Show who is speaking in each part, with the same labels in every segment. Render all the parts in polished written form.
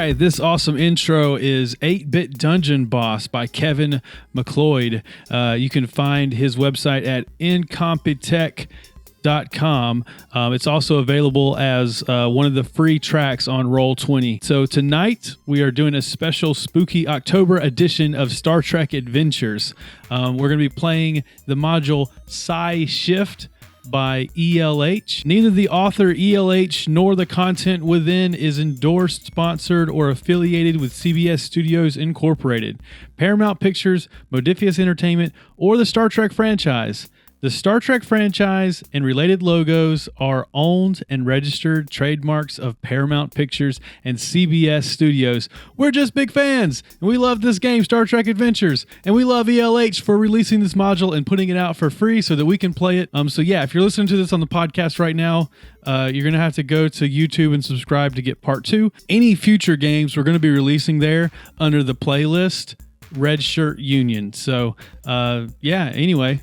Speaker 1: right, this awesome intro is 8-Bit Dungeon Boss by Kevin MacLeod. You can find his website at incompetech.com. It's also available as one of the free tracks on Roll20. So tonight we are doing a special spooky October edition of Star Trek Adventures. We're going to be playing the module Sci-Shift by ELH. Neither the author ELH nor the content within is endorsed, sponsored, or affiliated with CBS Studios Incorporated, Paramount Pictures, Modiphius Entertainment, or the Star Trek franchise. The Star Trek franchise and related logos are owned and registered trademarks of Paramount Pictures and CBS Studios. We're just big fans, and we love this game, Star Trek Adventures, and we love ELH for releasing this module and putting it out for free so that we can play it. So yeah, if you're listening to this on the podcast right now, you're going to have to go to YouTube and subscribe to get part 2. Any future games we're going to be releasing there under the playlist Red Shirt Union. So yeah, anyway,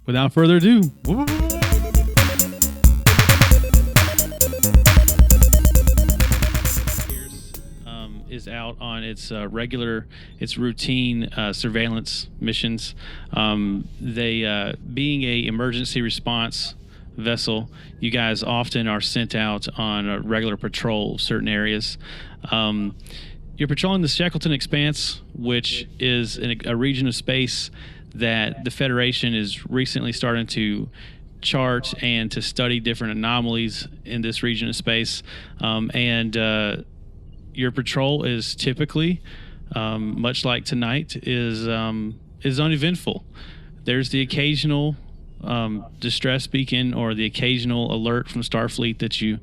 Speaker 1: without further ado, is out on its routine surveillance missions. They being a emergency response vessel, you guys often are sent out on a regular patrol of certain areas. You're patrolling the Shackleton Expanse, which is a region of space that the Federation is recently starting to chart and to study different anomalies in this region of space. Your patrol is typically, much like tonight, is uneventful. There's the occasional distress beacon or the occasional alert from Starfleet that you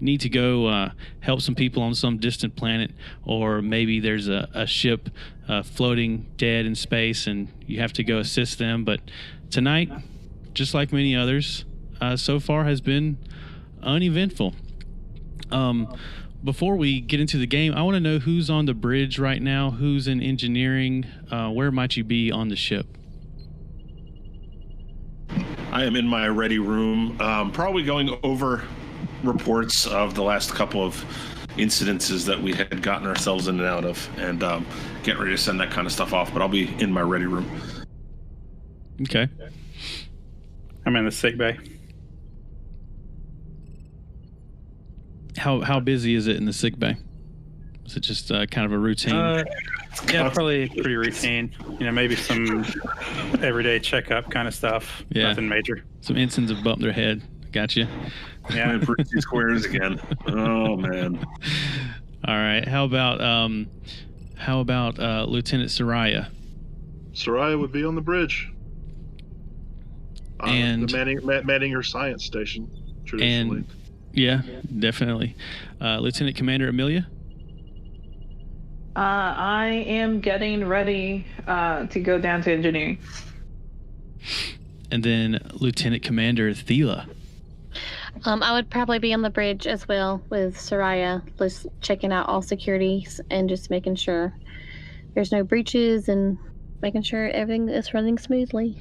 Speaker 1: need to go help some people on some distant planet, or maybe there's a ship floating dead in space and you have to go assist them. But tonight, just like many others, so far has been uneventful. Before we get into the game, I want to know who's on the bridge right now, who's in engineering, where might you be on the ship?
Speaker 2: I am in my ready room, probably going over reports of the last couple of incidences that we had gotten ourselves in and out of, and getting ready to send that kind of stuff off, but I'll be in my ready room.
Speaker 1: Okay.
Speaker 3: I'm in the sick bay.
Speaker 1: How busy is it in the sick bay? Is it just kind of a routine?
Speaker 3: Yeah, probably pretty routine. Maybe some everyday checkup kind of stuff.
Speaker 1: Yeah.
Speaker 3: Nothing major.
Speaker 1: Some ensigns have bumped their head. Gotcha.
Speaker 2: Yeah, Brucey squares again. Oh man.
Speaker 1: All right. How about Lieutenant Soraya?
Speaker 4: Soraya would be on the bridge.
Speaker 1: And
Speaker 4: manning her science station traditionally.
Speaker 1: And yeah, definitely. Lieutenant Commander Amelia?
Speaker 5: I am getting ready to go down to engineering.
Speaker 1: And then Lieutenant Commander Thela?
Speaker 6: I would probably be on the bridge as well with Soraya, just checking out all securities and just making sure there's no breaches and making sure everything is running smoothly.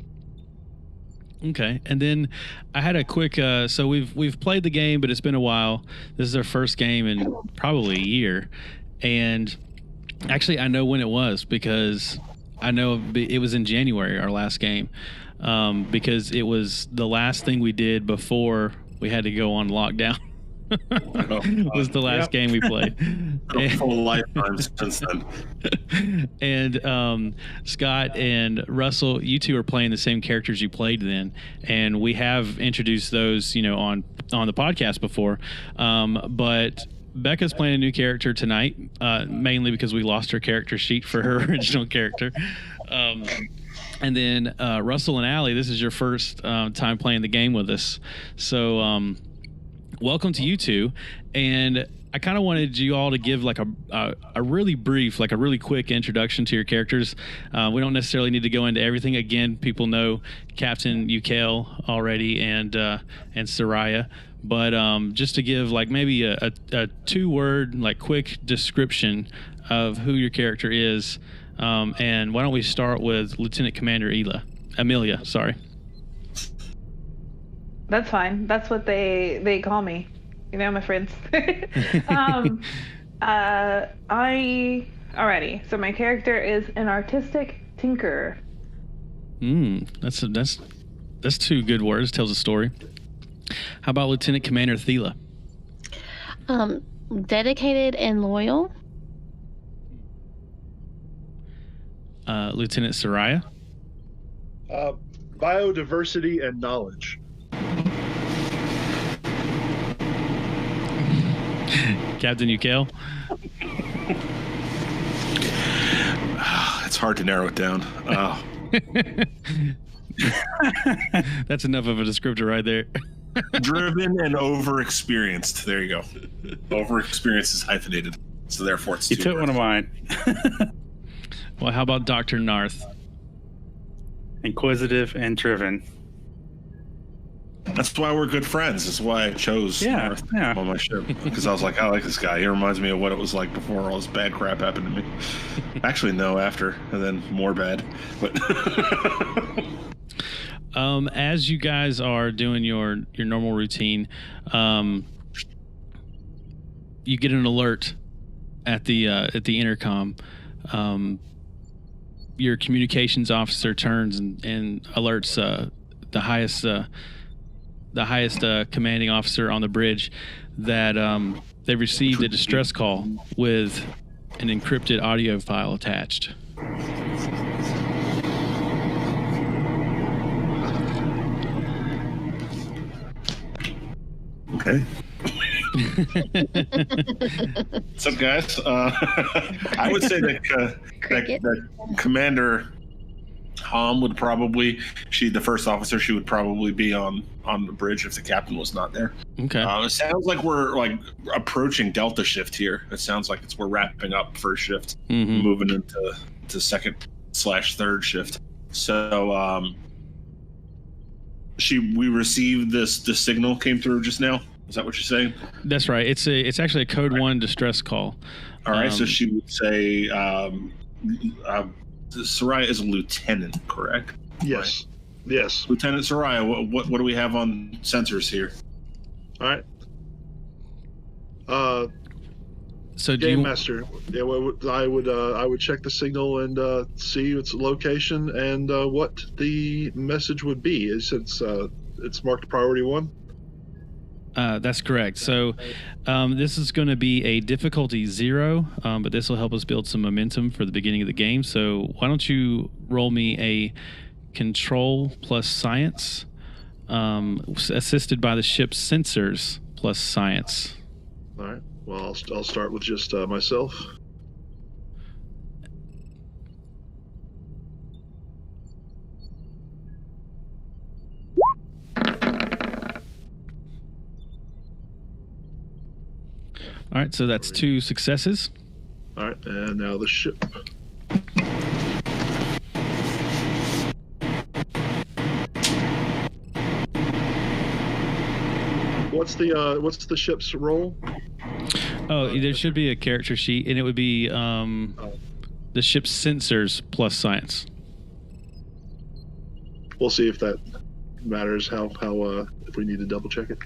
Speaker 1: Okay, and then I had a quick. So we've played the game, but it's been a while. This is our first game in probably a year, and actually I know when it was because I know it was in January, our last game, because it was the last thing we did before we had to go on lockdown. Was the last game we played.
Speaker 2: A full lifetime since then.
Speaker 1: And Scott and Russell, you two are playing the same characters you played then, and we have introduced those, on the podcast before. But Becca's playing a new character tonight, mainly because we lost her character sheet for her original character. And then Russell and Allie, this is your first time playing the game with us. So welcome to you two. And I kind of wanted you all to give like a really brief, like a really quick introduction to your characters. We don't necessarily need to go into everything. Again, people know Captain Ukale already and Soraya. But just to give like maybe a 2-word like quick description of who your character is. And why don't we start with Lieutenant Commander Amelia, sorry.
Speaker 5: That's fine. That's what they call me. My friends. Alrighty. So my character is an artistic tinker.
Speaker 1: That's two good words. Tells a story. How about Lieutenant Commander Thela?
Speaker 6: Dedicated and loyal.
Speaker 1: Lieutenant Soraya?
Speaker 4: Biodiversity and knowledge.
Speaker 1: Captain Ukel?
Speaker 2: It's hard to narrow it down.
Speaker 1: That's enough of a descriptor right there.
Speaker 2: Driven and over-experienced. There you go. Over-experienced is hyphenated, so therefore it's
Speaker 3: You took one of mine.
Speaker 1: Well, how about Dr. Narth?
Speaker 3: Inquisitive and driven.
Speaker 2: That's why we're good friends. That's why I chose North on my ship. Because I was like, I like this guy. He reminds me of what it was like before all this bad crap happened to me. Actually, no, after, and then more bad. But
Speaker 1: as you guys are doing your normal routine, you get an alert at the intercom. Your communications officer turns and alerts the highest commanding officer on the bridge that they received a distress call with an encrypted audio file attached.
Speaker 2: Okay. What's up, guys? I would say that Commander Hom would probably, the first officer, she would probably be on the bridge if the captain was not there.
Speaker 1: Okay.
Speaker 2: It sounds like we're approaching Delta shift here. It sounds like we're wrapping up first shift, moving into second/third shift. So we received the signal came through just now. Is that what you're saying?
Speaker 1: That's right. It's actually a code 1 distress call.
Speaker 2: All right. So she would say, Soraya is a lieutenant, correct?
Speaker 4: Yes.
Speaker 2: Right.
Speaker 4: Yes.
Speaker 2: Lieutenant Soraya, what do we have on sensors here?
Speaker 4: All right.
Speaker 1: So
Speaker 4: Game Master. Yeah, I would check the signal and see its location and what the message would be. It's marked priority 1.
Speaker 1: That's correct. So this is going to be a difficulty 0, but this will help us build some momentum for the beginning of the game. So why don't you roll me a control plus science, assisted by the ship's sensors plus science.
Speaker 4: All right. Well, I'll start with just myself.
Speaker 1: All right, so that's 2 successes.
Speaker 4: All right, and now the ship. What's the ship's role?
Speaker 1: Oh, there should be a character sheet, and it would be the ship's sensors plus science.
Speaker 4: We'll see if that matters. How if we need to double check it.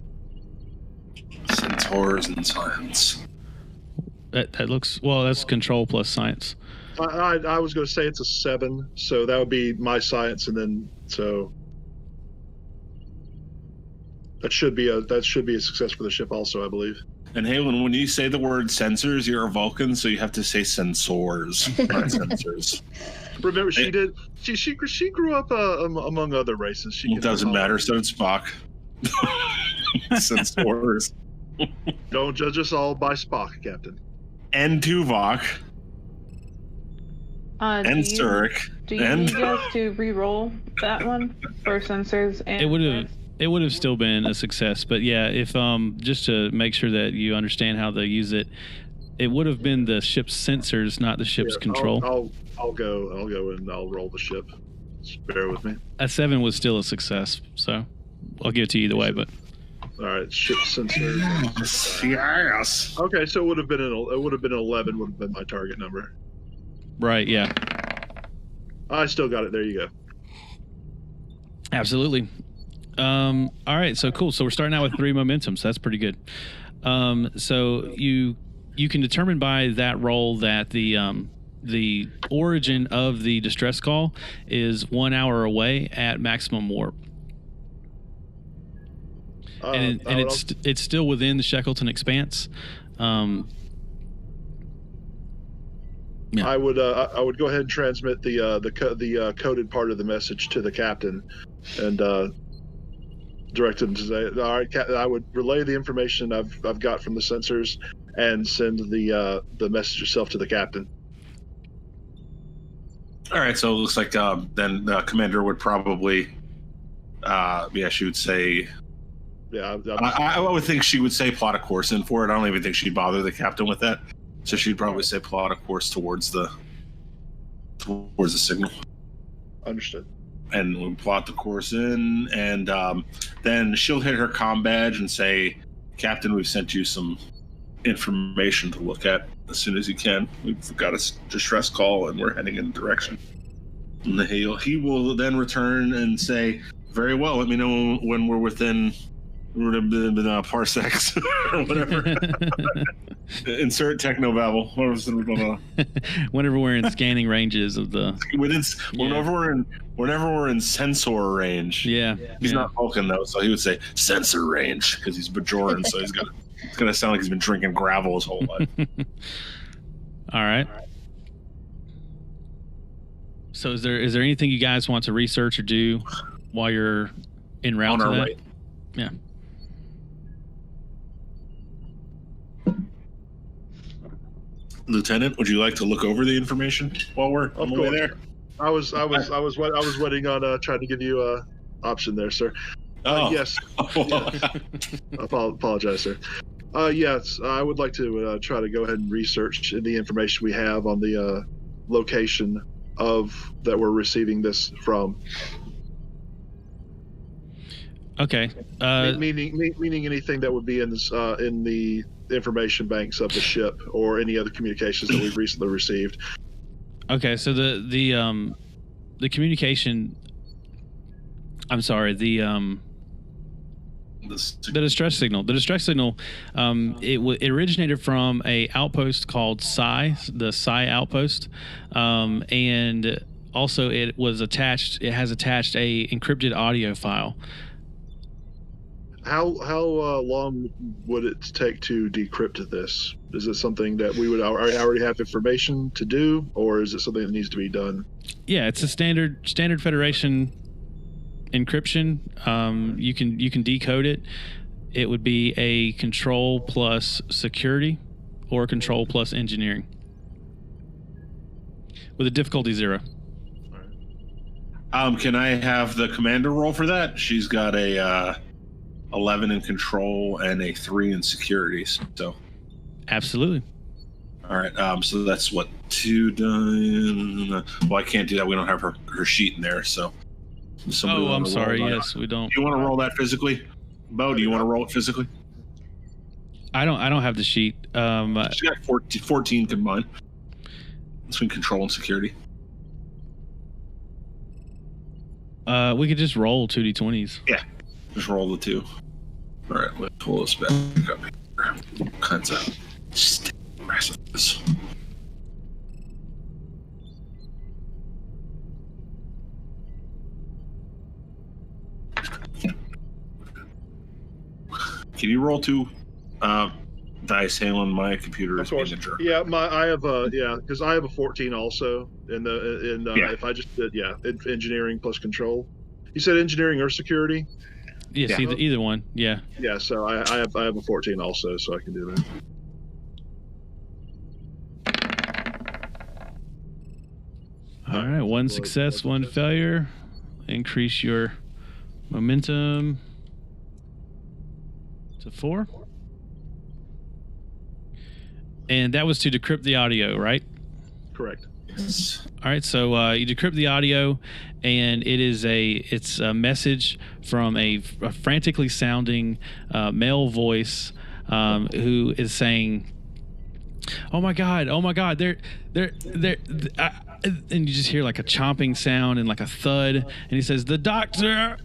Speaker 2: Centaurs and science.
Speaker 1: That looks well. That's control plus science.
Speaker 4: I was going to say it's a 7, so that would be my science, and then so that should be a success for the ship, also, I believe.
Speaker 2: And Halen, when you say the word sensors, you're a Vulcan, so you have to say sensors, not sensors.
Speaker 4: Remember, she grew up among other races.
Speaker 2: It doesn't matter. So did Spock. Sensors.
Speaker 4: Don't judge us all by Spock, Captain.
Speaker 2: And Tuvok. And Zurich.
Speaker 5: Do you need us to re-roll that one for sensors? And
Speaker 1: it would have still been a success, but yeah, if just to make sure that you understand how they use it, it would have been the ship's sensors, not the ship's control.
Speaker 4: I'll go and I'll roll the ship. Just bear with me.
Speaker 1: A 7 was still a success, so I'll give it to you either way. But
Speaker 4: all right, ship sensor.
Speaker 2: Yes.
Speaker 4: Okay, so it would have been an 11. Would have been my target number.
Speaker 1: Right. Yeah.
Speaker 4: I still got it. There you go.
Speaker 1: Absolutely. All right. So cool. So we're starting out with 3 momentum. So that's pretty good. So you you can determine by that roll that the origin of the distress call is 1 hour away at maximum warp. And it's still within the Shackleton Expanse. Yeah.
Speaker 4: I would go ahead and transmit the coded part of the message to the captain, and direct him to say, "All right, I would relay the information I've got from the sensors, and send the message itself to the captain."
Speaker 2: All right, so it looks like then the commander would probably, she would say.
Speaker 4: Yeah,
Speaker 2: I would think she would say plot a course in for it. I don't even think she'd bother the captain with that. So she'd probably say plot a course towards the signal.
Speaker 4: Understood.
Speaker 2: And we'll plot the course in, and then she'll hit her comm badge and say, "Captain, we've sent you some information to look at as soon as you can. We've got a distress call, and we're heading in a direction." And he will then return and say, "Very well. Let me know when we're within parsecs or whatever." Insert technobabble.
Speaker 1: Whenever we're in scanning ranges of the.
Speaker 2: Whenever we're in sensor range.
Speaker 1: Yeah.
Speaker 2: He's not Vulcan though, so he would say sensor range because he's Bajoran, so it's gonna sound like he's been drinking gravel his whole life.
Speaker 1: All right. So is there anything you guys want to research or do while you're en route
Speaker 2: on
Speaker 1: to
Speaker 2: our
Speaker 1: that?
Speaker 2: way?
Speaker 1: Yeah.
Speaker 2: Lieutenant, would you like to look over the information while we're on the way there?
Speaker 4: I was waiting on trying to give you a option there, sir. Yes. Apologize, sir. Yes, I would like to try to go ahead and research the information we have on the location of that we're receiving this from.
Speaker 1: Okay.
Speaker 4: Meaning anything that would be in this in the information banks of the ship or any other communications that we've recently received.
Speaker 1: Okay, so the communication. I'm sorry. The distress signal. The distress signal. It originated from a outpost called the Psi outpost, and also it was attached. It has attached a encrypted audio file.
Speaker 4: How long would it take to decrypt this? Is it something that we would already have information to do, or is it something that needs to be done?
Speaker 1: Yeah, it's a standard Federation encryption. You can decode it. It would be a control plus security, or control plus engineering, with a difficulty 0.
Speaker 2: Can I have the commander roll for that? She's got a 11 in control and a 3 in securities. So,
Speaker 1: absolutely.
Speaker 2: All right. So that's what 2 done. Well, I can't do that. We don't have her sheet in there. So.
Speaker 1: I'm sorry. Yes, we don't.
Speaker 2: Do you want to roll that physically, Bo? Do you want to roll it physically?
Speaker 1: I don't have the sheet.
Speaker 2: She's got 14 combined between control and security.
Speaker 1: We could just roll 2d20s.
Speaker 2: Yeah. Just roll the 2. All right, let's pull this back up here. Kinds of stresses. Can you roll 2 dice, Halen? My computer is being a jerk.
Speaker 4: Yeah, because I have a 14 also if I just did engineering plus control. You said engineering or security?
Speaker 1: Yes, either one. Yeah.
Speaker 4: Yeah, so I have a 14 also, so I can do that.
Speaker 1: All right, 1 success, 1 failure. Increase your momentum to 4. And that was to decrypt the audio, right?
Speaker 4: Correct.
Speaker 2: Yes.
Speaker 1: All right, so you decrypt the audio, and it's a message from a frantically sounding male voice who is saying, "Oh my God, they're." And you just hear like a chomping sound and like a thud, and he says, "The doctor,"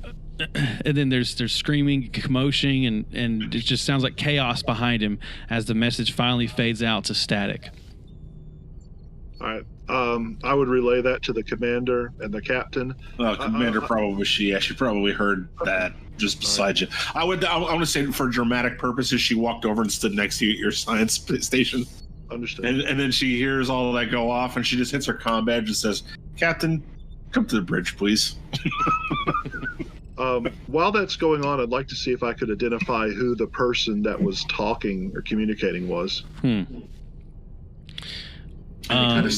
Speaker 1: and then there's screaming, commotion, and it just sounds like chaos behind him as the message finally fades out to static.
Speaker 4: All right. I would relay that to the commander and the captain.
Speaker 2: Commander she probably heard that just beside you. I want to say for dramatic purposes, she walked over and stood next to you at your science station.
Speaker 4: Understood.
Speaker 2: And then she hears all that go off, and she just hits her comm badge and says, "Captain, come to the bridge, please."
Speaker 4: While that's going on, I'd like to see if I could identify who the person that was talking or communicating was.
Speaker 2: Kind of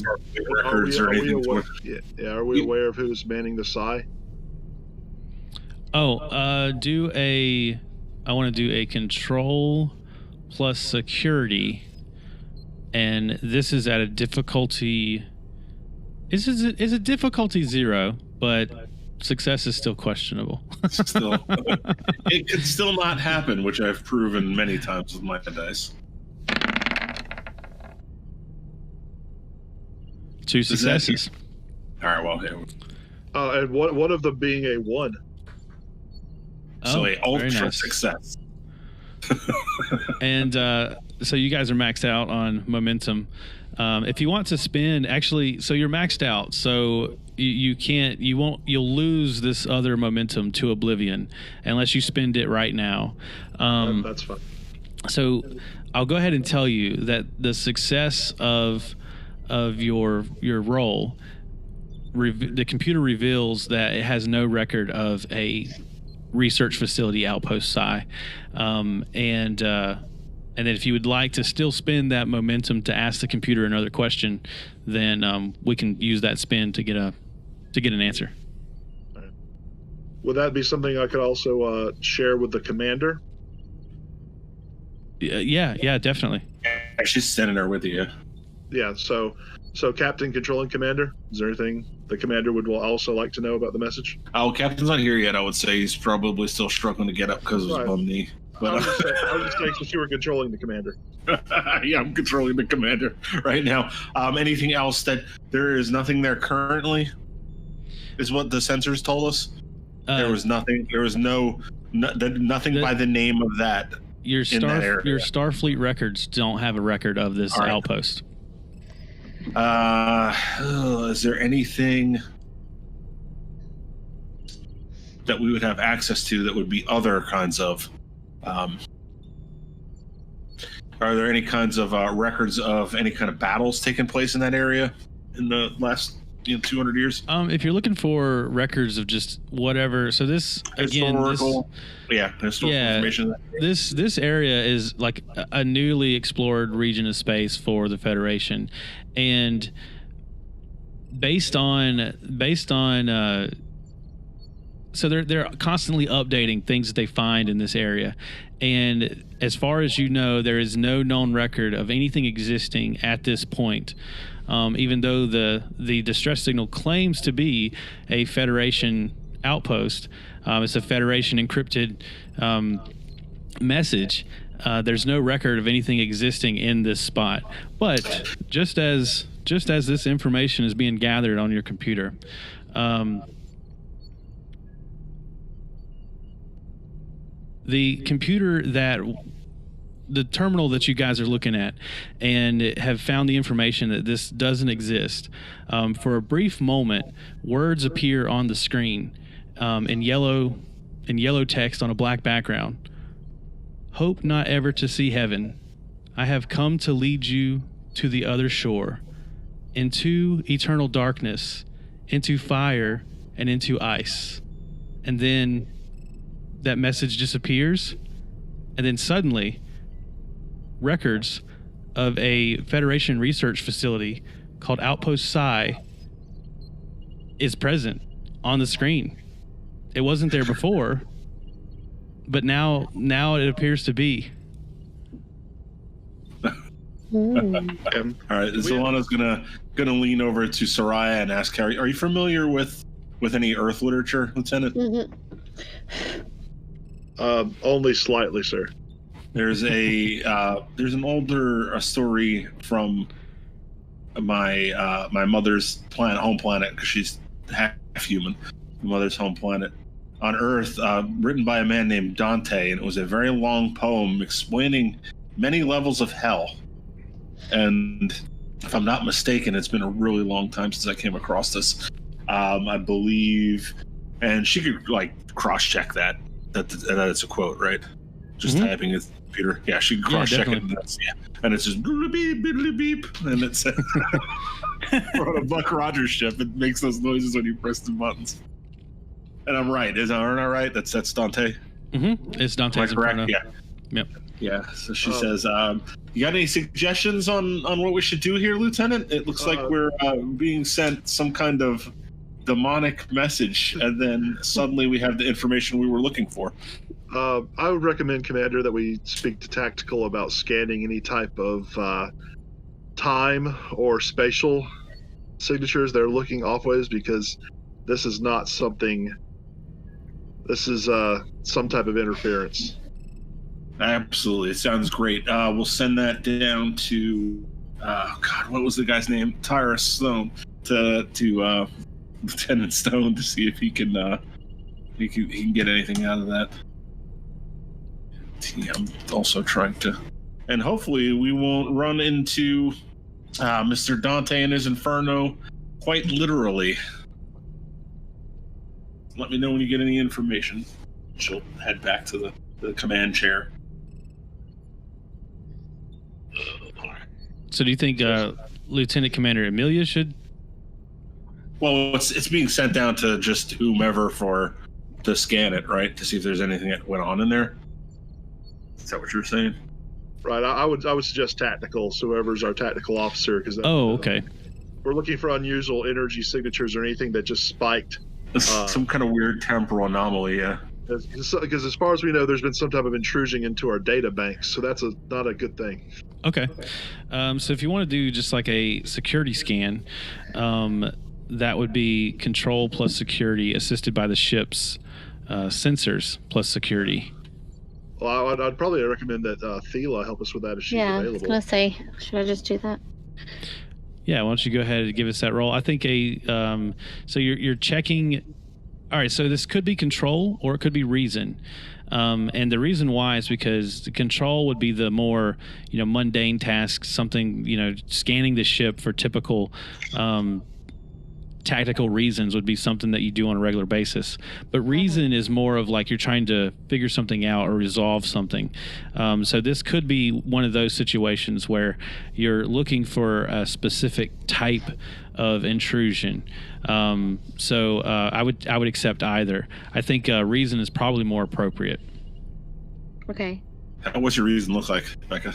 Speaker 2: records or anything.
Speaker 4: Are we aware of who's manning the Psi?
Speaker 1: I want to do a control plus security, and this is at a difficulty. Is it difficulty 0, but success is still questionable.
Speaker 2: It could still not happen, which I've proven many times with my dice.
Speaker 1: 2 successes.
Speaker 2: All right, well, here.
Speaker 4: And one of them being a 1.
Speaker 2: So a ultra
Speaker 1: nice.
Speaker 2: success.
Speaker 1: And so you guys are maxed out on momentum. If you want to spend, actually, so you're maxed out, so you'll lose this other momentum to oblivion unless you spend it right now.
Speaker 4: That's fine.
Speaker 1: So I'll go ahead and tell you that the success of your roll, the computer reveals that it has no record of a research facility outpost Psi, and then if you would like to still spend that momentum to ask the computer another question, then we can use that spin to get an answer.
Speaker 4: All right. Would that be something I could also share with the commander?
Speaker 1: Yeah, definitely.
Speaker 2: She's standing there with you.
Speaker 4: Yeah, so Captain, controlling commander, is there anything the commander would also like to know about the message?
Speaker 2: Oh, Captain's not here yet. I would say he's probably still struggling to get up because of his bum knee. But
Speaker 4: I was just saying, since you were controlling the commander.
Speaker 2: Yeah, I'm controlling the commander right now. Anything else that there is nothing there currently is what the sensors told us? There was nothing. There was nothing by the name of that.
Speaker 1: Your Starfleet records don't have a record of this outpost.
Speaker 2: Is there anything that we would have access to that would be other kinds of? Are there any kinds of records of any kind of battles taking place in that area in the last 200 years?
Speaker 1: If you're looking for records of just whatever, so this
Speaker 2: historical information.
Speaker 1: This area is like a newly explored region of space for the Federation, and based on so they're constantly updating things that they find in this area, and as far as you know, there is no known record of anything existing at this point. Even though the distress signal claims to be a Federation outpost, it's a Federation encrypted message. There's no record of anything existing in this spot. But just as this information is being gathered on your computer, the terminal that you guys are looking at and have found the information that this doesn't exist. For a brief moment, words appear on the screen in yellow text on a black background. Hope not ever to see heaven. I have come to lead you to the other shore, into eternal darkness, into fire and into ice. And then that message disappears, and then suddenly records of a Federation research facility called Outpost Psi is present on the screen. It wasn't there before, but now it appears to be.
Speaker 2: All right, Zelana's gonna lean over to Soraya and ask, "Are you familiar with any Earth literature, Lieutenant?"
Speaker 6: Mm-hmm.
Speaker 4: Only slightly, sir.
Speaker 2: There's an older story from my mother's home planet, because she's half human. My mother's home planet. on Earth, written by a man named Dante, and it was a very long poem explaining many levels of hell. And if I'm not mistaken, it's been a really long time since I came across this. I believe, and she could like cross-check that it's a quote, right? Just typing it, Peter. Yeah, she can cross-check it. And it's just beep, beep, beep, and it's on a Buck Rogers ship. It makes those noises when you press the buttons. And I'm right. Aren't I right? That's Dante.
Speaker 1: It's Dante's
Speaker 2: correct?
Speaker 1: Inferno.
Speaker 2: Yeah.
Speaker 1: Yep.
Speaker 2: Yeah. So she says, "You got any suggestions on what we should do here, Lieutenant? It looks like we're being sent some kind of demonic message, and then suddenly we have the information we were looking for."
Speaker 4: I would recommend, Commander, that we speak to Tactical about scanning any type of time or spatial signatures they're looking off-ways, because this is not something. This is some type of interference.
Speaker 2: Absolutely, it sounds great. We'll send that down to God, what was the guy's name? Tyrus Stone to Lieutenant Stone to see if he can get anything out of that. I'm also trying to, and hopefully we won't run into Mr. Dante and his Inferno quite literally. Let me know when you get any information. She'll head back to the command chair.
Speaker 1: So do you think Lieutenant Commander Amelia should?
Speaker 2: Well, it's being sent down to just whomever to scan it, right? To see if there's anything that went on in there. Is that what you're saying?
Speaker 4: Right. I would suggest Tactical, so whoever's our tactical officer, because
Speaker 1: okay.
Speaker 4: We're looking for unusual energy signatures or anything that just spiked.
Speaker 2: Some kind of weird temporal anomaly, yeah.
Speaker 4: Because as far as we know, there's been some type of intrusion into our data banks, so that's not a good thing.
Speaker 1: Okay. So if you want to do just like a security scan, that would be control plus security assisted by the ship's sensors plus security.
Speaker 4: Well, I'd probably recommend that Thela help us with that if she's available.
Speaker 6: I was going to say, should I just do that?
Speaker 1: Yeah, why don't you go ahead and give us that roll? I think so you're checking. All right, so this could be control or it could be reason. And the reason why is because the control would be the more, mundane task, something, scanning the ship for typical tactical reasons would be something that you do on a regular basis. But reason is more of like you're trying to figure something out or resolve something. So this could be one of those situations where you're looking for a specific type of intrusion. So I would accept either. I think reason is probably more appropriate.
Speaker 6: Okay.
Speaker 2: What's your reason look like, Becca?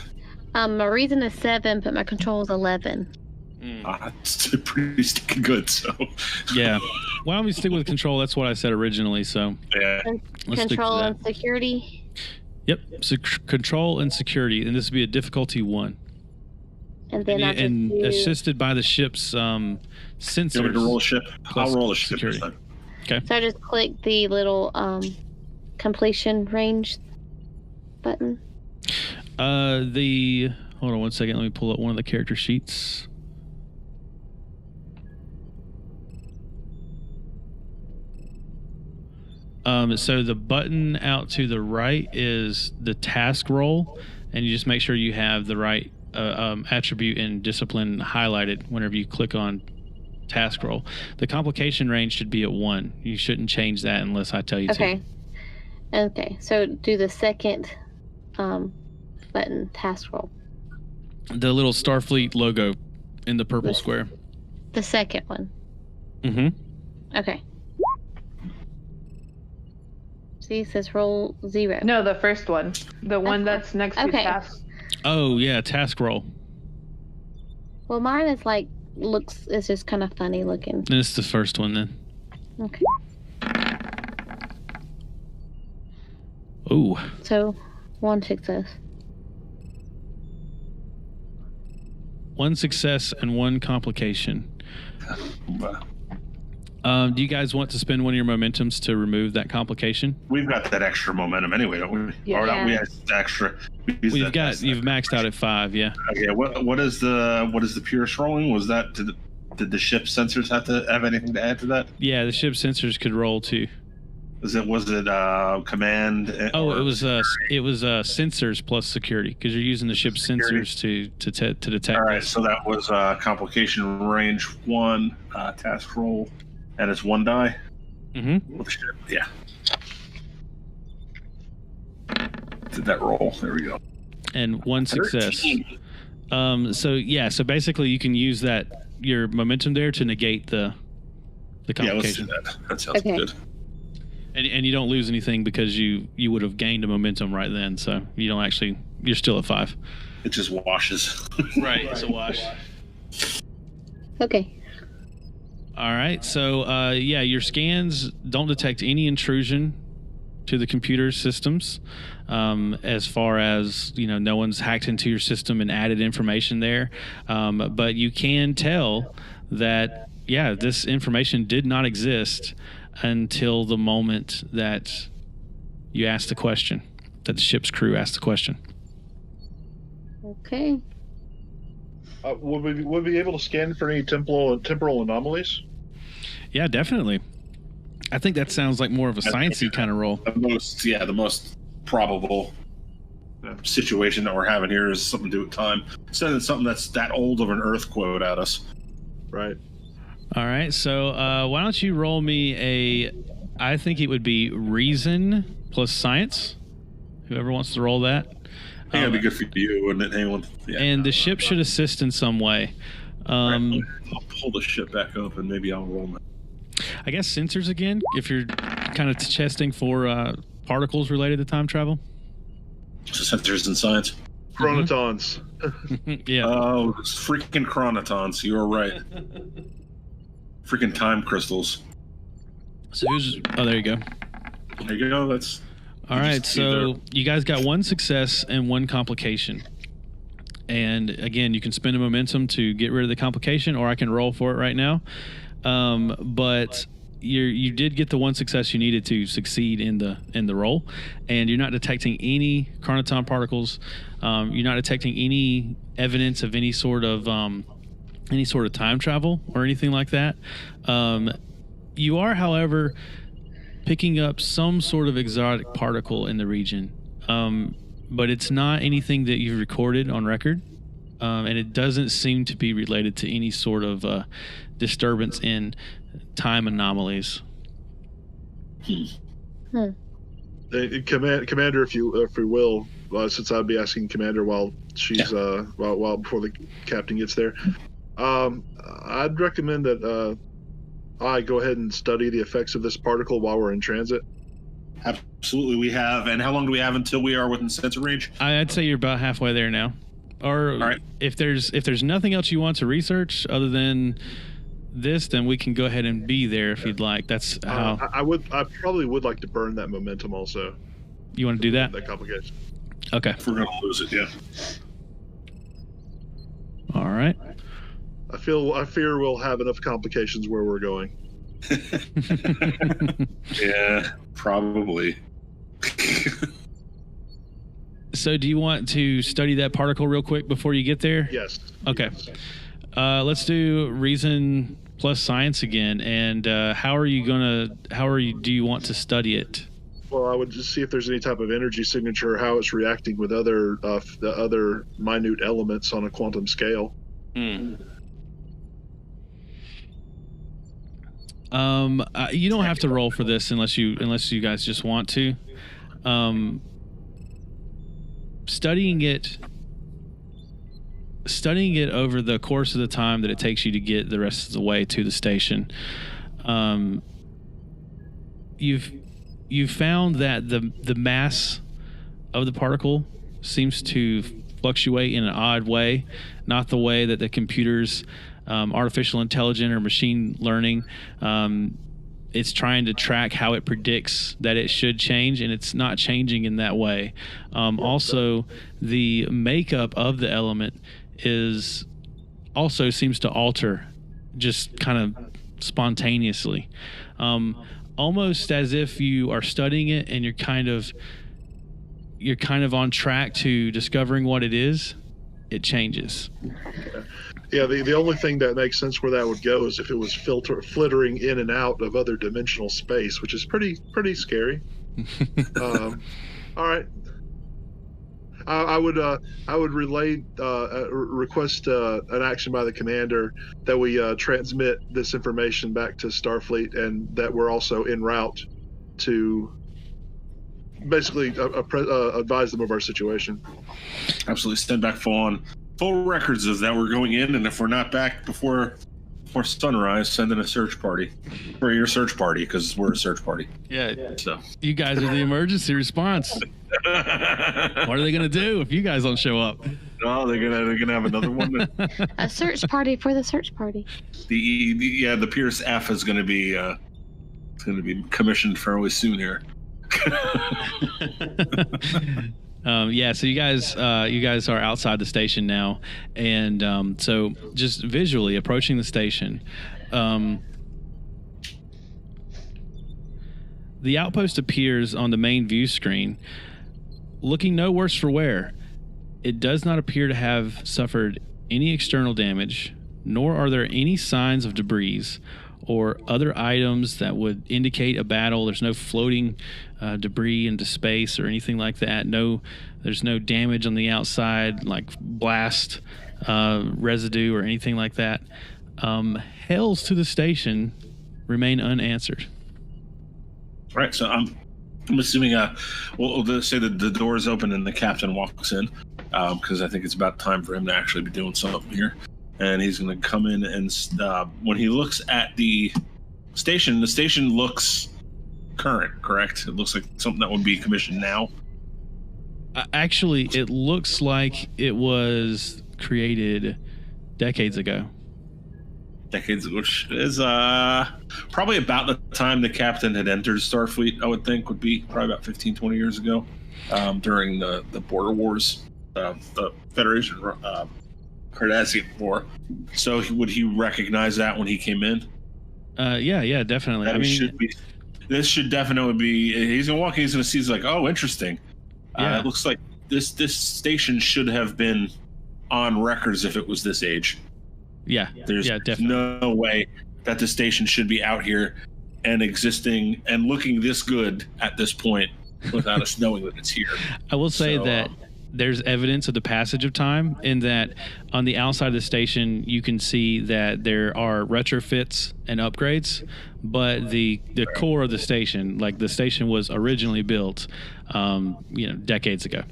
Speaker 6: My reason is 7, but my control is 11.
Speaker 2: It's pretty stinking good, so.
Speaker 1: Yeah. Why don't we stick with control? That's what I said originally, so.
Speaker 2: Yeah.
Speaker 1: Let's
Speaker 6: control and security?
Speaker 1: Yep. So control and security, and this would be a difficulty 1.
Speaker 6: And then
Speaker 1: assisted by the ship's sensors.
Speaker 2: You want me to roll a ship? I'll roll a ship.
Speaker 1: Security. Okay.
Speaker 6: So I just click the little completion range button.
Speaker 1: Hold on one second. Let me pull up one of the character sheets. So the button out to the right is the task roll, and you just make sure you have the right attribute and discipline highlighted whenever you click on task roll. The complication range should be at 1. You shouldn't change that unless I tell you to.
Speaker 6: Okay, so do the second button, task roll.
Speaker 1: The little Starfleet logo in the purple square.
Speaker 6: The second one.
Speaker 1: Mm-hmm.
Speaker 6: Okay. See, it says roll 0.
Speaker 5: No, the first one. The one that's next to task.
Speaker 1: Oh, yeah, task roll.
Speaker 6: Well, mine is it's just kind of funny looking.
Speaker 1: Then it's the first one then.
Speaker 6: Okay.
Speaker 1: Ooh.
Speaker 6: So, 1 success.
Speaker 1: 1 success and 1 complication. Do you guys want to spend one of your momentums to remove that complication?
Speaker 2: We've got that extra momentum anyway, don't we?
Speaker 5: Yeah.
Speaker 2: Or not, we have extra.
Speaker 1: You've maxed out at 5, yeah.
Speaker 2: Okay. What is the purest rolling? Was that did the ship sensors have anything to add to that?
Speaker 1: Yeah, the ship sensors could roll too.
Speaker 2: Was it command?
Speaker 1: It was sensors plus security because you're using the ship's sensors to detect.
Speaker 2: All right,
Speaker 1: this.
Speaker 2: so that was complication range 1 task roll, and it's 1 die.
Speaker 1: Mm-hmm.
Speaker 2: Yeah. Did that roll? There we go.
Speaker 1: And 1 success.
Speaker 2: 13.
Speaker 1: So basically you can use your momentum there to negate the complication.
Speaker 2: Yeah, let's do that. That sounds good.
Speaker 1: And you don't lose anything because you would have gained a momentum right then, so you're still at 5.
Speaker 2: It just washes.
Speaker 1: Right, it's a wash.
Speaker 6: Okay.
Speaker 1: All right, so your scans don't detect any intrusion to the computer systems, as far as no one's hacked into your system and added information there, but you can tell that this information did not exist until the moment that you asked the question, that the ship's crew asked the question.
Speaker 6: Okay.
Speaker 4: Would we be able to scan for any temporal anomalies?
Speaker 1: Yeah, definitely. I think that sounds like more of a sciencey kind of role.
Speaker 2: The most probable situation that we're having here is something to do with time. Sending something that's that old of an Earth quote at us.
Speaker 4: Right.
Speaker 1: All right, so why don't you roll me I think it would be reason plus science. Whoever wants to roll that.
Speaker 2: I think that'd be good for you, wouldn't it? Anyone? Yeah.
Speaker 1: And the ship should assist in some way.
Speaker 2: I'll pull the ship back up and maybe I'll roll that.
Speaker 1: I guess sensors again, if you're kind of testing for particles related to time travel.
Speaker 2: Just sensors and science.
Speaker 4: Chronotons.
Speaker 1: Yeah.
Speaker 2: Oh, freaking chronotons. You were right. Freaking time crystals.
Speaker 1: So there you go.
Speaker 2: There you go. That's
Speaker 1: all right. So you guys got 1 success and 1 complication. And again, you can spend a momentum to get rid of the complication, or I can roll for it right now. But you did get the 1 success you needed to succeed in the roll, and you're not detecting any chronoton particles. You're not detecting any evidence of any sort of time travel or anything like that. You are, however, picking up some sort of exotic particle in the region, but it's not anything that you've recorded on record, and it doesn't seem to be related to any sort of disturbance in time anomalies.
Speaker 4: Commander, if you will, since I'd be asking Commander while she's while before the captain gets there, I'd recommend that I go ahead and study the effects of this particle while we're in transit.
Speaker 2: Absolutely, we have. And how long do we have until we are within sensor range?
Speaker 1: I'd say you're about halfway there now. Or
Speaker 2: right.
Speaker 1: if there's nothing else you want to research other than this, then we can go ahead and be there if you'd like. That's how
Speaker 4: I probably would like to burn that momentum also.
Speaker 1: You want to do that?
Speaker 4: That complication.
Speaker 1: Okay.
Speaker 2: If we're gonna lose it, yeah.
Speaker 1: All right.
Speaker 4: I fear we'll have enough complications where we're going.
Speaker 2: Yeah, probably.
Speaker 1: So do you want to study that particle real quick before you get there?
Speaker 4: Yes.
Speaker 1: Okay.
Speaker 4: Yes.
Speaker 1: Let's do reason plus science again. And do you want to study it?
Speaker 4: Well, I would just see if there's any type of energy signature, how it's reacting with the other minute elements on a quantum scale.
Speaker 1: You don't have to roll for this unless you guys just want to. Studying it over the course of the time that it takes you to get the rest of the way to the station, you've found that the mass of the particle seems to fluctuate in an odd way, not the way that the computers, artificial intelligence or machine learning, it's trying to track how it predicts that it should change, and it's not changing in that way. Also, the makeup of the element seems to alter just kind of spontaneously, almost as if you are studying it and you're kind of on track to discovering what it is. It changes.
Speaker 4: Yeah, the only thing that makes sense where that would go is if it was flittering in and out of other dimensional space, which is pretty scary. All right. I would relay request an action by the commander that we transmit this information back to Starfleet, and that we're also en route to basically advise them of our situation.
Speaker 2: Absolutely, stand back full records of that we're going in, and if we're not back before sunrise, send in a search party for your search party, because we're a search party.
Speaker 1: Yeah.
Speaker 2: So
Speaker 1: You guys are the emergency response. What are they going to do if you guys don't show up?
Speaker 2: No, they're gonna have another one.
Speaker 6: A search party for the search party.
Speaker 2: The Pierce F is gonna be commissioned fairly soon here.
Speaker 1: So you guys are outside the station now, and so just visually approaching the station, the outpost appears on the main view screen, looking no worse for wear. It does not appear to have suffered any external damage, nor are there any signs of debris or other items that would indicate a battle. There's no floating debris into space or anything like that. There's no damage on the outside, like blast residue or anything like that. Hails to the station remain unanswered.
Speaker 2: All right, so I'm assuming we'll say that the door is open and the captain walks in, because I think it's about time for him to actually be doing something here. And he's going to come in, and when he looks at the station looks current, correct? It looks like something that would be commissioned now.
Speaker 1: Actually, it looks like it was created decades ago.
Speaker 2: Which is probably about the time the captain had entered Starfleet, I would think, would be probably about 15, 20 years ago, during the border wars, the Federation Cardassian War. So would he recognize that when he came in?
Speaker 1: Yeah, definitely.
Speaker 2: This should definitely be. He's gonna walk in. He's gonna see. He's like, oh, interesting.
Speaker 1: Yeah.
Speaker 2: It looks like this station should have been on records if it was this age.
Speaker 1: Yeah,
Speaker 2: There's
Speaker 1: definitely
Speaker 2: no way that the station should be out here and existing and looking this good at this point without us knowing that it's here.
Speaker 1: I will say that there's evidence of the passage of time in that on the outside of the station, you can see that there are retrofits and upgrades, but the core of the station, like the station was originally built, decades ago.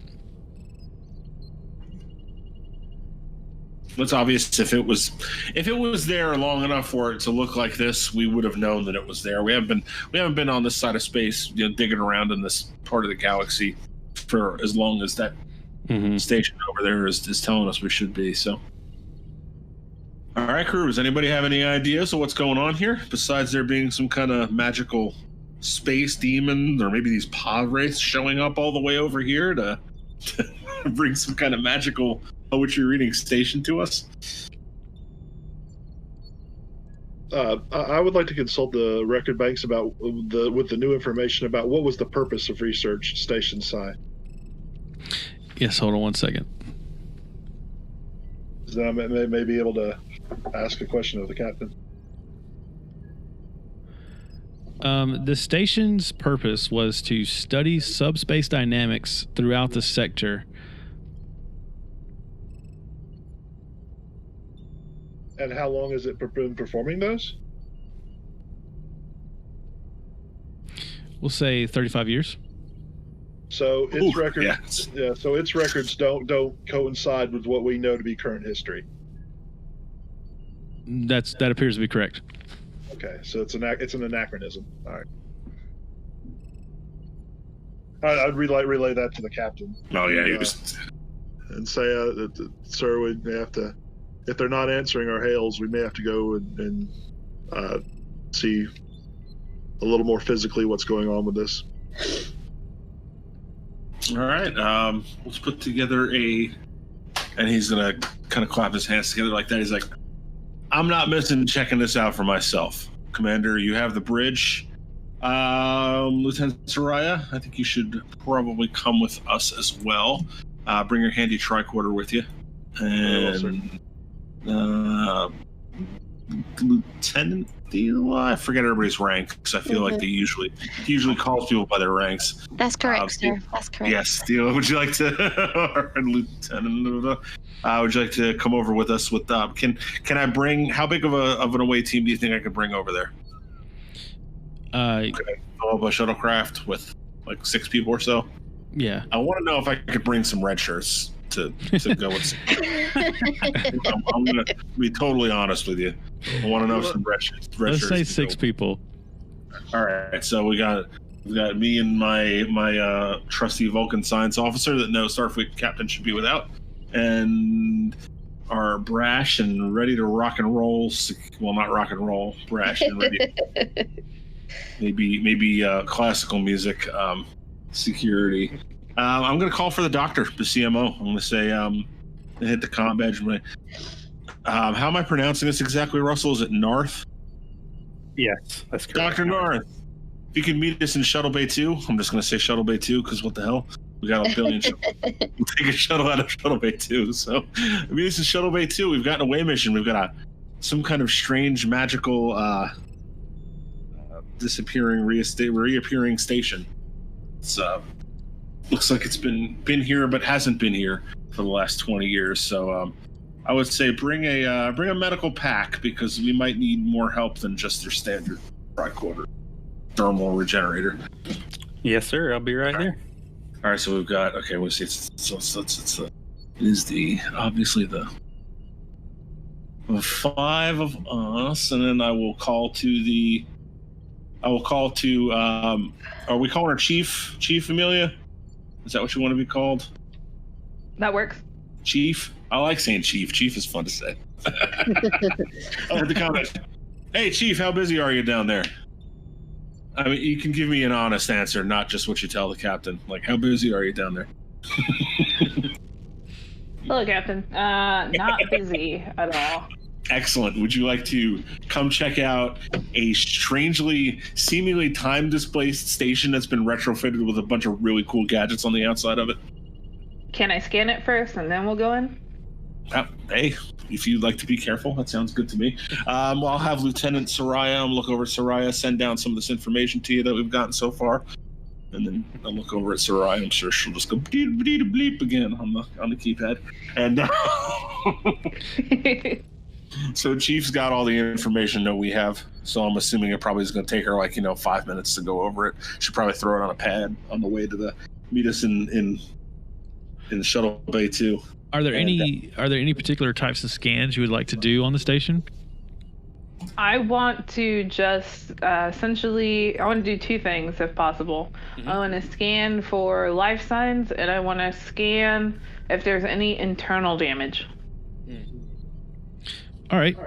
Speaker 2: It's obvious if it was there long enough for it to look like this, we would have known that it was there. We haven't been on this side of space, digging around in this part of the galaxy for as long as that station over there is telling us we should be. So, all right, crew. Does anybody have any ideas of what's going on here besides there being some kind of magical space demon, or maybe these pod wraiths showing up all the way over here to bring some kind of magical poetry reading station to us?
Speaker 4: I would like to consult the record banks with the new information about what was the purpose of research Station Psi.
Speaker 1: Yes, hold on one second.
Speaker 4: Then I may be able to ask a question of the captain.
Speaker 1: The station's purpose was to study subspace dynamics throughout the sector.
Speaker 4: And how long has it been performing those?
Speaker 1: We'll say 35 years.
Speaker 4: So its records,
Speaker 2: yeah.
Speaker 4: So its records don't coincide with what we know to be current history.
Speaker 1: That appears to be correct.
Speaker 4: Okay, so it's an anachronism. All right. I'd relay that to the captain.
Speaker 2: Oh yeah,
Speaker 4: and say, sir, we may have to. If they're not answering our hails, we may have to go and see a little more physically what's going on with this.
Speaker 2: All right, let's put together and he's gonna kind of clap his hands together like that. He's like, I'm not missing checking this out for myself. Commander, you have the bridge. Lieutenant Soraya, I think you should probably come with us as well. Bring your handy tricorder with you. And Lieutenant Thela. I forget everybody's ranks. I feel like he usually calls people by their ranks.
Speaker 6: That's correct, sir. That's correct.
Speaker 2: Yes, Thela. Would you like to, Lieutenant? Would you like to come over with us? With can I bring? How big of an away team do you think I could bring over there? Could I fill up a shuttlecraft with like 6 people or so?
Speaker 1: Yeah.
Speaker 2: I want to know if I could bring some red shirts to go with. I'm gonna be totally honest with you. I want to know some red shirts.
Speaker 1: Let's say 6 people.
Speaker 2: All right, so we've got me and my trusty Vulcan science officer that no Starfleet captain should be without, and our brash and ready to rock and roll. Well, not rock and roll, brash and ready. maybe classical music. Security. I'm going to call for the doctor, the CMO. I'm going to say, hit the comm badge. How am I pronouncing this exactly, Russell? Is it North?
Speaker 3: Yes, that's correct.
Speaker 2: Dr. North. If you can meet us in Shuttle Bay 2, I'm just going to say Shuttle Bay 2 because what the hell? We got a billion we'll take a shuttle out of Shuttle Bay 2. So, this is Shuttle Bay 2. We've got an away mission. We've got some kind of strange, magical, reappearing station. It's looks like it's been here but hasn't been here for the last 20 years. So I would say bring a medical pack because we might need more help than just your standard tricorder thermal regenerator.
Speaker 3: Yes, sir. I'll be right there.
Speaker 2: All right, so we've got we'll see. It is obviously the 5 of us, and then I will call to. Are we calling her Chief Amelia? Is that what you want to be called?
Speaker 5: That works.
Speaker 2: Chief? I like saying Chief. Chief is fun to say. I'll hit the comment. Hey, Chief, how busy are you down there? I mean, you can give me an honest answer, not just what you tell the captain. Like, how busy are you down there?
Speaker 5: Hello, Captain. Not busy at all.
Speaker 2: Excellent. Would you like to come check out a seemingly time-displaced station that's been retrofitted with a bunch of really cool gadgets on the outside of it?
Speaker 5: Can I scan it first and then we'll go in?
Speaker 2: Hey, if you'd like to be careful, that sounds good to me. I'll have Lieutenant Soraya, look over at Soraya, send down some of this information to you that we've gotten so far. And then I'll look over at Soraya. I'm sure she'll just go bleep bleep again on the keypad. And so Chief's got all the information that we have. So I'm assuming it probably is going to take her 5 minutes to go over it. She'll probably throw it on a pad on the way to meet us in Shuttle Bay 2.
Speaker 1: Are there any particular types of scans you would like to do on the station?
Speaker 5: I want to just essentially, I want to do 2 things if possible. Mm-hmm. I want to scan for life signs, and I want to scan if there's any internal damage.
Speaker 1: Mm-hmm. All right.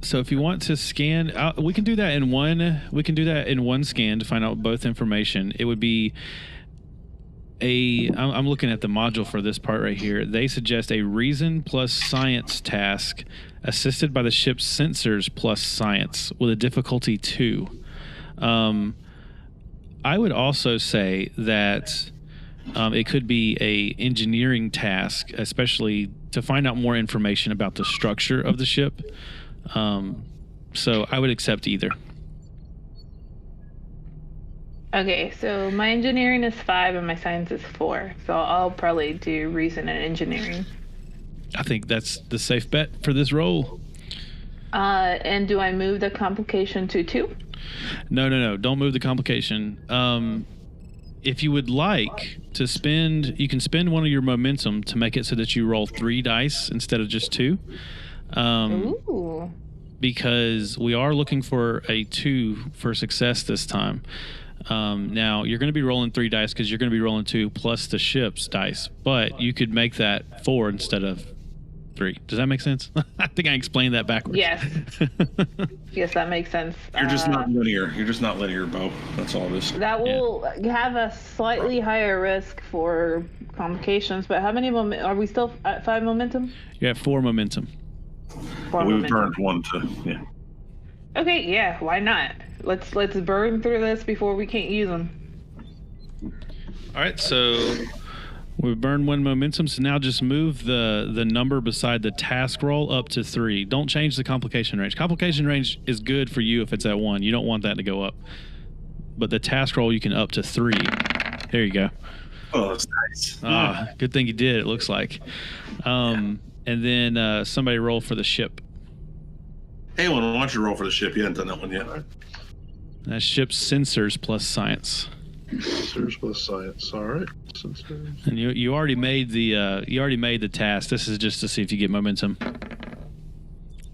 Speaker 1: So if you want to scan, we can do that in one. We can do that in one scan to find out both information. It would be I'm looking at the module for this part right here. They suggest a reason plus science task assisted by the ship's sensors plus science with a difficulty 2. I would also say that it could be a engineering task, especially to find out more information about the structure of the ship. So I would accept either.
Speaker 5: Okay, so my engineering is 5 and my science is 4. So I'll probably do reason and engineering.
Speaker 1: I think that's the safe bet for this role.
Speaker 5: And do I move the complication to 2?
Speaker 1: No. Don't move the complication. If you would like to you can spend one of your momentum to make it so that you roll 3 dice instead of just 2.
Speaker 5: Ooh.
Speaker 1: Because we are looking for a 2 for success this time. Now, you're going to be rolling 3 dice because you're going to be rolling 2 plus the ship's dice. But you could make that 4 instead of 3. Does that make sense? I think I explained that backwards.
Speaker 5: Yes. Yes, that makes sense.
Speaker 2: You're just not linear. You're just not linear, Bo. That's all it is.
Speaker 5: That will have a slightly higher risk for complications. But how many are we still at 5 momentum?
Speaker 1: You have 4 momentum.
Speaker 2: We burned 1 to, yeah.
Speaker 5: Okay, yeah, why not? Let's burn through this before we can't use them.
Speaker 1: All right, so We burned 1 momentum, so now just move the number beside the task roll up to 3. Don't change the complication range. Complication range is good for you if it's at 1. You don't want that to go up. But the task roll you can up to 3. There you go.
Speaker 2: Oh, that's nice.
Speaker 1: Ah, good thing you did, it looks like. And then somebody roll for the ship.
Speaker 2: Hey, why don't you roll for the ship? You haven't done that one yet.
Speaker 1: That ship's sensors plus science.
Speaker 4: Sensors plus science. All right. Sensors.
Speaker 1: And you already made the task. This is just to see if you get momentum.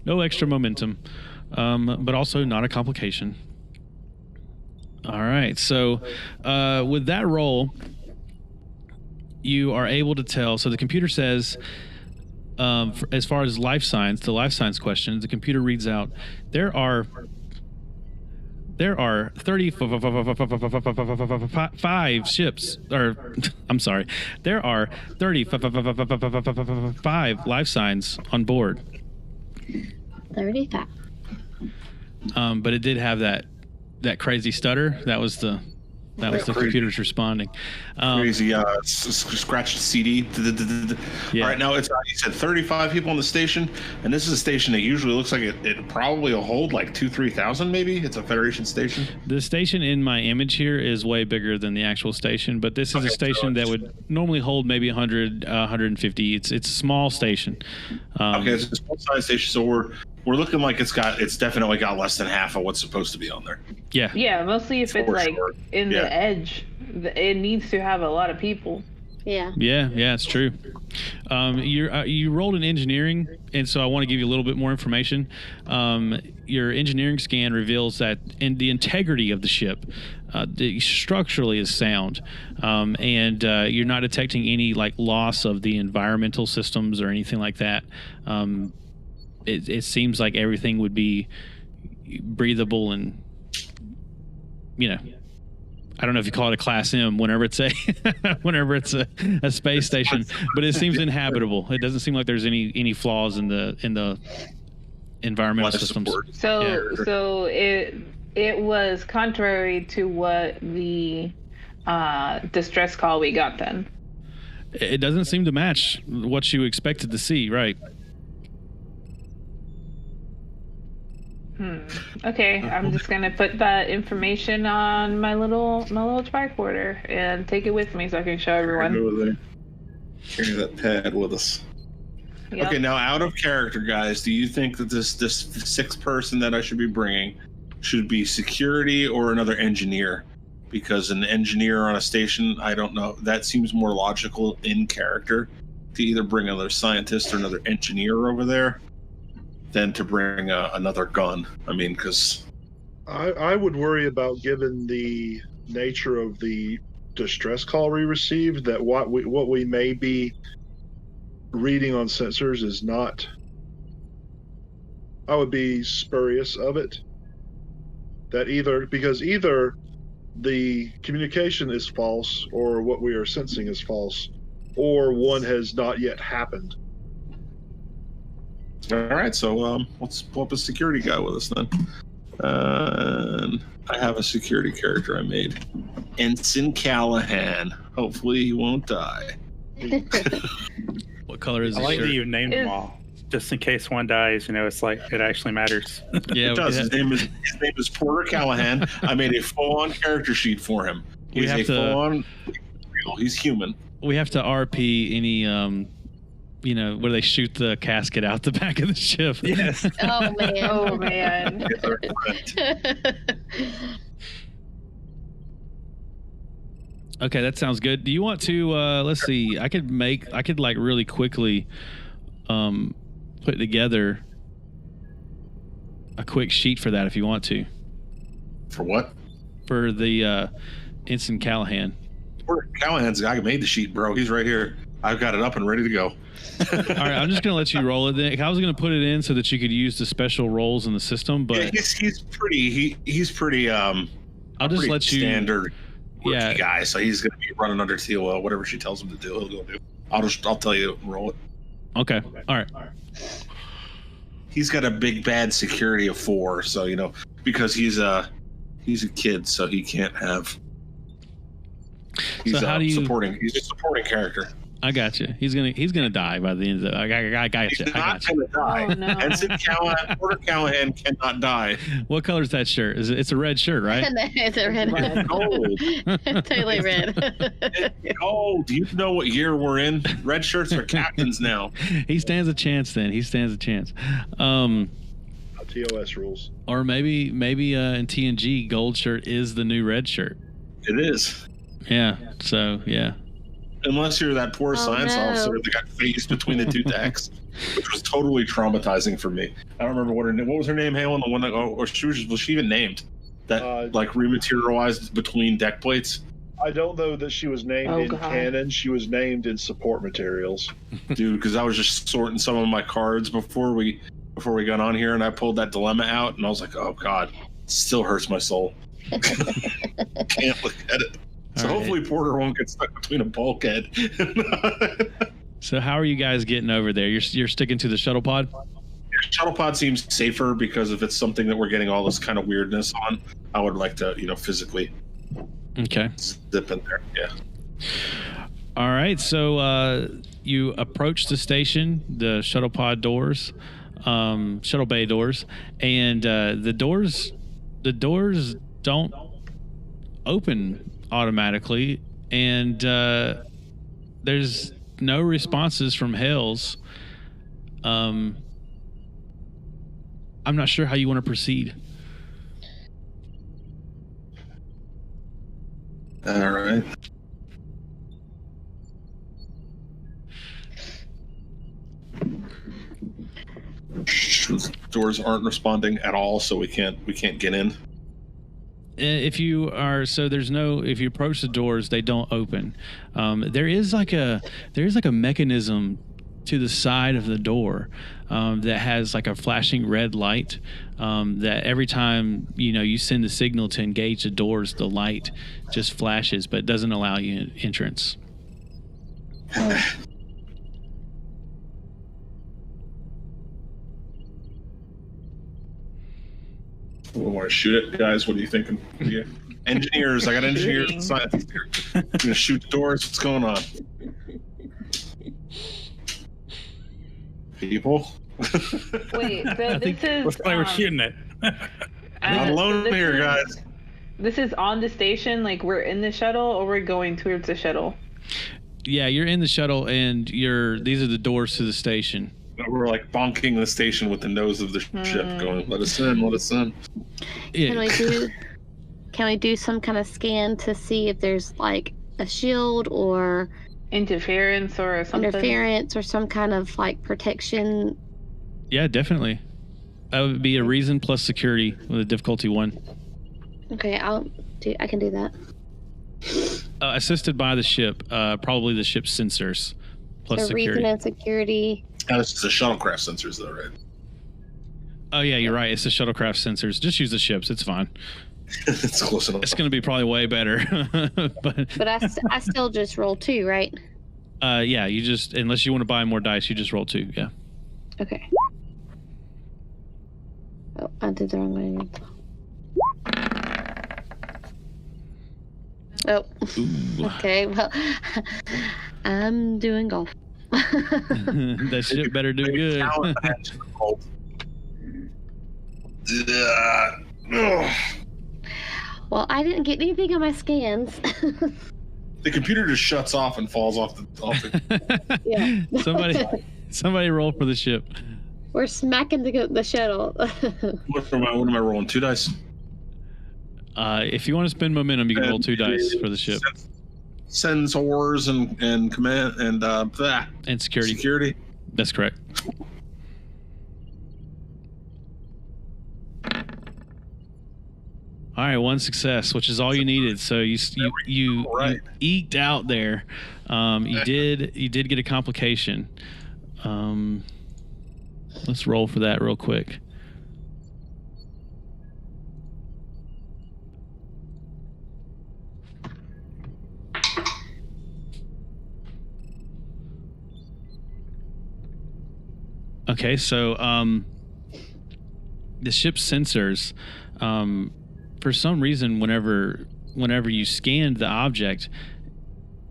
Speaker 1: No extra momentum, but also not a complication. All right. So with that roll, you are able to tell. So the computer says, as far as life science, the life science questions, the computer reads out, there are 35 ships, or I'm sorry, there are 35 life signs on board.
Speaker 6: 35.
Speaker 1: But it did have that crazy stutter. That was the computer's responding.
Speaker 2: Crazy scratched CD.
Speaker 1: Yeah.
Speaker 2: All right, now it's you said 35 people on the station, and this is a station that usually looks like it probably will hold like 2,000-3,000 maybe. It's a Federation station.
Speaker 1: The station in my image here is way bigger than the actual station, but this is a station that would normally hold maybe 100, 150. It's a small station.
Speaker 2: Okay, it's a small size station, so we're looking like it's definitely got less than half of what's supposed to be on there.
Speaker 1: Yeah.
Speaker 5: Yeah, mostly if it's like in the edge, it needs to have a lot of people.
Speaker 6: Yeah.
Speaker 1: Yeah, it's true. You rolled an engineering, and so I want to give you a little bit more information. Your engineering scan reveals that in the integrity of the ship, structurally is sound, and you're not detecting any like loss of the environmental systems or anything like that. It seems like everything would be breathable and, I don't know if you call it a Class M whenever it's a space station, but it seems inhabitable. It doesn't seem like there's any flaws in the environmental systems.
Speaker 5: So it was contrary to what the distress call we got then.
Speaker 1: It doesn't seem to match what you expected to see, right?
Speaker 5: Okay, I'm just gonna put that information on my little tricorder and take it with me so I can show everyone.
Speaker 2: Carry that pad with us.
Speaker 5: Yep.
Speaker 2: Okay, now out of character, guys, do you think that this sixth person that I should be bringing should be security or another engineer? Because an engineer on a station, I don't know. That seems more logical in character to either bring another scientist or another engineer over there than to bring another gun. I mean, because
Speaker 4: I would worry about, given the nature of the distress call we received, that what we may be reading on sensors is not. I would be spurious of it. That either the communication is false, or what we are sensing is false, or one has not yet happened.
Speaker 2: All right, so let's pull up a security guy with us then. I have a security character I made, Ensign Callahan. Hopefully he won't die.
Speaker 1: What color is
Speaker 3: I
Speaker 1: his
Speaker 3: like
Speaker 1: shirt?
Speaker 3: that you named them all, just in case one dies. It's like it actually matters.
Speaker 1: Yeah,
Speaker 2: It does. His name is Porter Callahan. I made a full-on character sheet for him. He's a full-on. He's human.
Speaker 1: We have to RP any where they shoot the casket out the back of the ship.
Speaker 3: Yes.
Speaker 6: Oh man.
Speaker 5: Oh man.
Speaker 1: Okay, that sounds good. Do you want to let's see, I could like really quickly put together a quick sheet for that if you want to.
Speaker 2: For what?
Speaker 1: For the Ensign Callahan.
Speaker 2: Porter Callahan's the guy who made the sheet, bro. He's right here. I've got it up and ready to go.
Speaker 1: All right, I'm just gonna let you roll it. Then I was gonna put it in so that you could use the special rolls in the system, but
Speaker 2: yeah, he's pretty.
Speaker 1: I'll just let you
Speaker 2: standard.
Speaker 1: Yeah,
Speaker 2: guy. So he's gonna be running under TOL. Whatever she tells him to do, he'll go do. I'll tell you to roll it.
Speaker 1: Okay. All right.
Speaker 2: He's got a big bad security of 4, so because he's a kid, so he can't have. He's
Speaker 1: So how do you?
Speaker 2: supporting? He's a supporting character.
Speaker 1: I got you. He's gonna die by the end of it. I got you.
Speaker 2: He's not going to die.
Speaker 5: Oh, no.
Speaker 2: Ensign Callahan, Porter Callahan cannot die.
Speaker 1: What color is that shirt? It's a red shirt, right?
Speaker 6: It's a red.
Speaker 5: Red.
Speaker 2: Gold.
Speaker 6: It's totally red.
Speaker 2: Oh, do you know what year we're in? Red shirts are captains now.
Speaker 1: He stands a chance. Then he stands a chance.
Speaker 4: TOS rules.
Speaker 1: Or maybe in TNG, gold shirt is the new red shirt.
Speaker 2: It is.
Speaker 1: Yeah. So yeah.
Speaker 2: Unless you're that poor science officer that got phased between the two decks, which was totally traumatizing for me. I don't remember what was her name, Halen? The one that, or was she even named? That like rematerialized between deck plates.
Speaker 4: I don't know that she was named in canon. She was named in support materials.
Speaker 2: Dude, because I was just sorting some of my cards before we got on here, and I pulled that dilemma out, and I was like, oh god, it still hurts my soul. Can't look at it. So hopefully Porter won't get stuck between a bulkhead.
Speaker 1: So how are you guys getting over there? You're sticking to the shuttle pod?
Speaker 2: Shuttle pod seems safer because if it's something that we're getting all this kind of weirdness on, I would like to, physically zip in there. Yeah.
Speaker 1: All right. So you approach the station, the shuttle pod doors, shuttle bay doors, and the doors don't open automatically, and there's no responses from Hales. I'm not sure how you want to proceed.
Speaker 2: All right. Doors aren't responding at all, so we can't get in.
Speaker 1: If you approach the doors, they don't open. There is like a mechanism to the side of the door that has like a flashing red light that every time you send the signal to engage the doors, the light just flashes, but doesn't allow you entrance.
Speaker 2: We want to shoot it, guys. What are you thinking? Yeah. Engineers, I got engineers and scientists here. I'm gonna shoot the doors. What's going on? People.
Speaker 5: Wait, so this is.
Speaker 3: Looks like we're shooting it.
Speaker 2: Not alone
Speaker 5: so
Speaker 2: here, guys.
Speaker 5: This is on the station. Like we're in the shuttle, or we're going towards the shuttle.
Speaker 1: Yeah, you're in the shuttle, and these are the doors to the station.
Speaker 2: We're like bonking the station with the nose of the ship, going, "Let us in, let us in."
Speaker 1: Yeah.
Speaker 6: Can we do some kind of scan to see if there's like a shield or
Speaker 5: interference or
Speaker 6: some kind of like protection?
Speaker 1: Yeah, definitely. That would be a reason plus security with a difficulty 1.
Speaker 6: Okay, I can do that.
Speaker 1: Assisted by the ship, probably the ship's sensors plus
Speaker 6: so
Speaker 1: security.
Speaker 6: Reason and security.
Speaker 2: Now, this is the shuttlecraft sensors, though, right?
Speaker 1: Oh yeah, you're right. It's the shuttlecraft sensors. Just use the ships. It's fine.
Speaker 2: It's close enough.
Speaker 1: It's going to be probably way better. but
Speaker 6: I still just roll 2, right?
Speaker 1: Yeah, you just, unless you want to buy more dice, you just roll 2. Yeah.
Speaker 6: Okay. Oh, I did the wrong one. Oh.
Speaker 1: Ooh.
Speaker 6: Okay, well, I'm doing golf.
Speaker 1: That ship better do good.
Speaker 6: Well, I didn't get anything on my scans.
Speaker 2: The computer just shuts off and falls off the.
Speaker 6: Yeah.
Speaker 1: Somebody roll for the ship.
Speaker 6: We're smacking the shuttle.
Speaker 2: What am I rolling? 2 dice.
Speaker 1: If you want to spend momentum, you can roll 2 dice for the ship.
Speaker 2: Sensors and command and that.
Speaker 1: And security.
Speaker 2: Security.
Speaker 1: That's correct. All right, 1 success, which is all you needed. So you eked out there. You did get a complication. Let's roll for that real quick. Okay, so the ship's sensors, for some reason, whenever you scanned the object,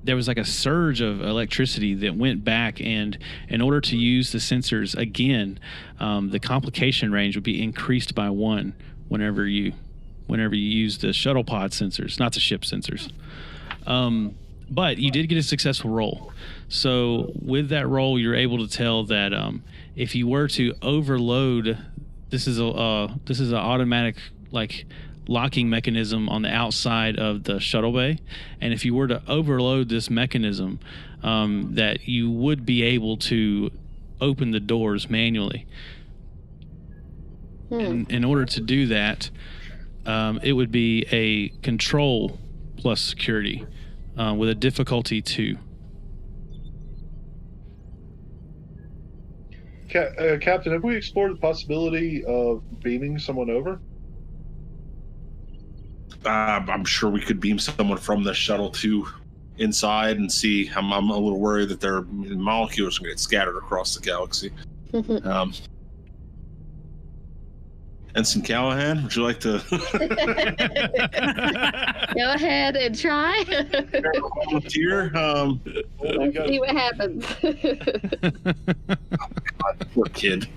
Speaker 1: there was like a surge of electricity that went back, and in order to use the sensors again, the complication range would be increased by 1 whenever you use the shuttle pod sensors, not the ship sensors. But you did get a successful roll. So with that roll, you're able to tell that if you were to overload, this is an automatic like locking mechanism on the outside of the shuttle bay, and if you were to overload this mechanism, that you would be able to open the doors manually. In order to do that, it would be a control plus security with a difficulty 2.
Speaker 4: Captain, have we explored the possibility of beaming someone over?
Speaker 2: I'm sure we could beam someone from the shuttle to inside and see. I'm a little worried that their molecules are going to get scattered across the galaxy. Ensign Callahan, would you like to
Speaker 6: Go ahead and try.
Speaker 2: volunteer?
Speaker 6: See what happens.
Speaker 2: God, poor kid.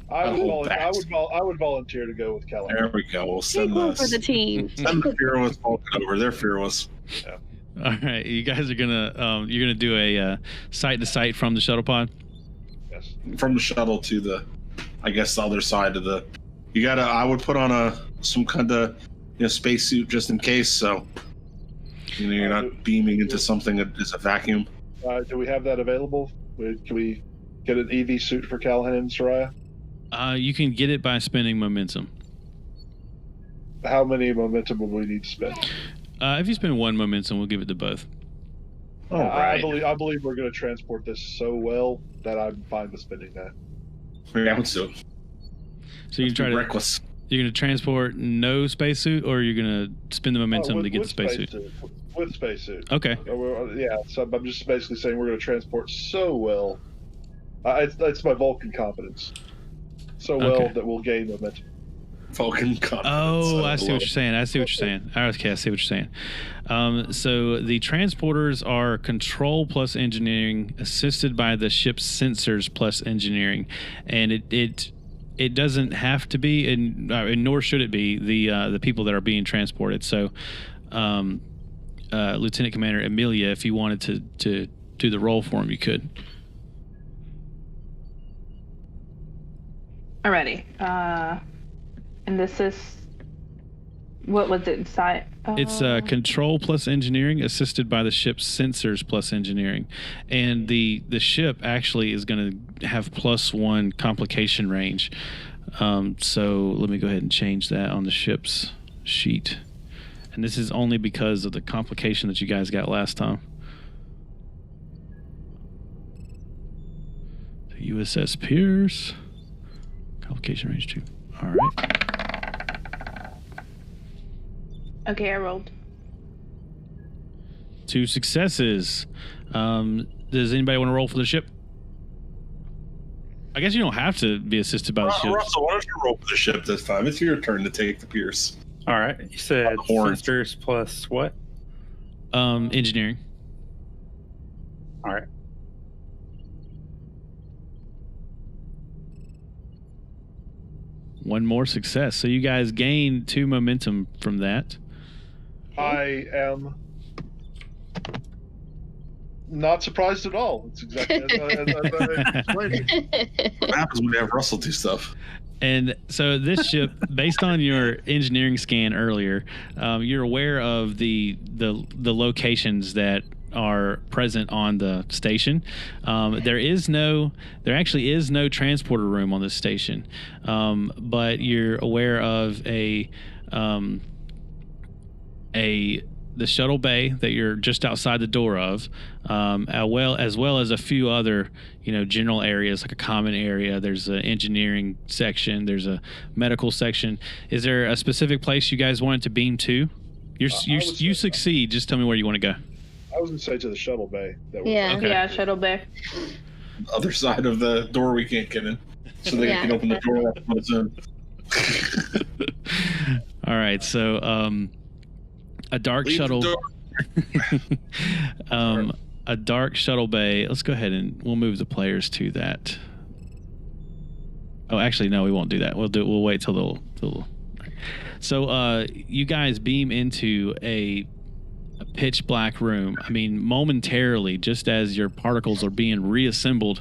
Speaker 4: I would volunteer to go with Callahan.
Speaker 2: There we go. We'll
Speaker 6: Take
Speaker 2: send
Speaker 6: one for the team.
Speaker 2: Send the fearless Vulcan over. They're fearless.
Speaker 4: Yeah.
Speaker 1: All right, you guys are gonna do a site to site from the shuttle pod.
Speaker 4: Yes.
Speaker 2: From the shuttle to the, I guess, the other side of the. I would put on some kind of spacesuit just in case, so you're not beaming into something that is a vacuum.
Speaker 4: Do we have that available? Can we get an EV suit for Callahan and Soraya?
Speaker 1: You can get it by spending momentum.
Speaker 4: How many momentum will we need to spend?
Speaker 1: If you spend 1 momentum, we'll give it to both.
Speaker 2: All right.
Speaker 4: I believe we're going to transport this so well that I'm fine with spending that.
Speaker 2: Yeah, let's do it.
Speaker 1: So you can try to
Speaker 2: reckless.
Speaker 1: You're going to transport no spacesuit, or you're going to spend the momentum to get the spacesuit?
Speaker 4: With spacesuit.
Speaker 1: Okay.
Speaker 4: Yeah, so I'm just basically saying we're going to transport so well. It's my Vulcan competence. So well that we'll gain momentum.
Speaker 2: Vulcan confidence.
Speaker 1: Oh, I see what you're saying. Okay, I see what you're saying. So the transporters are control plus engineering, assisted by the ship's sensors plus engineering, and it doesn't have to be, and nor should it be, the people that are being transported. So, Lieutenant Commander Amelia, if you wanted to do the role for him, you could.
Speaker 5: Alrighty. And this is, what was it?
Speaker 1: It's control plus engineering, assisted by the ship's sensors plus engineering, and the ship actually is going to have +1 complication range. So let me go ahead and change that on the ship's sheet, and this is only because of the complication that you guys got last time. The USS Pierce, complication range 2. All right.
Speaker 5: Okay, I rolled.
Speaker 1: 2 successes. Does anybody want to roll for the ship? I guess you don't have to be assisted by the ship.
Speaker 2: Russell, why don't you roll for the ship this time? It's your turn to take the Pierce.
Speaker 3: All right. You said sensors plus what?
Speaker 1: Engineering.
Speaker 3: All right.
Speaker 1: One more success. So you guys gain 2 momentum from that.
Speaker 4: I am not surprised at all. It's exactly as I explained.
Speaker 2: What happens when you have Russell do stuff?
Speaker 1: And so this ship, based on your engineering scan earlier, you're aware of the locations that are present on the station. There actually is no transporter room on this station, but you're aware of the shuttle bay that you're just outside the door of, as well as a few other, general areas, like a common area. There's an engineering section. There's a medical section. Is there a specific place you guys wanted to beam to? You succeed. Just tell me where you want to go.
Speaker 4: I was going to say to the shuttle bay.
Speaker 5: Yeah, shuttle bay.
Speaker 2: Other side of the door we can't get in, so they can open the door on its own.
Speaker 1: All right, so a dark shuttle. A dark shuttle bay. Let's go ahead and we'll move the players to that. Oh, actually, no, we won't do that. We'll wait till they'll. So, you guys beam into a pitch black room. I mean, momentarily, just as your particles are being reassembled.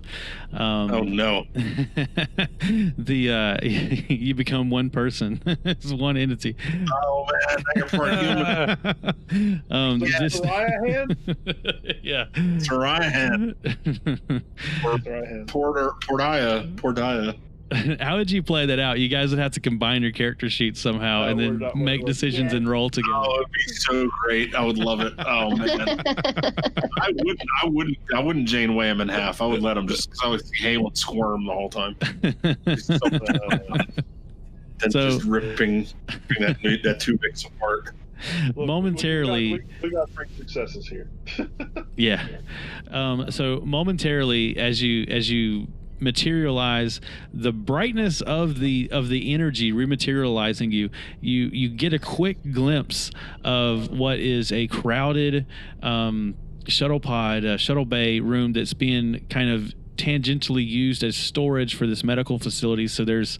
Speaker 2: Oh no!
Speaker 1: You become one person. It's one entity.
Speaker 2: Oh man, I am part human.
Speaker 4: Soraya hand?
Speaker 1: Yeah.
Speaker 2: Soraya hand. Portia. How
Speaker 1: would you play that out? You guys would have to combine your character sheets somehow and then make decisions and roll together.
Speaker 2: Oh, it'd be so great. I would love it. Oh man. I wouldn't Janeway him in half. I would let him just I would see Halen squirm the whole time. Then just ripping that two bits apart.
Speaker 4: Look,
Speaker 1: momentarily
Speaker 4: we got 3 successes here.
Speaker 1: Yeah. So momentarily as you materialize, the brightness of the energy rematerializing you get a quick glimpse of what is a crowded shuttle bay room that's being kind of tangentially used as storage for this medical facility. So there's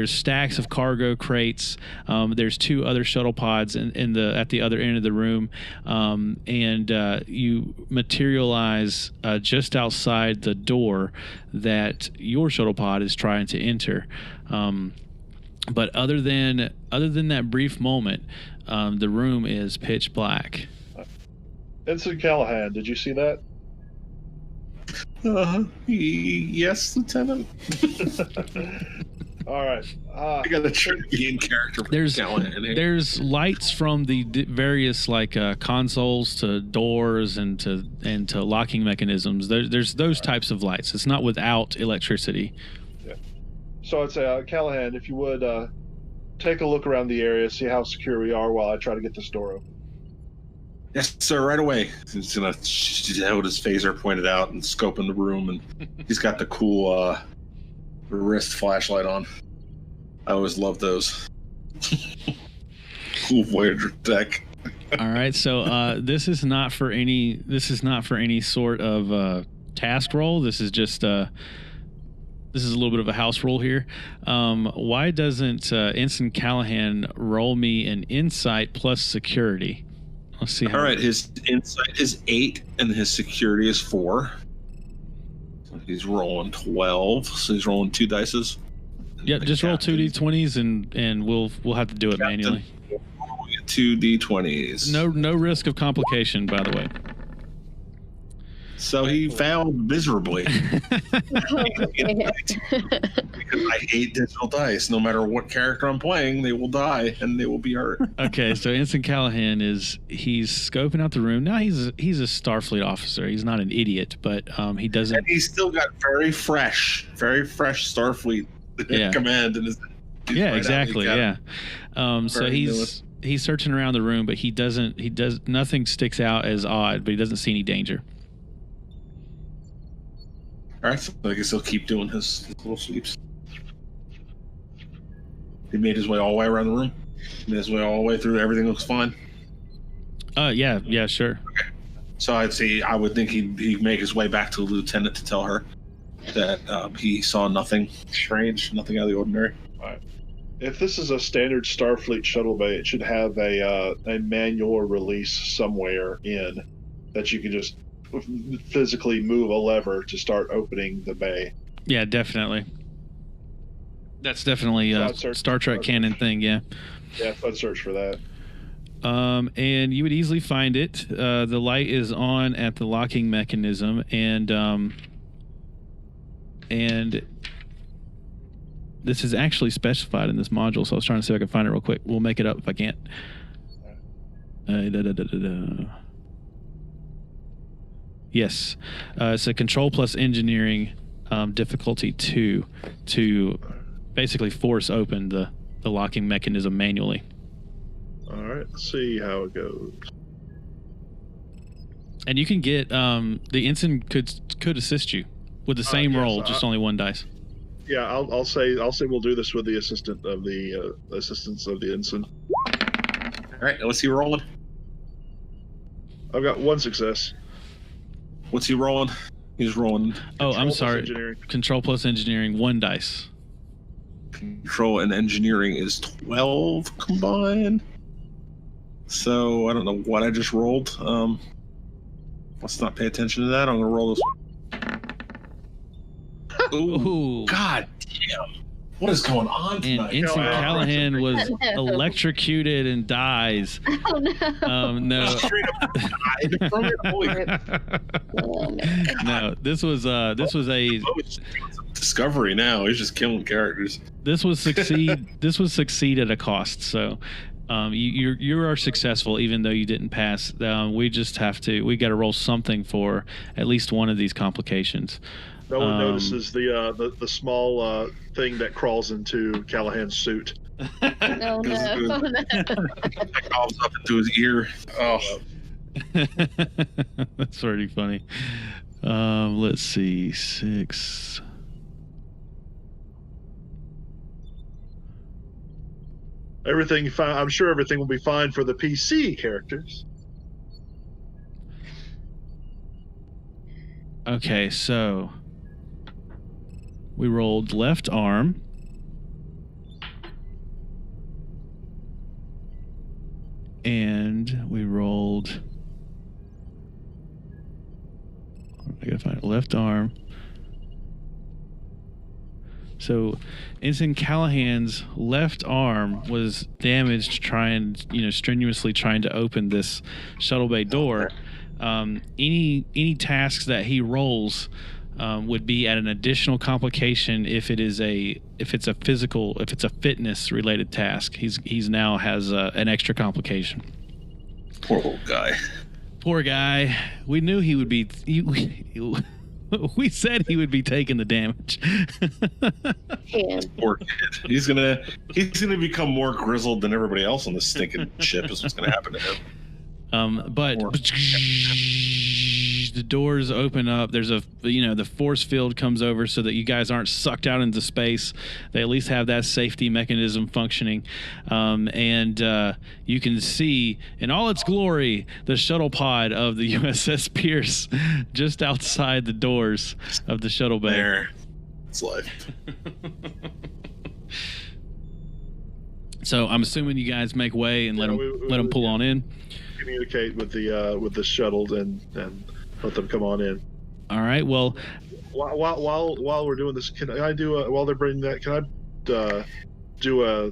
Speaker 1: stacks of cargo crates. There's 2 other shuttle pods at the other end of the room, and you materialize just outside the door that your shuttle pod is trying to enter. But other than that brief moment, the room is pitch black.
Speaker 4: Ensign Callahan, did you see that?
Speaker 2: Yes, Lieutenant.
Speaker 4: All right.
Speaker 2: I got to try to be in character.
Speaker 1: There's lights from the various consoles to doors and to locking mechanisms. There's those types of lights. It's not without electricity.
Speaker 4: Yeah. So I'd say, Callahan, if you would take a look around the area, see how secure we are while I try to get this door open.
Speaker 2: Yes, sir, right away. He's going to hold his phaser pointed out and scope in the room, and he's got the cool wrist flashlight on. I always love those. Cool Voyager tech.
Speaker 1: All right, so this is not for any sort of task roll. This is just this is a little bit of a house rule here. Why doesn't Ensign Callahan roll me an insight plus security? Let's see.
Speaker 2: All right, his insight is 8 and his security is 4. So he's rolling 12. So he's rolling 2 dices.
Speaker 1: Yep, just roll 2 d20s and we'll have to do it manually.
Speaker 2: 2 d20s.
Speaker 1: No risk of complication, by the way.
Speaker 2: So he failed miserably. Because I hate digital dice. No matter what character I'm playing, they will die and they will be hurt.
Speaker 1: Okay, so Ensign Callahan he's scoping out the room. Now he's a Starfleet officer. He's not an idiot, but he doesn't.
Speaker 2: And he's still got very fresh Starfleet command in his.
Speaker 1: Yeah, exactly. Yeah. So he's searching around the room, but he does nothing sticks out as odd, but he doesn't see any danger.
Speaker 2: All right, so I guess he'll keep doing his little sweeps. He made his way all the way around the room. Made his way all the way through. Everything looks fine.
Speaker 1: Yeah, sure.
Speaker 2: Okay. So I would think he'd make his way back to the lieutenant to tell her that he saw nothing strange, nothing out of the ordinary.
Speaker 4: All right. If this is a standard Starfleet shuttle bay, it should have a manual release somewhere in that you can just physically move a lever to start opening the bay.
Speaker 1: Yeah, definitely. That's definitely a Star Trek canon thing, yeah.
Speaker 4: Yeah, I'd search for that.
Speaker 1: And you would easily find it. The light is on at the locking mechanism, and this is actually specified in this module, so I was trying to see if I could find it real quick. We'll make it up if I can't. Yes. It's a control plus engineering difficulty 2 to basically force open the locking mechanism manually.
Speaker 4: All right, let's see how it goes.
Speaker 1: And you can get the ensign could assist you with the same roll, just only 1 dice.
Speaker 4: Yeah, I'll say we'll do this with the assistance of the ensign.
Speaker 2: All right, let's see rolling.
Speaker 4: I've got one success.
Speaker 2: What's he rolling? He's rolling.
Speaker 1: Oh, I'm
Speaker 4: plus
Speaker 1: sorry.
Speaker 4: engineering.
Speaker 1: Control plus engineering, 1 dice.
Speaker 2: Control and engineering is 12 combined. So I don't know what I just rolled. Let's not pay attention to that. I'm gonna roll this.
Speaker 1: Ooh.
Speaker 2: God damn! What is going on
Speaker 1: And
Speaker 2: tonight?
Speaker 1: Ensign
Speaker 4: Oh,
Speaker 1: Callahan was electrocuted and dies.
Speaker 6: Oh no.
Speaker 1: No.
Speaker 2: Straight up died from it. Holy
Speaker 6: Oh, man.
Speaker 1: No, this was a
Speaker 2: Discovery now. He's just killing characters.
Speaker 1: this was succeed at a cost. So you are successful even though you didn't pass. We got to roll something for at least one of these complications.
Speaker 4: No one notices the small thing that crawls into Callahan's suit.
Speaker 6: Oh no.
Speaker 2: That crawls up into his ear. Oh,
Speaker 1: That's pretty funny. Let's see, 6.
Speaker 4: Everything fine. I'm sure everything will be fine for the PC characters.
Speaker 1: Okay, so we rolled left arm. And we rolled. I gotta find it. Left arm. So, Ensign Callahan's left arm was damaged strenuously trying to open this shuttle bay door. Any tasks that he rolls would be at an additional complication if it's a fitness related task. He's now has an extra complication.
Speaker 2: poor old guy.
Speaker 1: Poor guy. We knew he would be. We said he would be taking the damage.
Speaker 6: Yeah.
Speaker 2: Poor kid. He's gonna become more grizzled than everybody else on this stinking ship. Is what's gonna happen to him.
Speaker 1: But the doors open up. There's the force field comes over so that you guys aren't sucked out into space. They at least have that safety mechanism functioning. And you can see in all its glory the shuttle pod of the USS Pierce just outside the doors of the shuttle bay.
Speaker 2: There, it's life.
Speaker 1: So I'm assuming you guys make way and let them pull on in.
Speaker 4: Communicate with the shuttle and let them come on in.
Speaker 1: All right. Well,
Speaker 4: while we're doing this, can I do while they're bringing that? Can I do a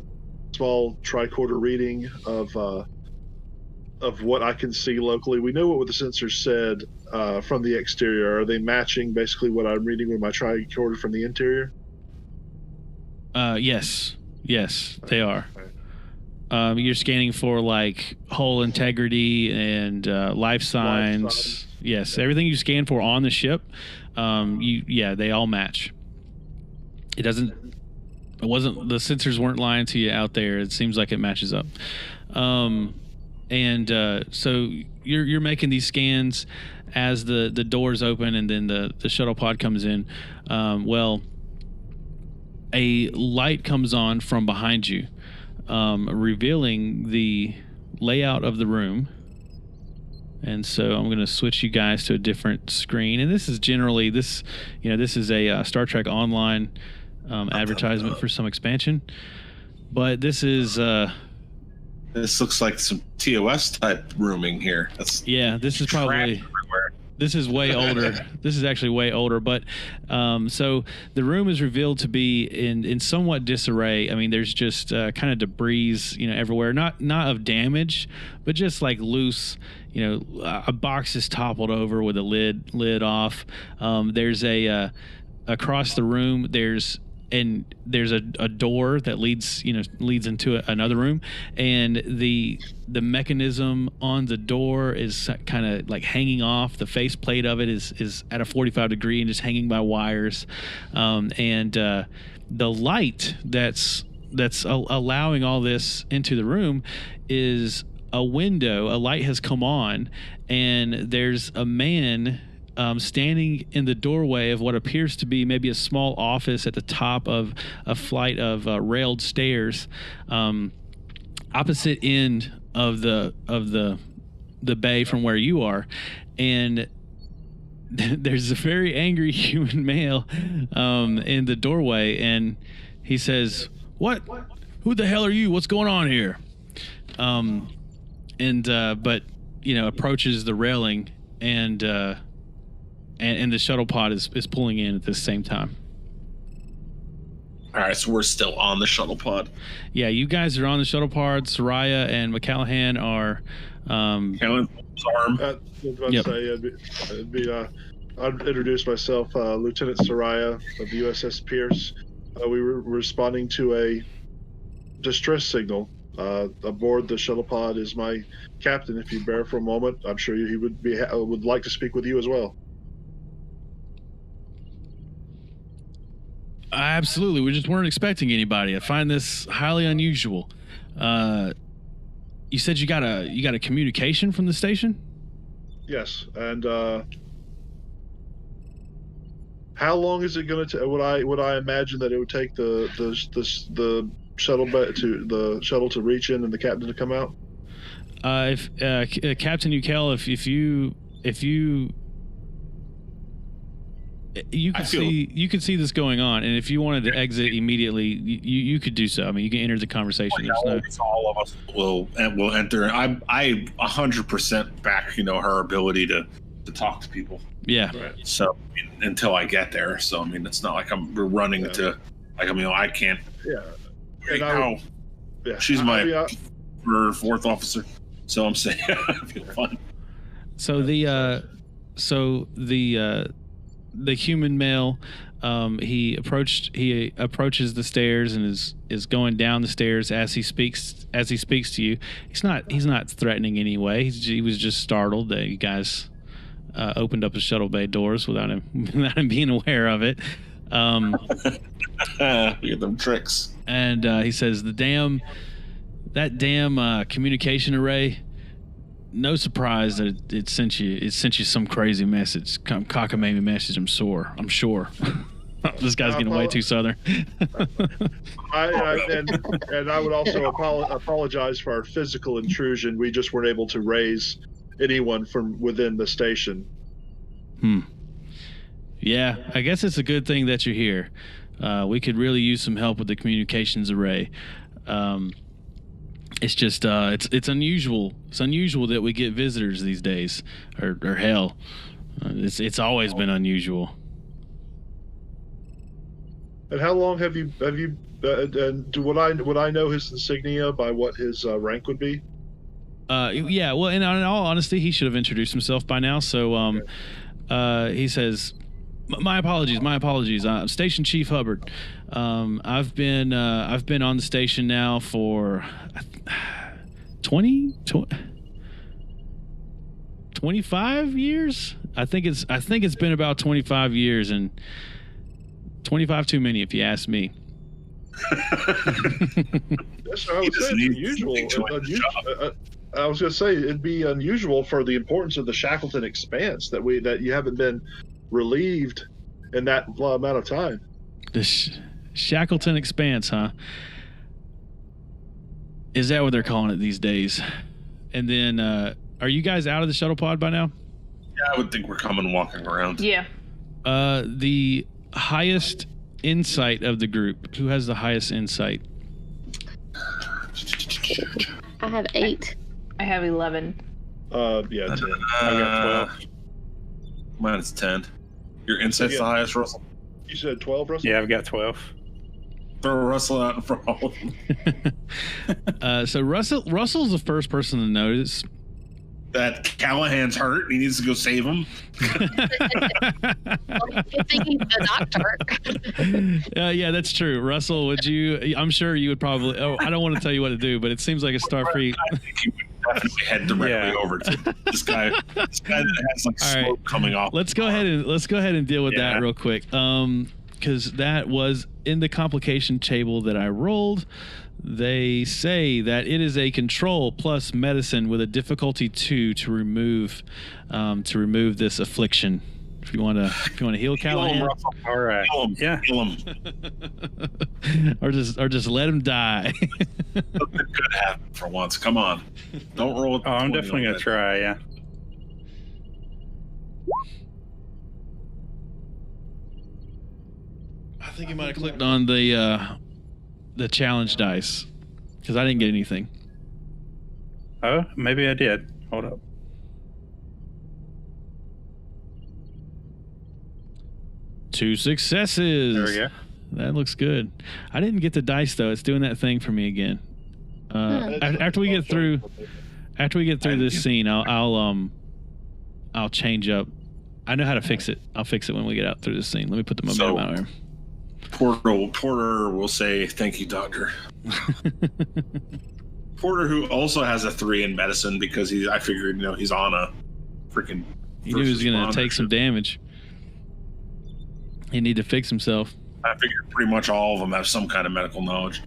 Speaker 4: small tricorder reading of what I can see locally? We know what the sensors said from the exterior. Are they matching basically what I'm reading with my tricorder from the interior?
Speaker 1: Yes, they are. You're scanning for like hull integrity and life signs. Yes, everything you scan for on the ship, they all match. The sensors weren't lying to you out there. It seems like it matches up. So you're making these scans as the doors open and then the shuttle pod comes in. A light comes on from behind you. Revealing the layout of the room. And so I'm going to switch you guys to a different screen. And this is generally this is a Star Trek Online advertisement for some expansion. But this is
Speaker 2: this looks like some TOS type rooming here.
Speaker 1: This is probably
Speaker 2: everywhere.
Speaker 1: This is way older. This is actually way older. But so the room is revealed to be in somewhat disarray. I mean, there's just kind of debris, everywhere. Not of damage, but just like loose. A box is toppled over with a lid off. There's across the room. There's a door that leads into another room, and the mechanism on the door is kind of like hanging off. The faceplate of it is at a 45 degree and just hanging by wires, and the light that's allowing all this into the room is a window. A light has come on, and there's a man standing in the doorway of what appears to be maybe a small office at the top of a flight of railed stairs. Opposite end of the the bay from where you are, and there's a very angry human male in the doorway, and he says, "What? Who the hell are you? What's going on here?" But approaches the railing, and the shuttle pod is pulling in at the same time.
Speaker 2: All right, so we're still on the shuttle pod.
Speaker 1: Yeah, you guys are on the shuttle pod. Soraya and McCallahan are.
Speaker 4: I'd introduce myself, Lieutenant Soraya of the USS Pierce. We were responding to a distress signal. Aboard the shuttle pod is my captain. If you bear for a moment, I'm sure he would like to speak with you as well.
Speaker 1: Absolutely. We just weren't expecting anybody. I find this highly unusual. You said you got a communication from the station?
Speaker 4: Yes, and how long is it going to take? Would I imagine that it would take the shuttle to reach in and the captain to come out?
Speaker 1: If Captain Ukel, if you could see this going on, and if you wanted to exit immediately, you could do so. I mean, you can enter the conversation.
Speaker 2: All of us will enter. I 100% back her ability to talk to people.
Speaker 1: Yeah.
Speaker 2: Right. So until I get there, so I mean, it's not like we're running to I can't.
Speaker 4: Yeah.
Speaker 2: And she's my fourth officer, so I'm saying fine.
Speaker 1: So the human male, he approaches the stairs and is going down the stairs as he speaks to you. He's not threatening in any way. He was just startled that you guys opened up the shuttle bay doors without him being aware of it.
Speaker 2: We get them tricks.
Speaker 1: And he says, that damn communication array. No surprise that it sent you some crazy message, cockamamie message. I'm sure. This guy's getting way too southern.
Speaker 4: And I would also apologize for our physical intrusion. We just weren't able to raise anyone from within the station.
Speaker 1: Yeah, I guess it's a good thing that you're here. We could really use some help with the communications array. It's just it's unusual. It's unusual that we get visitors these days, or hell, it's always been unusual.
Speaker 4: And how long have you and would I know his insignia by what his rank would be?
Speaker 1: Yeah. Well, in all honesty, he should have introduced himself by now. So he says, My apologies. Station Chief Hubbard. I've been on the station now for 25 years. I think it's been about 25 years, and 25 too many, if you ask me.
Speaker 4: That's what I would say. It's unusual. I was going to say it'd be unusual for the importance of the Shackleton Expanse that you haven't been relieved in that amount of time.
Speaker 1: The Shackleton Expanse, huh? Is that what they're calling it these days? And then, are you guys out of the shuttle pod by now?
Speaker 2: Yeah, I would think we're coming walking around.
Speaker 5: Yeah.
Speaker 1: The highest insight of the group. Who has the highest insight?
Speaker 6: I have 8.
Speaker 5: I have 11.
Speaker 4: Yeah, 10.
Speaker 3: I got 12.
Speaker 2: Mine is 10. Your insight's the highest, Russell?
Speaker 4: You said 12, Russell?
Speaker 3: Yeah, I've got 12.
Speaker 2: Throw Russell out in front of all of them.
Speaker 1: So Russell's the first person to notice
Speaker 2: that Callahan's hurt and he needs to go save him.
Speaker 6: I think he's the doctor.
Speaker 1: Yeah, that's true. Russell, I'm sure you would probably, I don't want to tell you what to do, but it seems like a Starfleet.
Speaker 2: I think you would definitely head directly over to this guy that has like smoke coming off.
Speaker 1: Let's go ahead and deal with that real quick. Because that was in the complication table that I rolled. They say that it is a control plus medicine with a difficulty 2 to remove this affliction. If you want to heal Callahan,
Speaker 3: All right.
Speaker 2: Kill him.
Speaker 3: Yeah.
Speaker 2: Kill him.
Speaker 1: or just let him die.
Speaker 2: Something good happen for once. Come on. Don't roll with
Speaker 3: Oh, I'm
Speaker 2: 20
Speaker 3: definitely
Speaker 2: on
Speaker 3: gonna
Speaker 2: that.
Speaker 3: try. Yeah.
Speaker 1: I think you might have clicked on the challenge dice because I didn't get anything.
Speaker 3: Oh, maybe I did. Hold up.
Speaker 1: Two successes.
Speaker 3: There we go.
Speaker 1: That looks good. I didn't get the dice though. It's doing that thing for me again. After we get through this scene, I'll change up. I know how to fix it. I'll fix it when we get out through this scene. Let me put the momentum out here.
Speaker 2: Porter will say, "Thank you, doctor." Porter, who also has a 3 in medicine because I figured, he's on a freaking.
Speaker 1: He knew he was going to take some damage. He need to fix himself.
Speaker 2: I figured pretty much all of them have some kind of medical knowledge.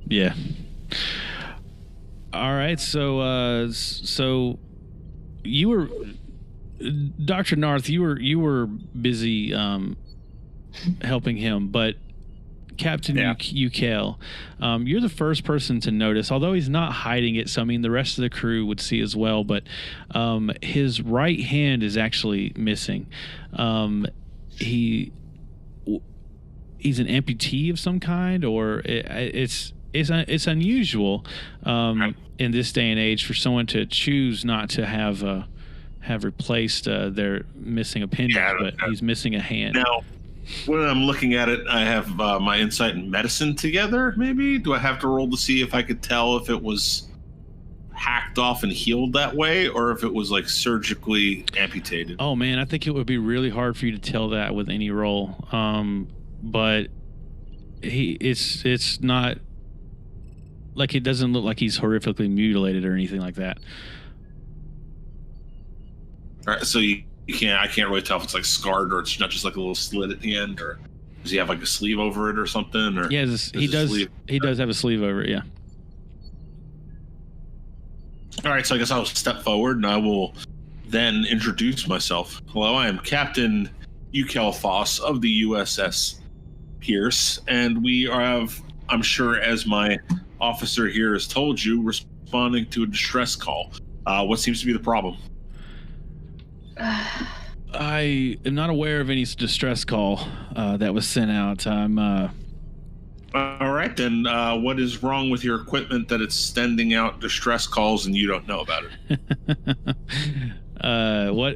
Speaker 1: Yeah. All right. So you were, Dr. Narth, you were busy helping him, but Captain Ukale, you're the first person to notice, although he's not hiding it. So, I mean, the rest of the crew would see as well, but his right hand is actually missing. He's an amputee of some kind, or it's unusual in this day and age for someone to choose not to have replaced their missing appendage, but he's missing a hand.
Speaker 2: Now, when I'm looking at it, I have my insight and medicine together. Maybe do I have to roll to see if I could tell if it was hacked off and healed that way, or if it was like surgically amputated?
Speaker 1: Oh man, I think it would be really hard for you to tell that with any roll. But it's not like, it doesn't look like he's horrifically mutilated or anything like that.
Speaker 2: All right, so I can't really tell if it's like scarred or it's not just like a little slit at the end, or does he have like a sleeve over it or something? Or
Speaker 1: yeah, he does have a sleeve over it. Yeah.
Speaker 2: All right, so I guess I'll step forward and I will then introduce myself. Hello, I am Captain Ukale Foss of the USS Pierce, and we have, I'm sure, as my officer here has told you, responding to a distress call. What seems to be the problem?
Speaker 1: I am not aware of any distress call that was sent out. I'm
Speaker 2: all right, then what is wrong with your equipment that it's sending out distress calls and you don't know about it?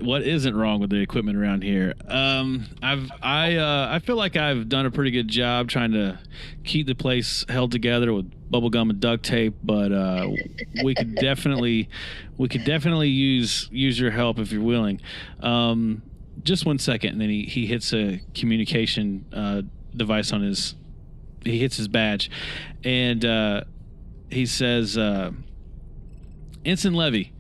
Speaker 1: What isn't wrong with the equipment around here? I feel like I've done a pretty good job trying to keep the place held together with bubble gum and duct tape, but we could definitely use your help if you're willing. Just 1 second, and then he hits a communication device on his. He hits his badge, and he says, "Ensign Levy,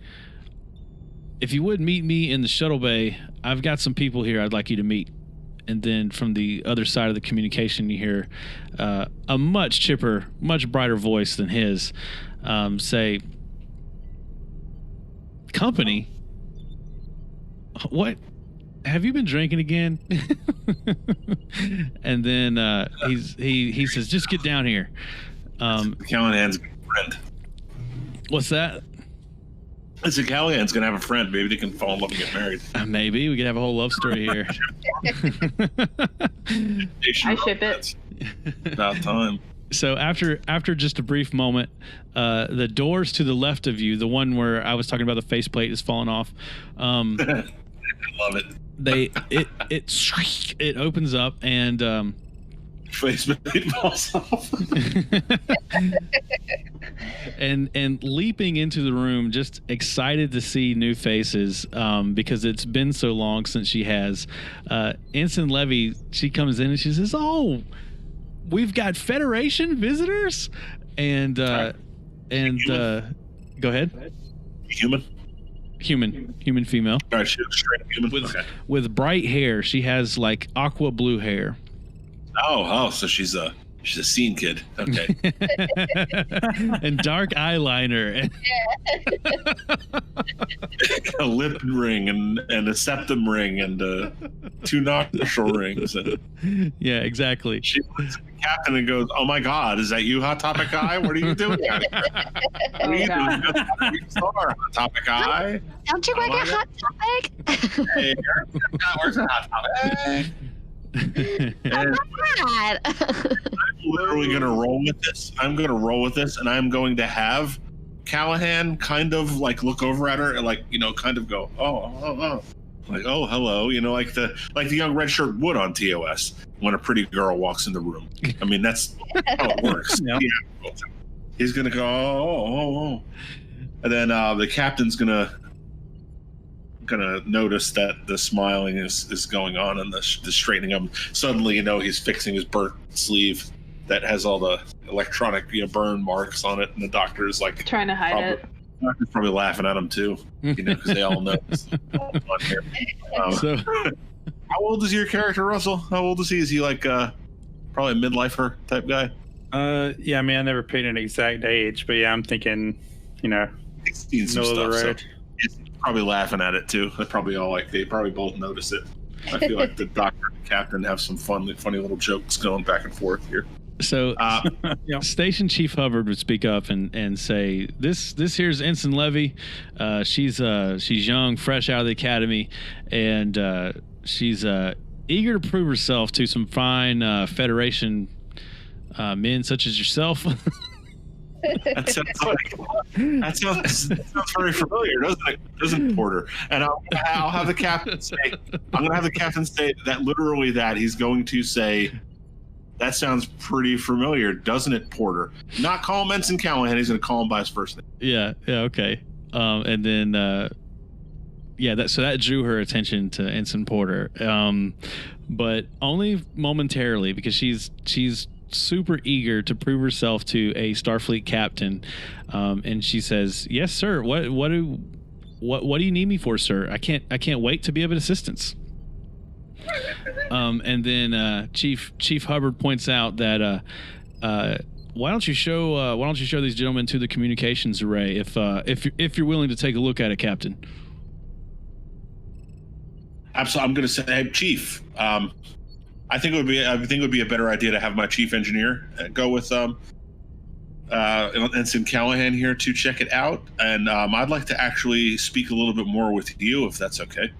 Speaker 1: if you would meet me in the shuttle bay, I've got some people here I'd like you to meet." And then from the other side of the communication, you hear a much chipper, much brighter voice than his say, "Company? What? Have you been drinking again?" And then he says, "Just get down here."
Speaker 2: Callahan's friend.
Speaker 1: What's that?
Speaker 2: I said Callahan's gonna have a friend. Maybe they can fall in love and get married.
Speaker 1: Maybe we could have a whole love story here.
Speaker 5: I ship it.
Speaker 2: About time.
Speaker 1: So after just a brief moment, the doors to the left of you, the one where I was talking about the faceplate is falling off.
Speaker 2: I love it.
Speaker 1: It opens up and
Speaker 2: Faceplate falls off.
Speaker 1: and leaping into the room, just excited to see new faces because it's been so long since she has. Ensign Levy, she comes in and she says, "Oh, we've got Federation visitors," and go ahead. Human female.
Speaker 2: All right, she looks straight human.
Speaker 1: With bright hair. She has like aqua blue hair.
Speaker 2: Oh, so she's a scene kid. Okay.
Speaker 1: And dark eyeliner.
Speaker 2: A lip ring and a septum ring and 2 nostril rings.
Speaker 1: Yeah, exactly.
Speaker 2: She looks captain and goes, "Oh my God, is that you, Hot Topic Guy? What are you doing out here? What are you doing? You star, Hot Topic Guy?
Speaker 6: Don't you work at Hot Topic?
Speaker 2: Hey, where's the Hot Topic? And
Speaker 6: God.
Speaker 2: I'm literally going to roll with this. I'm going to roll with this, and I'm going to have Callahan kind of like look over at her and like, you know, kind of go, oh. Like, oh, hello, you know, like the young red shirt would on TOS when a pretty girl walks in the room. I mean, that's how it works. Yeah. He's gonna go, oh, and then the captain's gonna notice that the smiling is going on and the straightening up. Suddenly, you know, he's fixing his burnt sleeve that has all the electronic, you know, burn marks on it, and the doctor is like
Speaker 5: trying to hide it.
Speaker 2: Doctor's probably laughing at him too, you know, because they all know this.
Speaker 1: So,
Speaker 2: how old is your character, Russell? How old is he? Is he like probably a midlifer type guy?
Speaker 3: Yeah, I mean, I never paid an exact age, but yeah, I'm thinking, you know,
Speaker 2: He's seen some
Speaker 3: middle of the
Speaker 2: stuff,
Speaker 3: road.
Speaker 2: so he's probably laughing at it too. They probably both notice it. I feel like the doctor and the captain have some funny little jokes going back and forth here.
Speaker 1: So, Station Chief Hubbard would speak up and say, "This here's Ensign Levy. She's young, fresh out of the academy, and she's eager to prove herself to some fine Federation men such as yourself."
Speaker 2: That sounds very familiar, doesn't it? Doesn't it, Porter? And I'll have the captain say, I'm going to have the captain say that literally that he's going to say, that sounds pretty familiar, doesn't it, Porter? Not call him Ensign Callahan. He's going to call him by his first name.
Speaker 1: Yeah, okay. And then, that drew her attention to Ensign Porter, but only momentarily because she's super eager to prove herself to a Starfleet captain, and she says, "Yes, sir. What do you need me for, sir? I can't wait to be of assistance." And then Chief Hubbard points out that why don't you show these gentlemen to the communications array if you're willing to take a look at it, Captain.
Speaker 2: Absolutely. I'm going to say, hey, Chief. I think it would be a better idea to have my chief engineer go with Ensign Callahan here to check it out, and I'd like to actually speak a little bit more with you, if that's okay.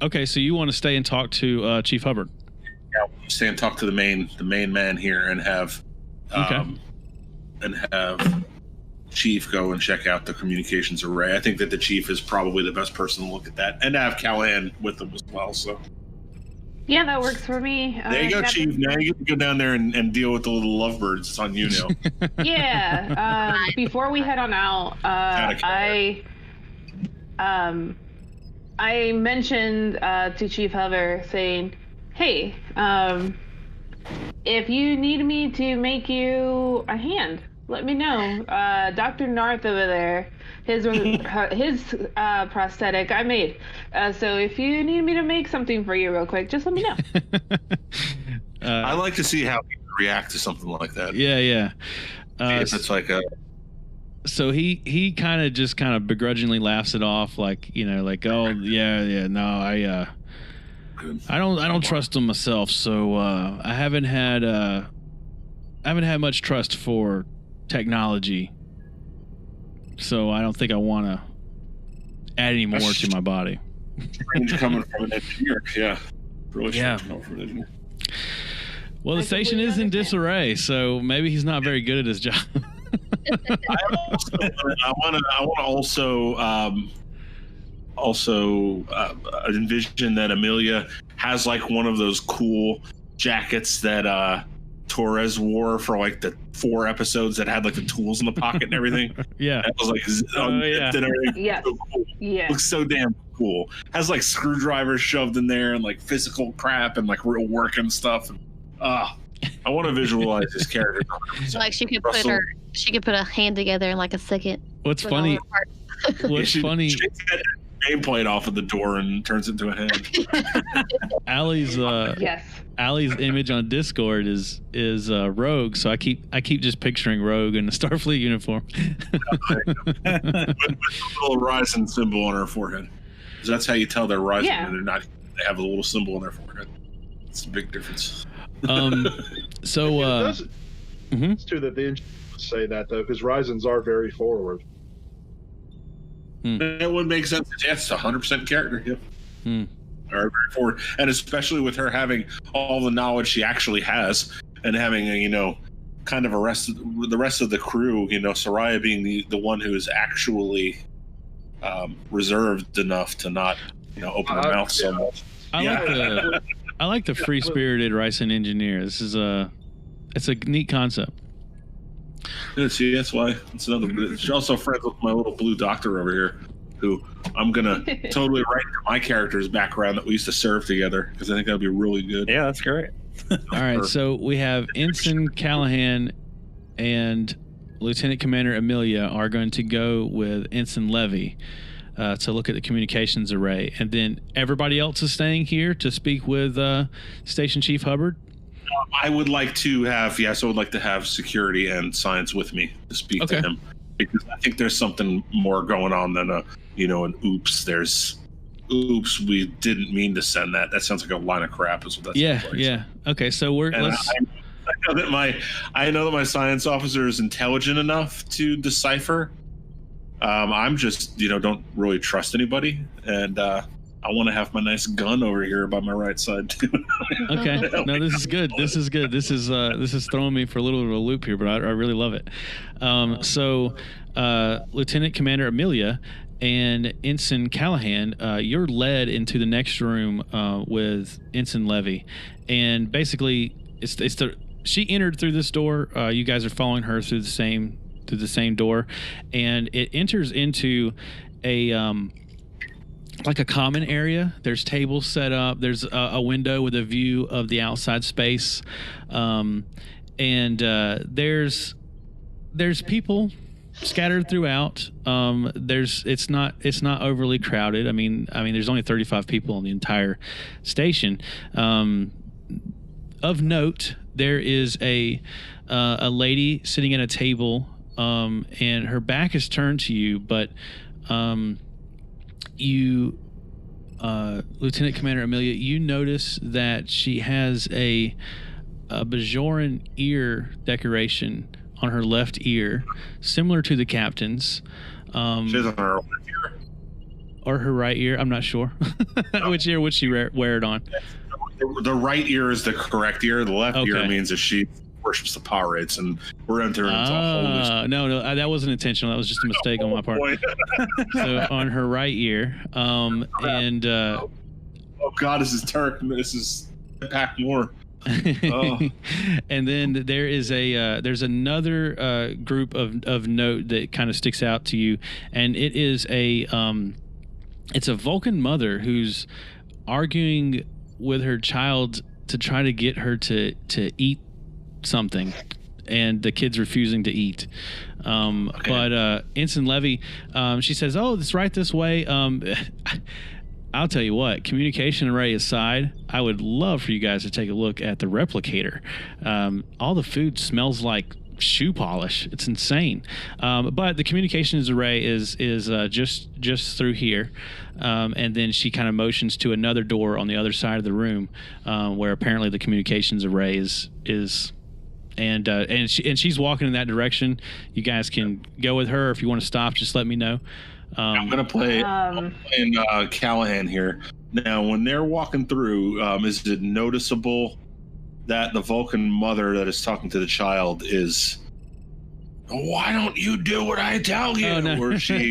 Speaker 1: Okay, so you want to stay and talk to Chief Hubbard?
Speaker 2: Yeah, stay and talk to the main man here, and have Chief go and check out the communications array. I think that the Chief is probably the best person to look at that, and to have Callahan with them as well. So.
Speaker 5: Yeah, that works for me.
Speaker 2: There you go,
Speaker 5: Captain.
Speaker 2: Chief. Now you get to go down there and deal with the little lovebirds. It's on you now.
Speaker 5: Yeah. Before we head on out, I mentioned to Chief Hover saying, "Hey, if you need me to make you a hand, let me know. Dr. Narth over there, his prosthetic I made. So if you need me to make something for you real quick, just let me know."
Speaker 2: I like to see how people react to something like that.
Speaker 1: Yeah.
Speaker 2: If it's like a.
Speaker 1: So he kind of begrudgingly laughs it off, like, you know, like, oh yeah, no, I don't trust him myself, so I haven't had much trust for technology, so I don't think I want to add any more to my body.
Speaker 2: Strange coming from an engineer, yeah. Really strange coming from an engineer.
Speaker 1: Well, the station is in disarray, so maybe he's not very good at his job.
Speaker 2: I want to also envision that Amelia has like one of those cool jackets that Torres wore for like the 4 episodes that had like the tools in the pocket and everything.
Speaker 1: Yeah,
Speaker 2: that was like unzipped and everything.
Speaker 5: Yeah,
Speaker 2: so cool.
Speaker 5: Yeah,
Speaker 2: looks so damn cool. Has like screwdrivers shoved in there and like physical crap and like real work and stuff. And, I want to visualize this character.
Speaker 6: Like she could put a hand together in like a second.
Speaker 1: What's funny? What's funny?
Speaker 2: She takes that nameplate off of the door and turns it into a hand.
Speaker 1: Allie's image on Discord is Rogue, so I keep just picturing Rogue in the Starfleet uniform.
Speaker 2: with a little Horizon symbol on her forehead. So that's how you tell they're Horizon, and they're not. They have a little symbol on their forehead. It's a big difference.
Speaker 1: So
Speaker 4: it's true that the engineers say that though, because Ryzens are very forward.
Speaker 2: That would make sense. That's 100% character. Yep. Are very forward, and especially with her having all the knowledge she actually has, and having kind of the rest of the crew. Soraya being the one who is actually reserved enough to not open her mouth so much.
Speaker 1: I like the free-spirited Ryzen engineer. It's a neat concept.
Speaker 2: Yeah, see, that's why it's another. She's also friends with my little blue doctor over here, who I'm gonna totally write into my character's background that we used to serve together, because I think that'd be really good.
Speaker 3: Yeah, that's great.
Speaker 1: All right, so we have Ensign Callahan and Lieutenant Commander Amelia are going to go with Ensign Levy to look at the communications array, and then everybody else is staying here to speak with Station Chief Hubbard.
Speaker 2: I would like to have, I would like to have security and science with me to speak to him, because I think there's something more going on than an oops. There's oops, we didn't mean to send that. That sounds like a line of crap. Is what that sounds like.
Speaker 1: Yeah. Okay, so
Speaker 2: I know that my science officer is intelligent enough to decipher. I'm just, don't really trust anybody, and I want to have my nice gun over here by my right side too.
Speaker 1: Okay, no, this is good. This is good. This is throwing me for a little bit of a loop here, but I really love it. So, Lieutenant Commander Amelia and Ensign Callahan, you're led into the next room with Ensign Levy, and basically, she entered through this door. You guys are following her through the same door, and it enters into like a common area. There's tables set up. There's a window with a view of the outside space, and there's people scattered throughout. It's not overly crowded. I mean, there's only 35 people in the entire station. Of note, there is a lady sitting at a table, and her back is turned to you, but you, Lieutenant Commander Amelia, you notice that she has a Bajoran ear decoration on her left ear, similar to the captain's.
Speaker 2: She has on her left ear?
Speaker 1: Or her right ear. I'm not sure. Which ear would she wear it on?
Speaker 2: The right ear is the correct ear. The left ear means that she worships the pirates, and we're entering into a whole new...
Speaker 1: No, that wasn't intentional. That was just a mistake on my part. So on her right ear, and
Speaker 2: oh God, this is Turk. This is Pack More.
Speaker 1: And then there is there's another group of note that kind of sticks out to you, and it is it's a Vulcan mother who's arguing with her child to try to get her to eat something, and the kid's refusing to eat. But Ensign Levy, she says, "Oh, it's right this way." I'll tell you what, communication array aside, I would love for you guys to take a look at the replicator. All the food smells like shoe polish. It's insane. But the communications array is just through here. And then she kind of motions to another door on the other side of the room, where apparently the communications array is. And she's walking in that direction. You guys can go with her. If you want to stop, just let me know.
Speaker 2: I'm gonna play Callahan here. Now, when they're walking through, is it noticeable that the Vulcan mother that is talking to the child is, "Why don't you do what I tell you?"
Speaker 1: Oh, no.
Speaker 2: Or she?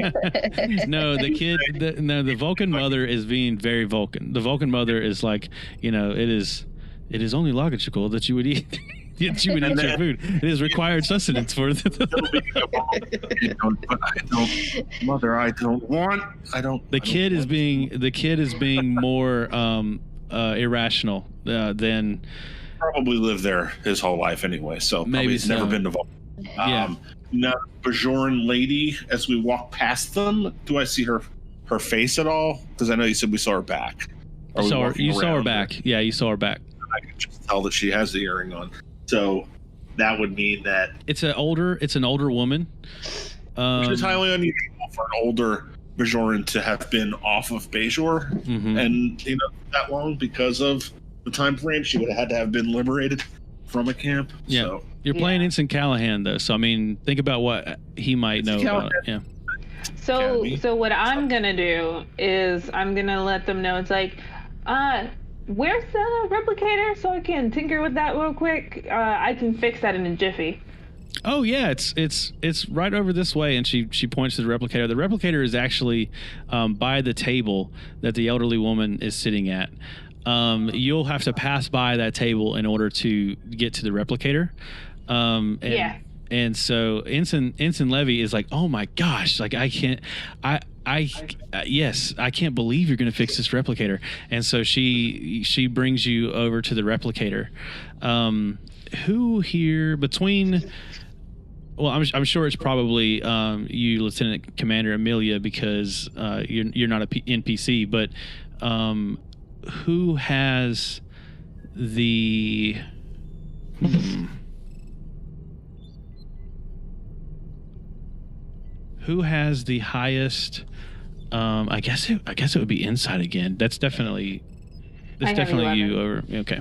Speaker 1: No, the Vulcan mother is being very Vulcan. The Vulcan mother is like, it is only logical that you would eat. You would eat your food. It is required sustenance for
Speaker 2: Mother, I don't want.
Speaker 1: The kid is being more irrational than.
Speaker 2: Probably lived there his whole life anyway, so maybe he's never been to Vulcan. Now, Bajoran lady, as we walk past them, do I see her face at all? Because I know you said we saw her back.
Speaker 1: You saw her back. Yeah, you saw her back.
Speaker 2: I can just tell that she has the earring on. So that would mean that
Speaker 1: it's an older woman.
Speaker 2: Which is highly unusual for an older Bajoran to have been off of Bajor and that long because of the time frame, she would have had to have been liberated from a camp.
Speaker 1: Yeah.
Speaker 2: So.
Speaker 1: You're playing Ensign Callahan, though, so I mean, think about what he might know about it. Yeah.
Speaker 5: So what I'm gonna do is I'm gonna let them know. It's like, where's the replicator so I can tinker with that real quick? I can fix that in a jiffy.
Speaker 1: Oh yeah, it's right over this way, and she points to the replicator. The replicator is actually by the table that the elderly woman is sitting at. You'll have to pass by that table in order to get to the replicator. And so Ensign Levy is like, oh my gosh, like I can't believe you're going to fix this replicator. And so she brings you over to the replicator. Who here between? Well, I'm sure it's probably you, Lieutenant Commander Amelia, because you're not a NPC. But who has the? Who has the highest? I guess it would be insight again. That's definitely you. Over okay.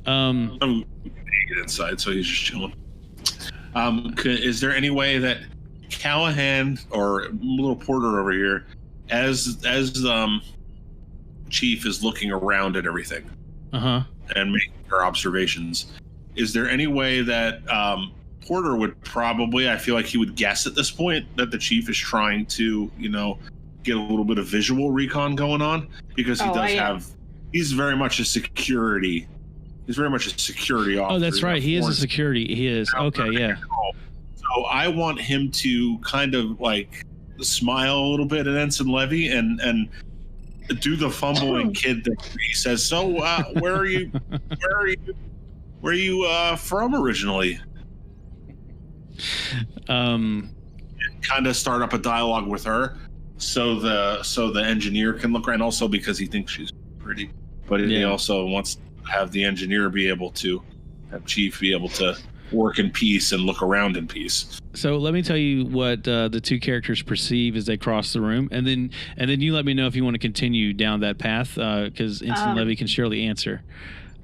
Speaker 2: I'm inside, so he's just chilling. Is there any way that Callahan or little Porter over here, as Chief is looking around at everything, and making her observations, is there any way that Porter would probably, I feel like he would guess at this point that the Chief is trying to, get a little bit of visual recon going on, because he's very much a security. He's very much a security officer.
Speaker 1: Oh, that's right. He is a security. He is. Okay, yeah.
Speaker 2: So I want him to kind of like smile a little bit at Ensign Levy and do the fumbling kid that he says, so where are you from originally? Kind of start up a dialogue with her so the engineer can look around, also because he thinks she's pretty, but he also wants to have the engineer be able to have Chief be able to work in peace and look around in peace.
Speaker 1: So let me tell you what the two characters perceive as they cross the room, and then you let me know if you want to continue down that path, because Ensign Levy can surely answer.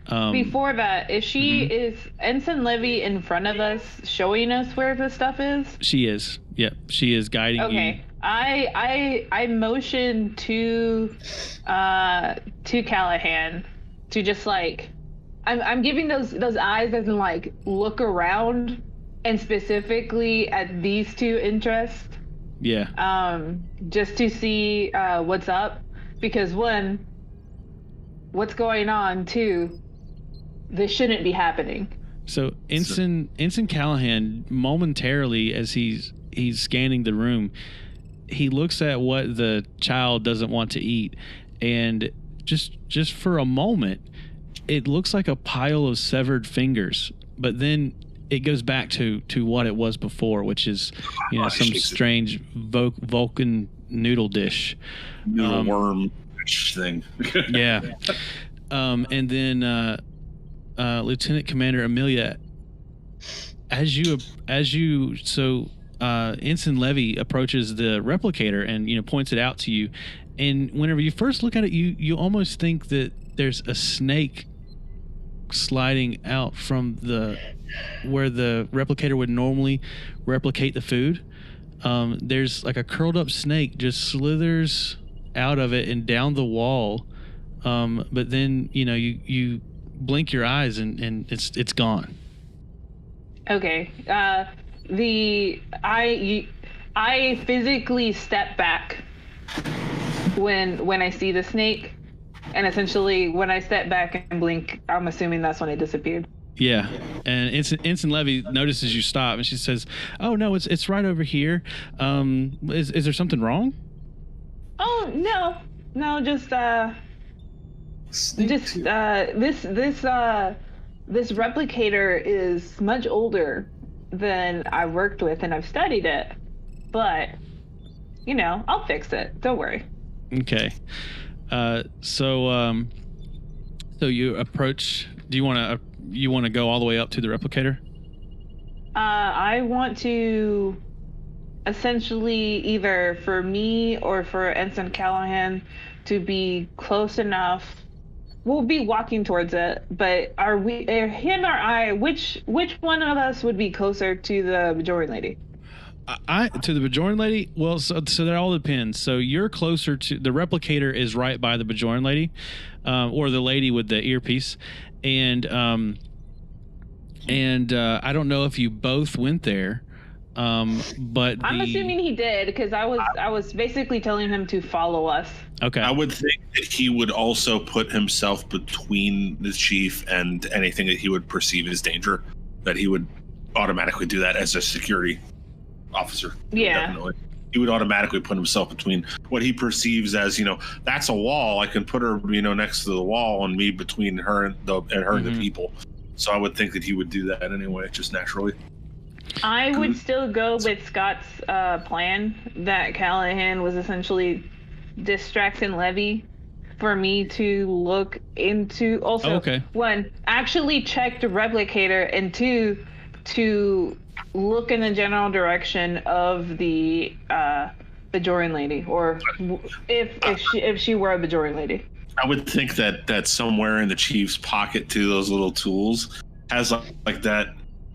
Speaker 5: Before that, is Ensign Levy in front of us, showing us where the stuff is?
Speaker 1: She is. Yep, she is guiding you.
Speaker 5: Okay, I motion to Callahan to just like, I'm giving those eyes as in like look around, and specifically at these two interests.
Speaker 1: Yeah.
Speaker 5: Just to see what's up, because one, what's going on? Two, this shouldn't be happening.
Speaker 1: So Ensign Callahan, momentarily as he's scanning the room, he looks at what the child doesn't want to eat, and just for a moment, it looks like a pile of severed fingers, but then it goes back to what it was before, which is some strange Vulcan noodle dish,
Speaker 2: worm thing.
Speaker 1: Yeah. And then Lieutenant Commander Amelia, Ensign Levy approaches the replicator and points it out to you, and whenever you first look at it, you almost think that there's a snake sliding out from where the replicator would normally replicate the food. There's like a curled up snake just slithers out of it and down the wall, but then you blink your eyes and it's gone.
Speaker 5: Okay. I physically step back when I see the snake, and essentially when I step back and blink, I'm assuming that's when it disappeared.
Speaker 1: Yeah, and Ensign Levy notices you stop, and she says, "Oh no, it's right over here. Is there something wrong?"
Speaker 5: Oh no, just this replicator is much older than I worked with, and I've studied it, but I'll fix it. Don't worry.
Speaker 1: Okay. So you approach. Do you want to go all the way up to the replicator?
Speaker 5: I want to essentially, either for me or for Ensign Callahan, to be close enough we'll be walking towards it, but are we, him or I, which one of us would be closer to the Bajoran lady?
Speaker 1: To the Bajoran lady? Well, so that all depends. So you're closer to the replicator is right by the Bajoran lady, or the lady with the earpiece, and I don't know if you both went there. But
Speaker 5: I'm assuming he did, because I was basically telling him to follow us.
Speaker 1: Okay.
Speaker 2: I would think that he would also put himself between the chief and anything that he would perceive as danger, that he would automatically do that as a security officer.
Speaker 5: Yeah.
Speaker 2: Definitely. He would automatically put himself between what he perceives as, that's a wall. I can put her, next to the wall and me between her and the people. So I would think that he would do that anyway, just naturally.
Speaker 5: I would still go with Scott's plan that Callahan was essentially distracting Levy for me to look into. Also, one, actually check the replicator, and two, to look in the general direction of the Bajoran lady, or if she were a Bajoran lady.
Speaker 2: I would think that somewhere in the chief's pocket too, those little tools has like that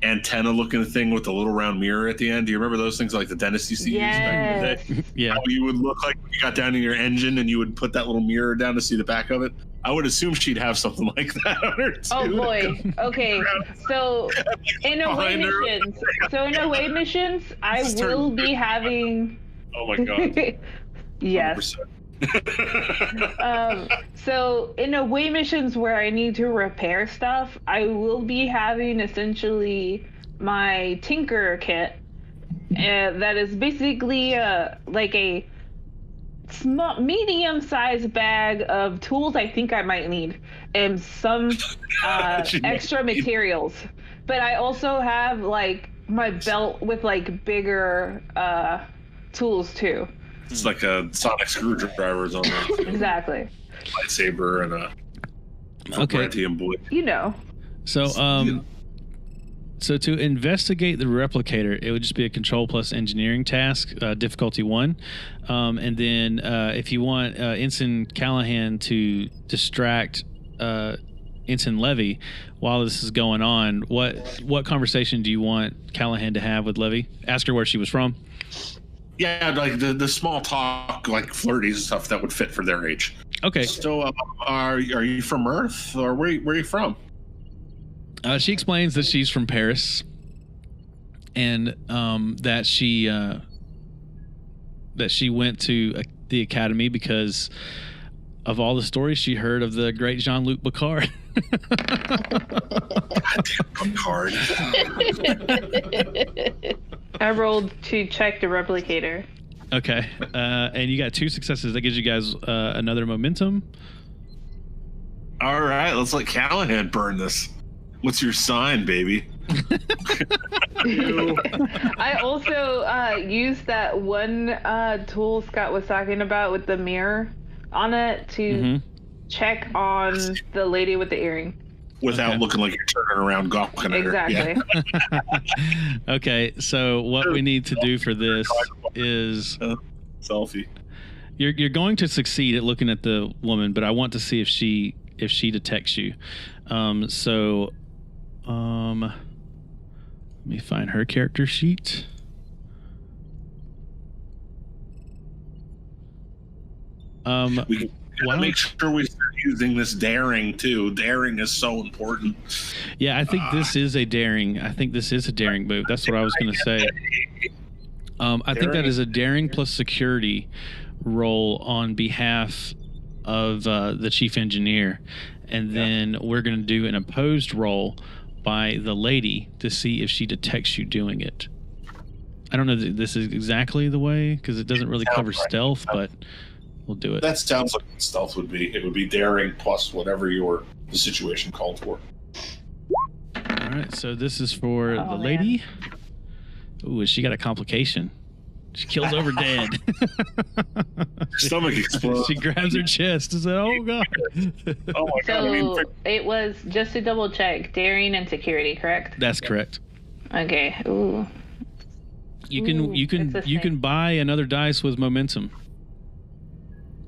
Speaker 2: antenna looking thing with the little round mirror at the end. Do you remember those things like the dentist used to use back in the day?
Speaker 1: Yeah.
Speaker 2: How you would look like when you got down in your engine and you would put that little mirror down to see the back of it? I would assume she'd have something like that on her too.
Speaker 5: Oh boy. Okay. So in away missions, I will be having.
Speaker 2: Oh my god.
Speaker 5: Yes.
Speaker 2: 100%.
Speaker 5: So in away missions where I need to repair stuff, I will be having essentially my tinker kit, that is basically like a small, medium-sized bag of tools I think I might need, and some extra materials. But I also have like my belt with like bigger tools too.
Speaker 2: It's like a sonic screwdrivers on there.
Speaker 5: Exactly.
Speaker 2: Lightsaber and a Vibranium boy.
Speaker 1: So so to investigate the replicator, it would just be a control plus engineering task, difficulty 1, and then if you want Ensign Callahan to distract Ensign Levy while this is going on, what conversation do you want Callahan to have with Levy? Ask her where she was from.
Speaker 2: Yeah, like the small talk, like flirty stuff that would fit for their age.
Speaker 1: Okay.
Speaker 2: So, are you from Earth, or where are you from?
Speaker 1: She explains that she's from Paris, and that she went to the academy because of all the stories she heard of the great Jean-Luc Picard.
Speaker 2: Goddamn Picard.
Speaker 5: I rolled to check the replicator.
Speaker 1: Okay, and you got 2 successes. That gives you guys another momentum.
Speaker 2: All right, let's let Callahan burn this. What's your sign, baby?
Speaker 5: I also used that one tool Scott was talking about with the mirror on it to check on the lady with the earring.
Speaker 2: Without looking like you're turning around gawking at her.
Speaker 5: Exactly.
Speaker 2: Yeah.
Speaker 1: Okay, so what we need to do for this is
Speaker 2: selfie.
Speaker 1: You're going to succeed at looking at the woman, but I want to see if she detects you. Let me find her character sheet.
Speaker 2: We can make sure we start using this daring too. Daring is so important.
Speaker 1: Yeah, I think this is a daring. I think this is a daring move. That's what I was going to say. I think that is a daring plus security roll on behalf of the chief engineer, and then we're going to do an opposed roll by the lady to see if she detects you doing it. I don't know that this is exactly the way, because it doesn't really cover stealth, but we'll do it.
Speaker 2: That sounds like what stealth would be. It would be daring plus whatever the situation called for.
Speaker 1: All right, so this is for the lady. Ooh, she got a complication. She kills over dead.
Speaker 2: Stomach explodes.
Speaker 1: She grabs her chest and says, "Oh god!"
Speaker 2: Oh my god!
Speaker 5: So it was, just to double check, daring and security, correct?
Speaker 1: That's correct.
Speaker 5: Okay. Ooh.
Speaker 1: You can buy another dice with momentum.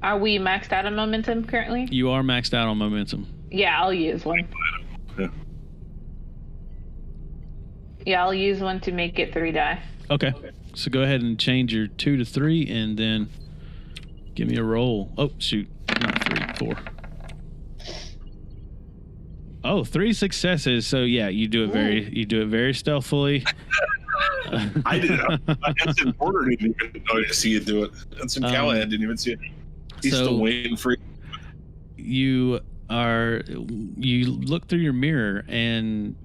Speaker 5: Are we maxed out on momentum currently?
Speaker 1: You are maxed out on momentum.
Speaker 5: Yeah, I'll use one.
Speaker 2: Yeah.
Speaker 5: Yeah, I'll use one to make it 3 die.
Speaker 1: Okay. So go ahead and change your 2 to 3 and then give me a roll. Oh, shoot. Not 3, 4. Oh, 3 successes. So yeah, you do it very stealthily.
Speaker 2: I didn't. Ensign Porter didn't even know to see you do it. Ensign Callahan didn't even see it. He's still waiting for you. You look through your mirror, and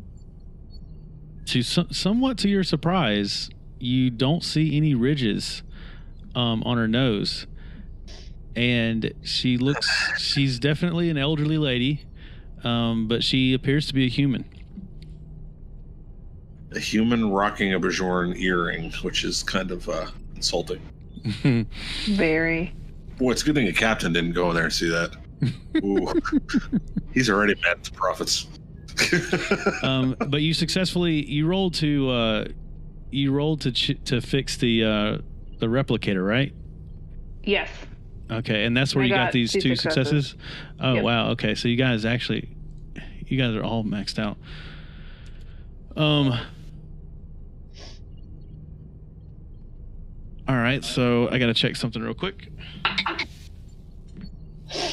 Speaker 2: somewhat to your surprise, you don't see any ridges on her nose. And she's definitely an elderly lady, but she appears to be a human. A human rocking a Bajorn earring, which is kind of insulting.
Speaker 5: Very.
Speaker 2: Boy, it's a good thing a captain didn't go in there and see that. Ooh. He's already mad at the prophets.
Speaker 1: But you rolled to fix the replicator, right?
Speaker 5: Yes.
Speaker 1: Okay, and that's where you got these 2 successes. Oh, yep. Wow. Okay, so you guys are all maxed out. All right, so I got to check something real quick.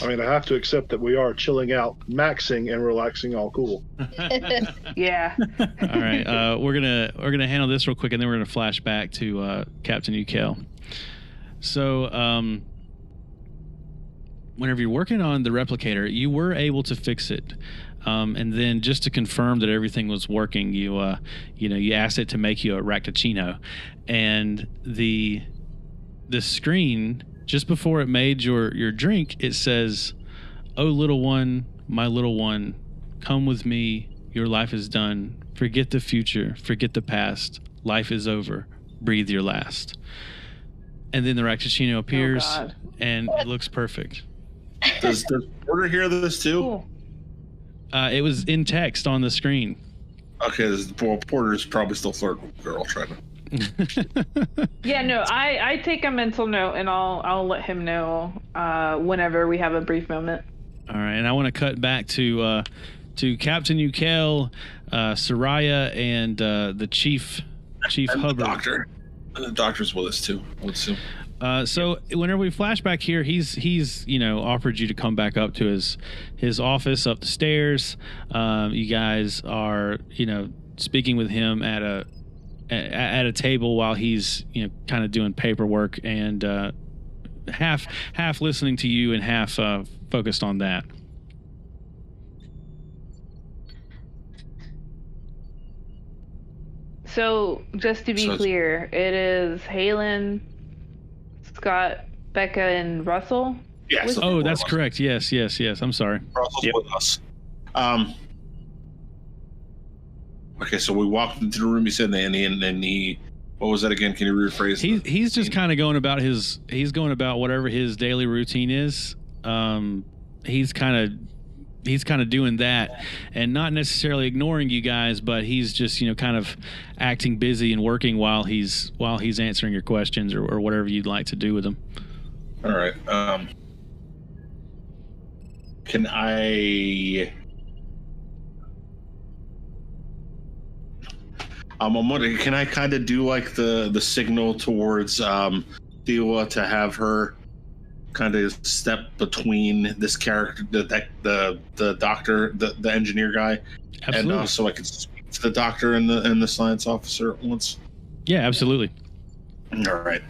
Speaker 4: I mean, I have to accept that we are chilling out, maxing, and relaxing all cool.
Speaker 5: Yeah.
Speaker 1: All right, we're gonna handle this real quick, and then we're gonna flash back to Captain Ukel. So, whenever you're working on the replicator, you were able to fix it, and then just to confirm that everything was working, you asked it to make you a racticino, and the screen, just before it made your drink, it says, "Oh, little one, my little one, come with me. Your life is done. Forget the future. Forget the past. Life is over. Breathe your last." And then the racticino appears, and it looks perfect.
Speaker 2: Does Porter hear this too?
Speaker 5: Cool.
Speaker 1: It was in text on the screen.
Speaker 2: Okay, Porter's probably still flirting with the girl, trying to.
Speaker 5: Yeah, no, I take a mental note, and I'll let him know whenever we have a brief moment.
Speaker 1: All right, and I want to cut back to Captain Ukel, Soraya, and the Chief Hubbard.
Speaker 2: The doctor's with us too.
Speaker 1: So whenever we flash back here, he's offered you to come back up to his office up the stairs. You guys are speaking with him at a table while he's kind of doing paperwork and half listening to you and half focused on that.
Speaker 5: So just to be clear, it is Halen, Scott, Becca, and Russell.
Speaker 2: Yes.
Speaker 1: Oh, that's correct. Yes. I'm sorry.
Speaker 2: Russell's with us. Okay, so we walked into the room. He said, and he, what was that again? Can you rephrase?
Speaker 1: He's just kind of going about whatever his daily routine is. He's kind of doing that, and not necessarily ignoring you guys, but he's just kind of acting busy and working while he's answering your questions or whatever you'd like to do with him.
Speaker 2: All right. Can I? Can I kind of do like the signal towards Thewa to have her kind of step between this character, the doctor, the engineer guy,
Speaker 1: absolutely.
Speaker 2: And so I could speak to the doctor and the science officer at once.
Speaker 1: Yeah, absolutely.
Speaker 2: All right.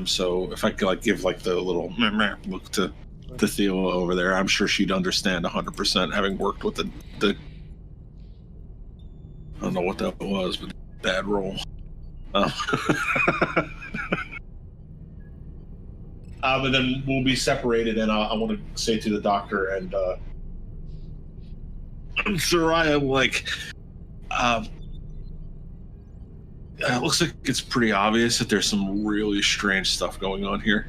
Speaker 2: So if I could like give like the little look to Thewa over there, I'm sure she'd understand 100%, having worked with the I don't know what that was, but bad roll. But then we'll be separated, and I want to say to the doctor and Soraya, like, it looks like it's pretty obvious that there's some really strange stuff going on here.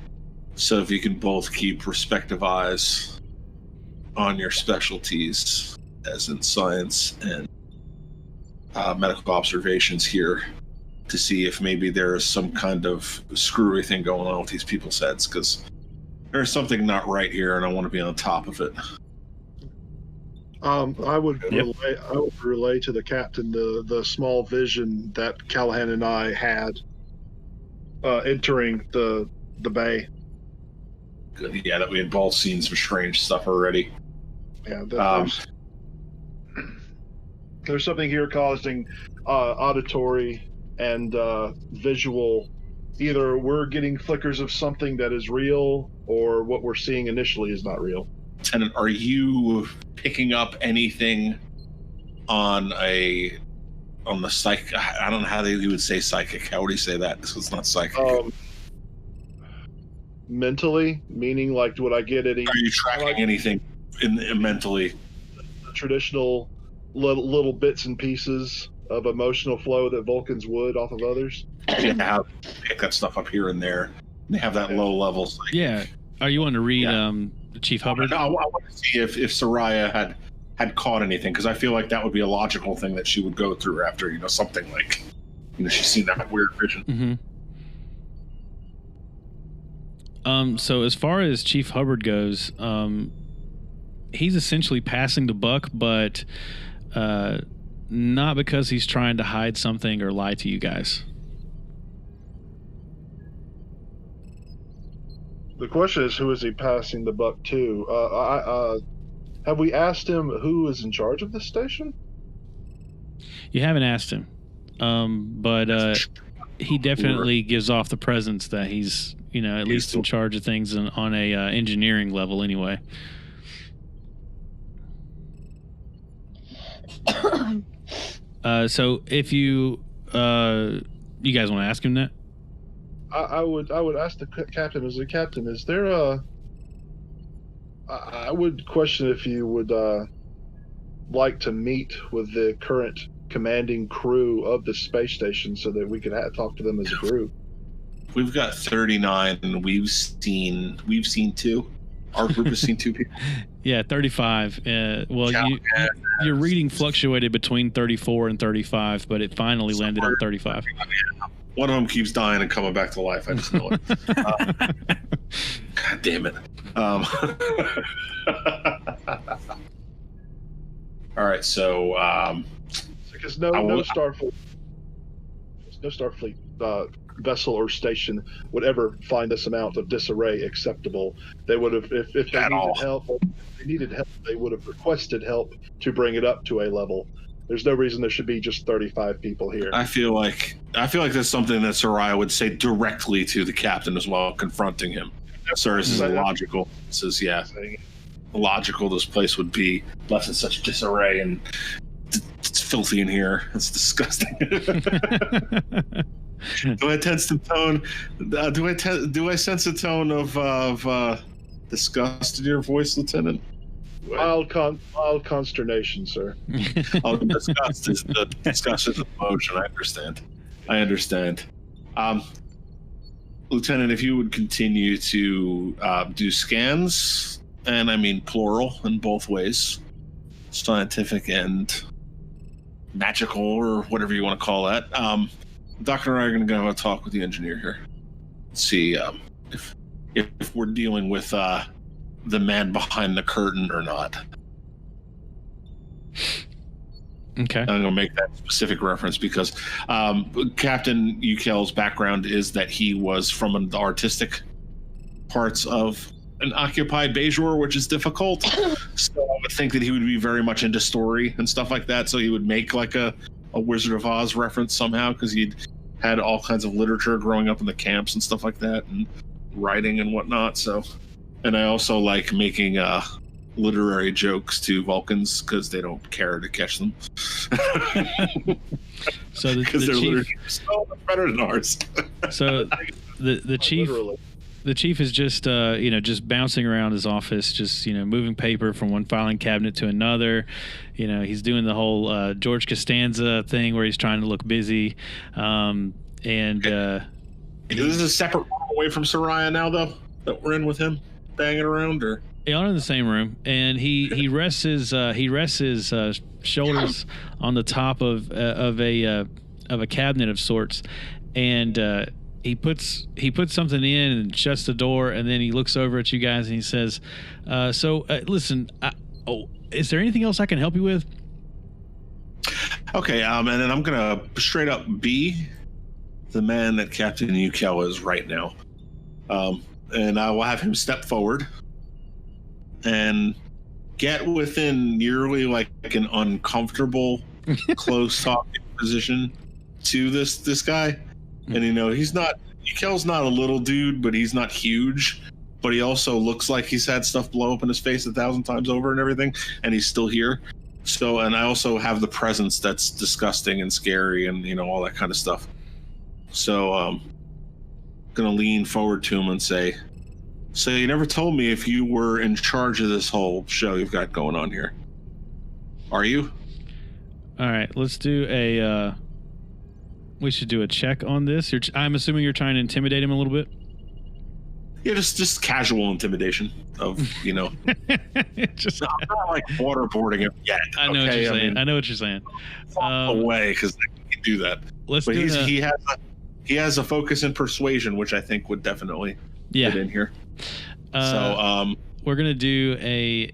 Speaker 2: So if you can both keep respective eyes on your specialties, as in science and medical observations here, to see if maybe there is some kind of screwy thing going on with these people's heads, because there's something not right here, and I want to be on top of it.
Speaker 4: I would relay to the captain the small vision that Callahan and I had entering the bay.
Speaker 2: Good. Yeah, that we had both seen some strange stuff already.
Speaker 4: Yeah, there's something here causing auditory and visual. Either we're getting flickers of something that is real, or what we're seeing initially is not real.
Speaker 2: Lieutenant, are you picking up anything on the psych? I don't know how you would say psychic. How would you say that? This is not psychic.
Speaker 4: Mentally, meaning like, would I get any?
Speaker 2: Are you tracking anything mentally?
Speaker 4: Traditional little bits and pieces of emotional flow that Vulcans would off of others.
Speaker 2: Yeah, pick that stuff up here and there. They have that low level.
Speaker 1: Yeah. Are you wanting to read Chief Hubbard?
Speaker 2: No, I want to see if Soraya had caught anything, because I feel like that would be a logical thing that she would go through after, something like, she's seen that weird vision.
Speaker 1: Mm-hmm. So as far as Chief Hubbard goes, he's essentially passing the buck, but not because he's trying to hide something or lie to you guys.
Speaker 4: The question is, who is he passing the buck to? Have we asked him who is in charge of this station?
Speaker 1: You haven't asked him, but he definitely gives off the presence that he's, at least in charge of things on a engineering level anyway. So if you guys want to ask him that?
Speaker 4: I would ask the captain. As a captain, is there I would question if you would like to meet with the current commanding crew of the space station so that we could talk to them as a group.
Speaker 2: We've got 39, and we've seen 2. Our group has seen 2 people.
Speaker 1: Yeah, 35. Your reading fluctuated between 34 and 35, but it finally landed on 35.
Speaker 2: One of them keeps dying and coming back to life. I just know it. God damn it. All right, so
Speaker 4: because no Starfleet vessel or station would ever find this amount of disarray acceptable. They would have, if they needed help, they would have requested help to bring it up to a level. There's no reason there should be just 35 people here.
Speaker 2: I feel like that's something that Soraya would say directly to the captain as well, confronting him. Sir, this is illogical. This is, illogical. This place would be left in such disarray, and it's filthy in here. It's disgusting. Do I sense the tone? Do I sense a tone of disgust in your voice, Lieutenant?
Speaker 4: Mild consternation, sir.
Speaker 2: Oh, disgust is emotion. I understand. Lieutenant, if you would continue to do scans, and I mean plural in both ways, scientific and magical, or whatever you want to call that. Doctor and I are going to go have a talk with the engineer here. See if we're dealing with the man behind the curtain or not.
Speaker 1: Okay.
Speaker 2: I'm going to make that specific reference because Captain Ukel's background is that he was from the artistic parts of an occupied Bajor, which is difficult. So I would think that he would be very much into story and stuff like that. So he would make like a Wizard of Oz reference somehow, because he'd had all kinds of literature growing up in the camps and stuff like that, and writing and whatnot. So, and I also like making literary jokes to Vulcans because they don't care to catch them.
Speaker 1: So
Speaker 2: because their literature is so much better than ours.
Speaker 1: So the chief.
Speaker 4: Literally.
Speaker 1: The chief is just, just bouncing around his office, just, moving paper from one filing cabinet to another. He's doing the whole George Costanza thing where he's trying to look busy. This
Speaker 2: is a separate room away from Soraya now, though, that we're in with him, banging around, or?
Speaker 1: They are in the same room, and he rests his shoulders on the top of a cabinet of sorts, and he puts something in and shuts the door, and then he looks over at you guys and he says, listen, is there anything else I can help you with?
Speaker 2: Okay, and then I'm gonna straight up be the man that Captain Ukel is right now, and I will have him step forward and get within nearly like an uncomfortable, close talking position to this guy. And Ukel's not a little dude, but he's not huge. But he also looks like he's had stuff blow up in his face 1,000 times over and everything, and he's still here. So, and I also have the presence that's disgusting and scary and, all that kind of stuff. So, I'm going to lean forward to him and say, so you never told me if you were in charge of this whole show you've got going on here. Are you?
Speaker 1: All right, let's do we should do a check on this. I'm assuming you're trying to intimidate him a little bit?
Speaker 2: Yeah, just casual intimidation of, I'm not like waterboarding him yet.
Speaker 1: I know what you're saying. I know what you're saying.
Speaker 2: Away, because I can do that. But he has a focus in persuasion, which I think would definitely fit in here.
Speaker 1: We're gonna do a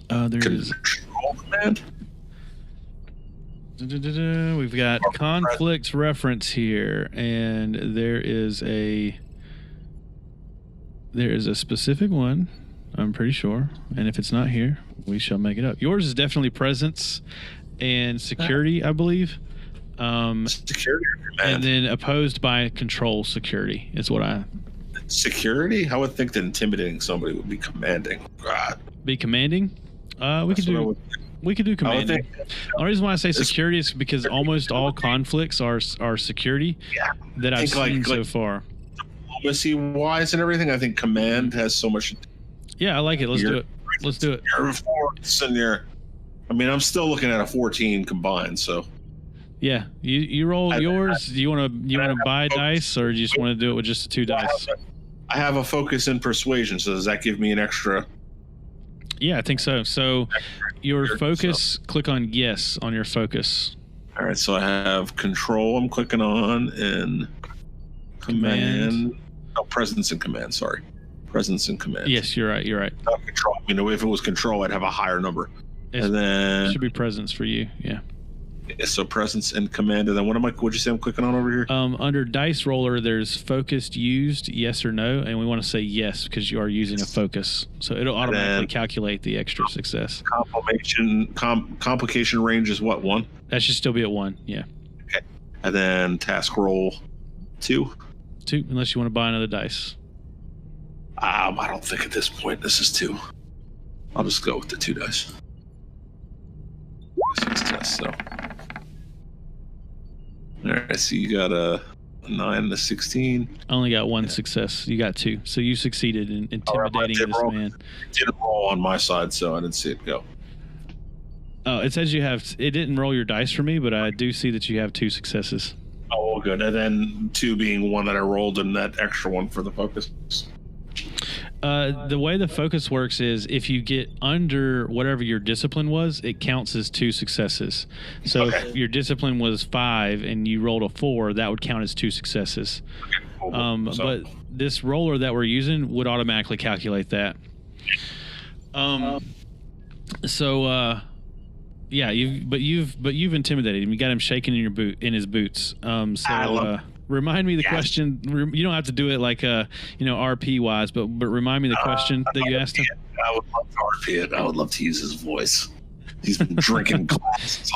Speaker 2: control command.
Speaker 1: We've got conflict reference here, and there is a specific one, I'm pretty sure, and if it's not here, we shall make it up. Yours is definitely presence and security, I believe.
Speaker 2: Security or command?
Speaker 1: And then opposed by control security is what I...
Speaker 2: Security? I would think that intimidating somebody would be commanding. God.
Speaker 1: Be commanding? We could do commanding. The only reason why I say security is because almost all conflicts are security that I've seen so far.
Speaker 2: Diplomacy wise and everything, I think command has so much.
Speaker 1: Yeah, I like it. Let's do it.
Speaker 2: Your force and your, I'm still looking at a 14 combined, so.
Speaker 1: Yeah, you roll yours. Do you want to buy dice, or do you just want to do it with just 2 dice?
Speaker 2: I have a focus in persuasion, so does that give me an extra?
Speaker 1: Yeah, I think so. So your focus, click on yes on your focus.
Speaker 2: All right, so I have control I'm clicking on, and command. Oh, presence and command, sorry. Presence and command.
Speaker 1: Yes, you're right.
Speaker 2: Not control. If it was control, I'd have a higher number. And then
Speaker 1: it should be presence for you, yeah.
Speaker 2: So presence and command, and then what'd you say I'm clicking on over here?
Speaker 1: Under dice roller, there's focused used, yes or no, and we want to say yes because you are using a focus, so it'll automatically calculate the extra success.
Speaker 2: Complication range is what, 1?
Speaker 1: That should still be at 1, yeah.
Speaker 2: Okay, and then task roll 2.
Speaker 1: 2, unless you want to buy another dice.
Speaker 2: I don't think at this point this is 2. I'll just go with the 2 dice. Success, so. All right, so you got a 9 and a 16.
Speaker 1: I only got 1 success. You got 2, so you succeeded in intimidating this man.
Speaker 2: It didn't roll on my side, so I didn't see it go.
Speaker 1: Oh, it says you have. It didn't roll your dice for me, but I do see that you have 2 successes.
Speaker 2: Oh, well, good. And then 2 being 1 that I rolled, and that extra 1 for the focus.
Speaker 1: The way the focus works is if you get under whatever your discipline was, it counts as 2 successes. So if your discipline was 5 and you rolled a 4, that would count as 2 successes.
Speaker 2: Okay, cool.
Speaker 1: But this roller that we're using would automatically calculate that. You've intimidated him. You got him shaking in his boots. Remind me the question. You don't have to do it like RP wise, but remind me the question that you asked him.
Speaker 2: I would love to RP it. I would love to use his voice. He's been drinking glass.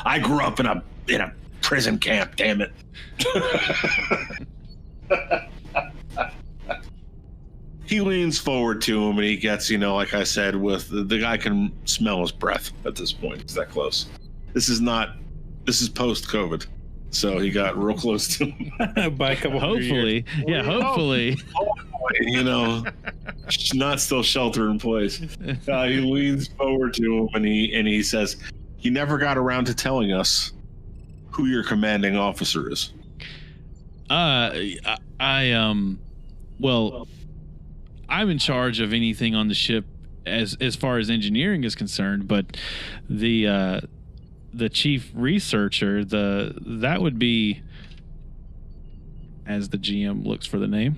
Speaker 2: I grew up in a prison camp. Damn it. He leans forward to him and he gets, like I said, with the guy can smell his breath at this point. It's that close. This is post-COVID. So he got real close to him.
Speaker 3: By a couple
Speaker 1: hopefully. Yeah, hopefully.
Speaker 2: Not still shelter in place. He leans forward to him and he says, "You never got around to telling us who your commanding officer is."
Speaker 1: Well, I'm in charge of anything on the ship as far as engineering is concerned, but the chief researcher, that would be as the GM looks for the name.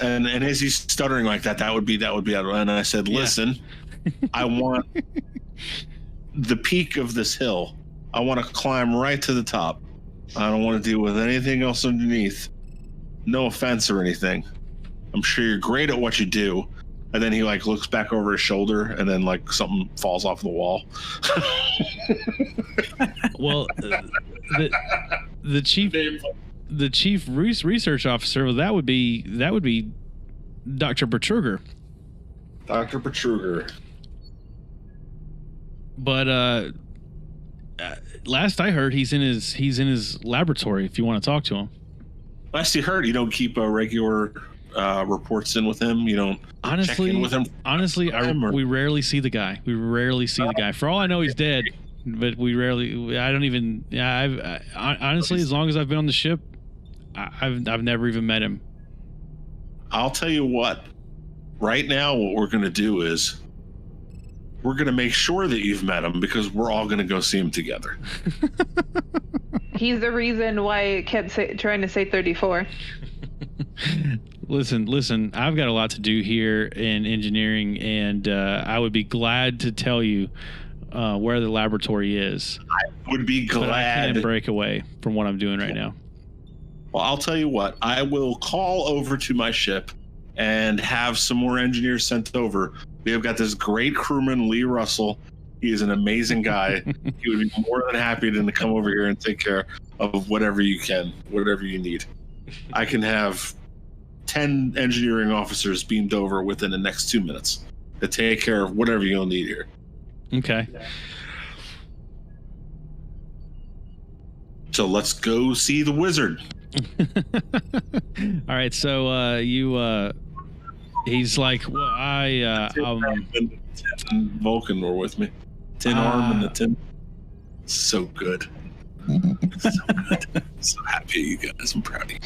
Speaker 2: And as he's stuttering like that, that would be and I said, listen, I want the peak of this hill. I want to climb right to the top. I don't want to deal with anything else underneath. No offense or anything. I'm sure you're great at what you do. And then he like looks back over his shoulder, and then like something falls off the wall.
Speaker 1: Well, the chief research officer, that would be Dr. Bertruger.
Speaker 2: Dr. Bertruger.
Speaker 1: But last I heard, he's in his laboratory. If you want to talk to him.
Speaker 2: Last you heard, you don't keep regular reports in with him. You don't check in with him.
Speaker 1: Honestly, we rarely see the guy. For all I know, he's dead. But we rarely. I don't even. Yeah, honestly, as long as I've been on the ship, I've never even met him.
Speaker 2: I'll tell you what. Right now, what we're going to do is we're going to make sure that you've met him, because we're all going to go see him together.
Speaker 5: He's the reason why it kept trying to say 34.
Speaker 1: Listen, I've got a lot to do here in engineering, and I would be glad to tell you where the laboratory is.
Speaker 2: I would be glad. But I
Speaker 1: can't break away from what I'm doing right now.
Speaker 2: Well, I'll tell you what. I will call over to my ship and have some more engineers sent over. We have got this great crewman, Lee Russell. He is an amazing guy. He would be more than happy to come over here and take care of whatever you need. I can have 10 engineering officers beamed over within the next 2 minutes to take care of whatever you'll need here.
Speaker 1: Okay.
Speaker 2: So let's go see the wizard.
Speaker 1: All right. So he's like, well,
Speaker 2: Tin Vulcan were with me. Tin arm and the tin. So good. So good. So happy you guys. I'm proud of you.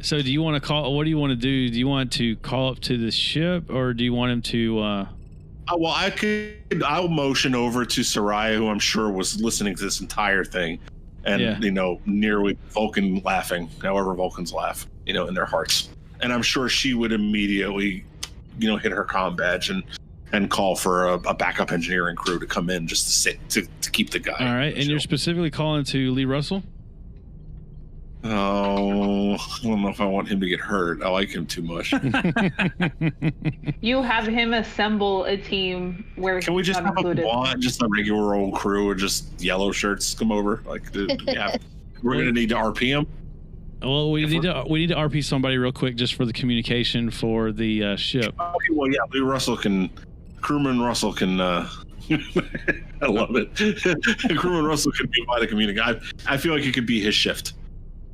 Speaker 1: So do you want to call? What do you want to do? Do you want to call up to the ship, or do you want him to?
Speaker 2: Well, I'll motion over to Soraya, who I'm sure was listening to this entire thing, and nearly Vulcan laughing. However, Vulcans laugh, in their hearts, and I'm sure she would immediately, hit her comm badge and call for a backup engineering crew to come in just to sit to keep the guy.
Speaker 1: All right, and you're specifically calling to Lee Russell?
Speaker 2: Oh, I don't know if I want him to get hurt. I like him too much.
Speaker 5: You have him assemble a team where
Speaker 2: can we just have just a regular old crew or just yellow shirts come over? Like, yeah, we're gonna need to RP him.
Speaker 1: Well, we need to RP somebody real quick just for the communication for the ship.
Speaker 2: Okay, well, yeah, Crewman Russell can. I love it. Crewman Russell could be by the communication. I feel like it could be his shift.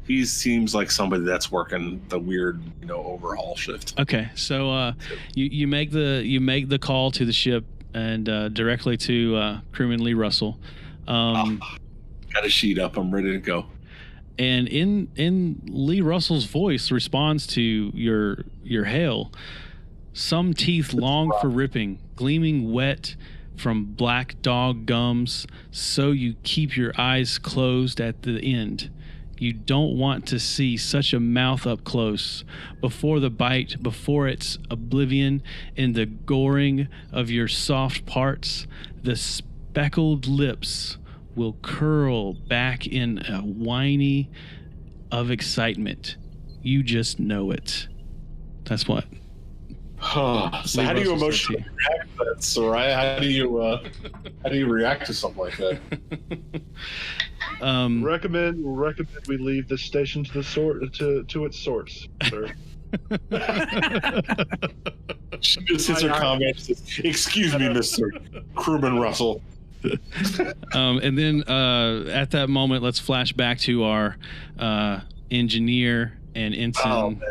Speaker 2: He seems like somebody that's working the weird, overhaul shift.
Speaker 1: Okay, so you make the call to the ship and directly to crewman Lee Russell.
Speaker 2: Got a sheet up. I'm ready to go.
Speaker 1: And in Lee Russell's voice responds to your hail. Some teeth long for ripping, gleaming wet from black dog gums, so you keep your eyes closed at the end. You don't want to see such a mouth up close. Before the bite, before its oblivion, in the goring of your soft parts, the speckled lips will curl back in a whiny of excitement. You just know it. That's what.
Speaker 2: So how do you emotionally react to that, Soraya? How do you react to something like that?
Speaker 4: Recommend we leave this station to its source, sir.
Speaker 2: She just hits her comment. Says, "Excuse me, Mr. Crewman Russell."
Speaker 1: And then at that moment, let's flash back to our engineer and ensign.
Speaker 2: Oh, man.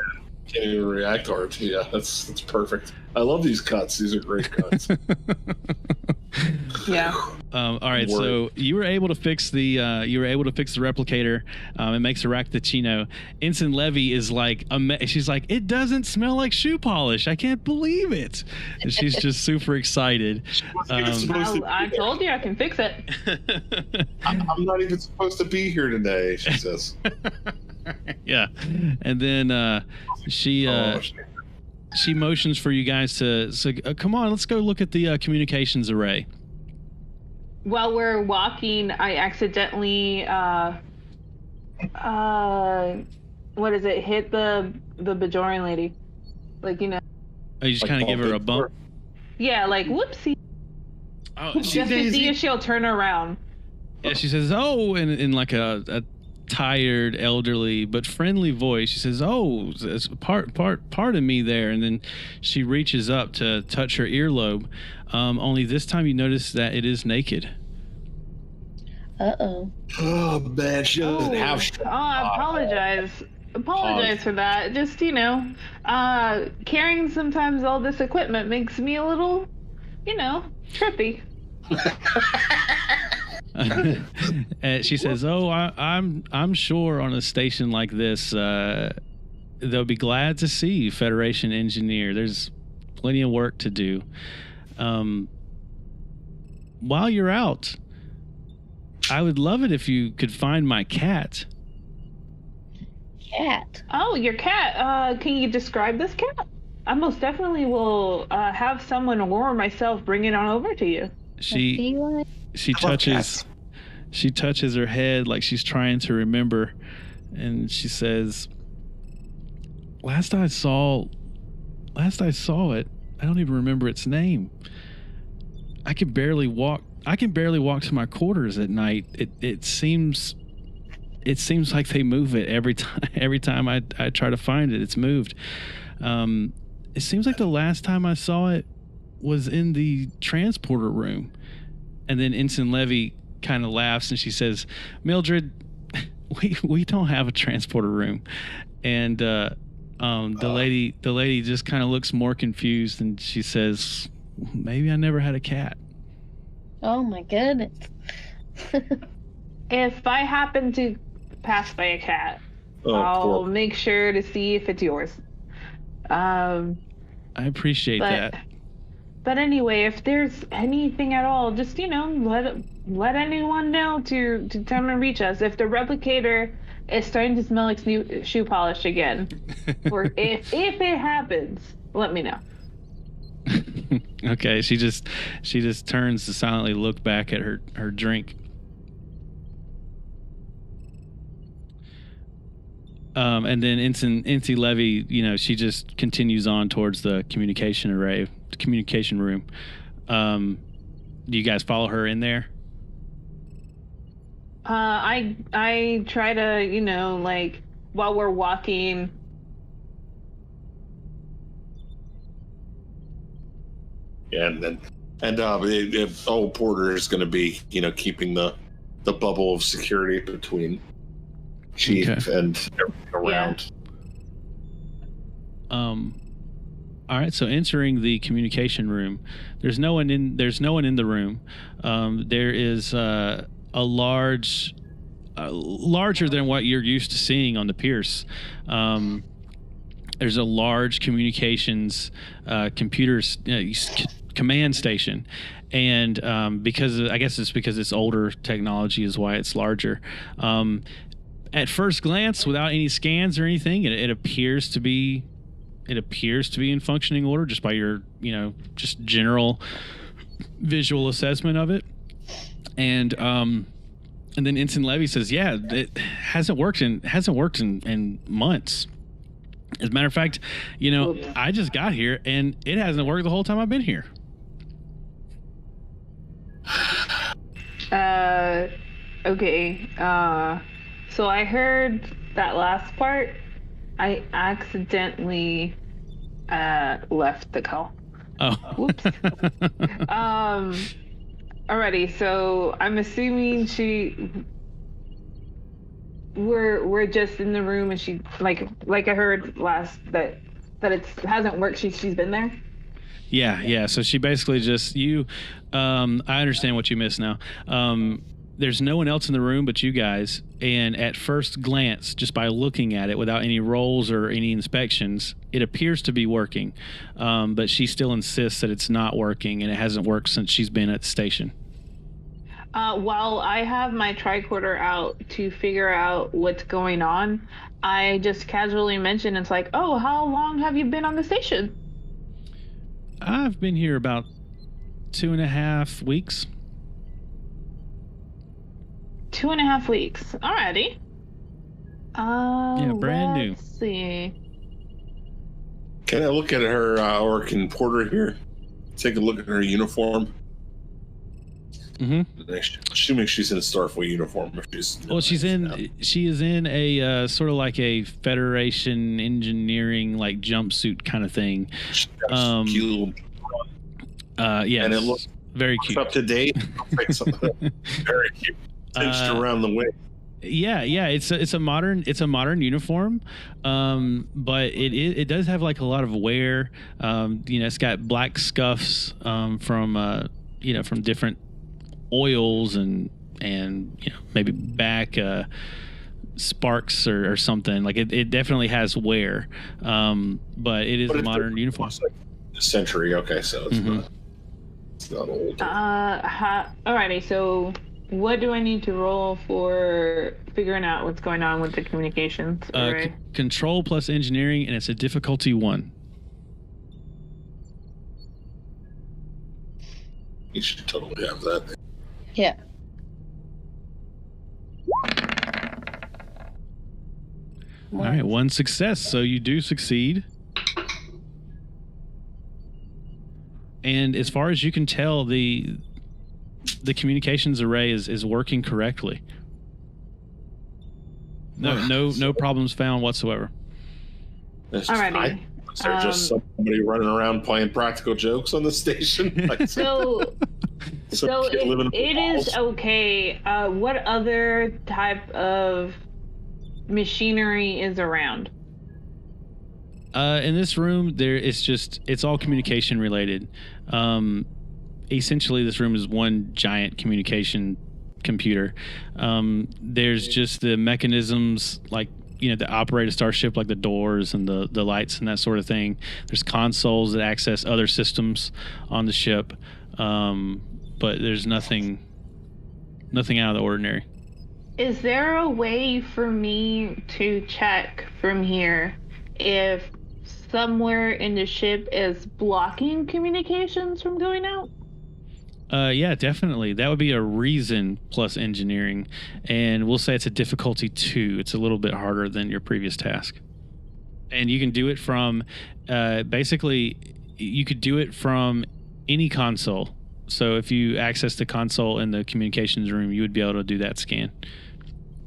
Speaker 2: Can't even react to it. Yeah, that's perfect. I love these cuts. These are great cuts.
Speaker 5: Yeah.
Speaker 1: All right, so you were able to fix the replicator. It makes a rack the Chino. Ensign Levy is like, she's like, it doesn't smell like shoe polish. I can't believe it. And she's just super excited.
Speaker 5: I told you I can fix it.
Speaker 7: I'm not even supposed to be here today, she says.
Speaker 1: Yeah, and then she motions for you guys to come on, let's go look at the communications array.
Speaker 5: While we're walking, I accidentally what is it? Hit the Bajoran lady, like, you know.
Speaker 1: Oh, you just kind of give her a bump.
Speaker 5: Yeah, like whoopsie.
Speaker 1: Oh,
Speaker 5: just to see if she'll turn around.
Speaker 1: Yeah, she says, "Oh," in like a tired, elderly but friendly voice. She says, "Oh, pardon me there." And then she reaches up to touch her earlobe. Only this time you notice that it is naked.
Speaker 6: Uh-oh.
Speaker 7: Oh, man, she doesn't have shit.
Speaker 5: Oh, I apologize. Apologize for that. Just, you know, carrying sometimes all this equipment makes me a little, you know, trippy.
Speaker 1: She says, "Oh, I'm sure on a station like this, they'll be glad to see you, Federation engineer. There's plenty of work to do. While you're out, I would love it if you could find my cat."
Speaker 6: Cat?
Speaker 5: Oh, your cat. Can you describe this cat? I most definitely will have someone or myself bring it on over to you.
Speaker 1: She touches her head like she's trying to remember, and she says, last I saw it, I don't even remember its name. I can barely walk to my quarters at night. It seems like they move it every time I try to find it. It's moved. It seems like the last time I saw it was in the transporter room. And then Ensign Levy kind of laughs and she says, "Mildred, we don't have a transporter room." And the lady just kind of looks more confused and she says, "Maybe I never had a cat."
Speaker 6: Oh my goodness.
Speaker 5: If I happen to pass by a cat, I'll make sure to see if it's yours.
Speaker 1: I appreciate that.
Speaker 5: But anyway, if there's anything at all, just, you know, let anyone know to come and reach us. If the replicator is starting to smell like shoe polish again, or if it happens, let me know.
Speaker 1: Okay, she just turns to silently look back at her drink. And then Ensign Levy, you know, she just continues on towards the communication room. Do you guys follow her in there?
Speaker 5: I try to, you know, like, while we're walking.
Speaker 7: Yeah, and old Porter is going to be, you know, keeping the bubble of security between Chief and everything around.
Speaker 1: Yeah. All right, so entering the communication room, there's no one in the room. There is a larger than what you're used to seeing on the Pierce. There's a large communications computers command station, and because it's older technology is why it's larger. At first glance, without any scans or anything, it appears to be in functioning order just by your, you know, just general visual assessment of it. And then Ensign Levy says, "Yeah, it hasn't worked in months. As a matter of fact, you know, I just got here and it hasn't worked the whole time I've been here."
Speaker 5: Okay. So I heard that last part. I accidentally left the call.
Speaker 1: Oh.
Speaker 5: Whoops. Alrighty, so I'm assuming we're just in the room and she like I heard last that it hasn't worked. She's been there.
Speaker 1: Yeah. So she basically just I understand what you missed now. There's no one else in the room but you guys, and at first glance, just by looking at it without any rolls or any inspections, it appears to be working. But she still insists that it's not working, and it hasn't worked since she's been at the station.
Speaker 5: While I have my tricorder out to figure out what's going on, I just casually mention, it's like, oh, how long have you been on the station?
Speaker 1: I've been here about 2.5 weeks.
Speaker 5: 2.5 weeks. Alrighty.
Speaker 1: Yeah, brand new.
Speaker 5: Let's see.
Speaker 7: Can I look at her, or can Porter here take a look at her uniform?
Speaker 1: Mm-hmm.
Speaker 7: Assuming she's in a Starfleet uniform. If she's
Speaker 1: she is in a sort of like a Federation engineering like jumpsuit kind of thing. Yeah, and it looks
Speaker 7: very
Speaker 1: cute,
Speaker 7: up to date. Very cute. Cinched around the way.
Speaker 1: Yeah, it's a modern uniform, but it does have like a lot of wear. It's got black scuffs from different oils and maybe back sparks or something. Like it definitely has wear, but it is a modern uniform.
Speaker 7: Like a century, okay, so it's not old.
Speaker 5: Alrighty, so what do I need to roll for figuring out what's going on with the communications?
Speaker 1: Control plus engineering, and it's a difficulty 1.
Speaker 7: You should totally have that.
Speaker 6: Yeah.
Speaker 1: All right, 1 success, so you do succeed. And as far as you can tell, the communications array is working correctly. No problems found whatsoever.
Speaker 5: Alrighty.
Speaker 7: Is there just somebody running around playing practical jokes on the station?
Speaker 5: So it is okay. What other type of machinery is around?
Speaker 1: In this room, it's all communication related. Essentially, this room is one giant communication computer. There's just the mechanisms like that operate a starship, like the doors and the lights and that sort of thing. There's consoles that access other systems on the ship, but there's nothing out of the ordinary.
Speaker 5: Is there a way for me to check from here if somewhere in the ship is blocking communications from going out?
Speaker 1: Yeah, definitely. That would be a reason plus engineering, and we'll say it's a difficulty 2. It's a little bit harder than your previous task, and you can do it from basically you could do it from any console. So if you access the console in the communications room, you would be able to do that scan.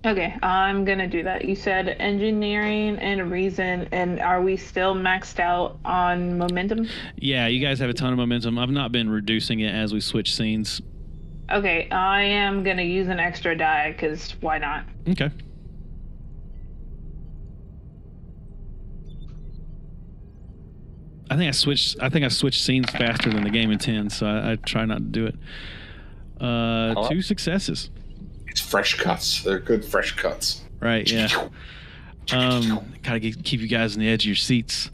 Speaker 5: Okay, I'm gonna do that. You said engineering and reason, and are we still maxed out on momentum?
Speaker 1: Yeah, you guys have a ton of momentum. I've not been reducing it as we switch scenes.
Speaker 5: Okay, I am gonna use an extra die, because why not?
Speaker 1: Okay. I think I switched scenes faster than the game intends, so I try not to do it. 2 successes.
Speaker 7: It's fresh cuts. They're good fresh cuts.
Speaker 1: Right, yeah. Gotta keep you guys on the edge of your seats.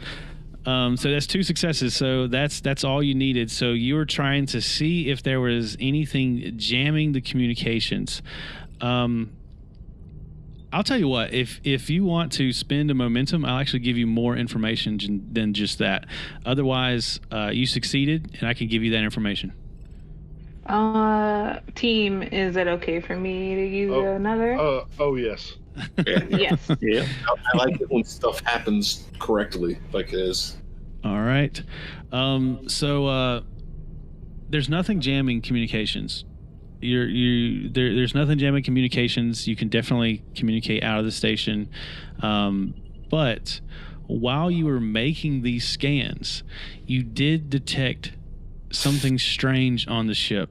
Speaker 1: So that's 2 successes. So that's all you needed. So you were trying to see if there was anything jamming the communications. I'll tell you what. If you want to spend a momentum, I'll actually give you more information than just that. Otherwise, you succeeded, and I can give you that information.
Speaker 5: Team, is it okay for me to use another?
Speaker 4: Yes.
Speaker 5: Yes.
Speaker 7: Yeah. I like it when stuff happens correctly, like it is.
Speaker 1: All right. So there's nothing jamming communications. There's nothing jamming communications. You can definitely communicate out of the station. But while you were making these scans, you did detect something strange on the ship.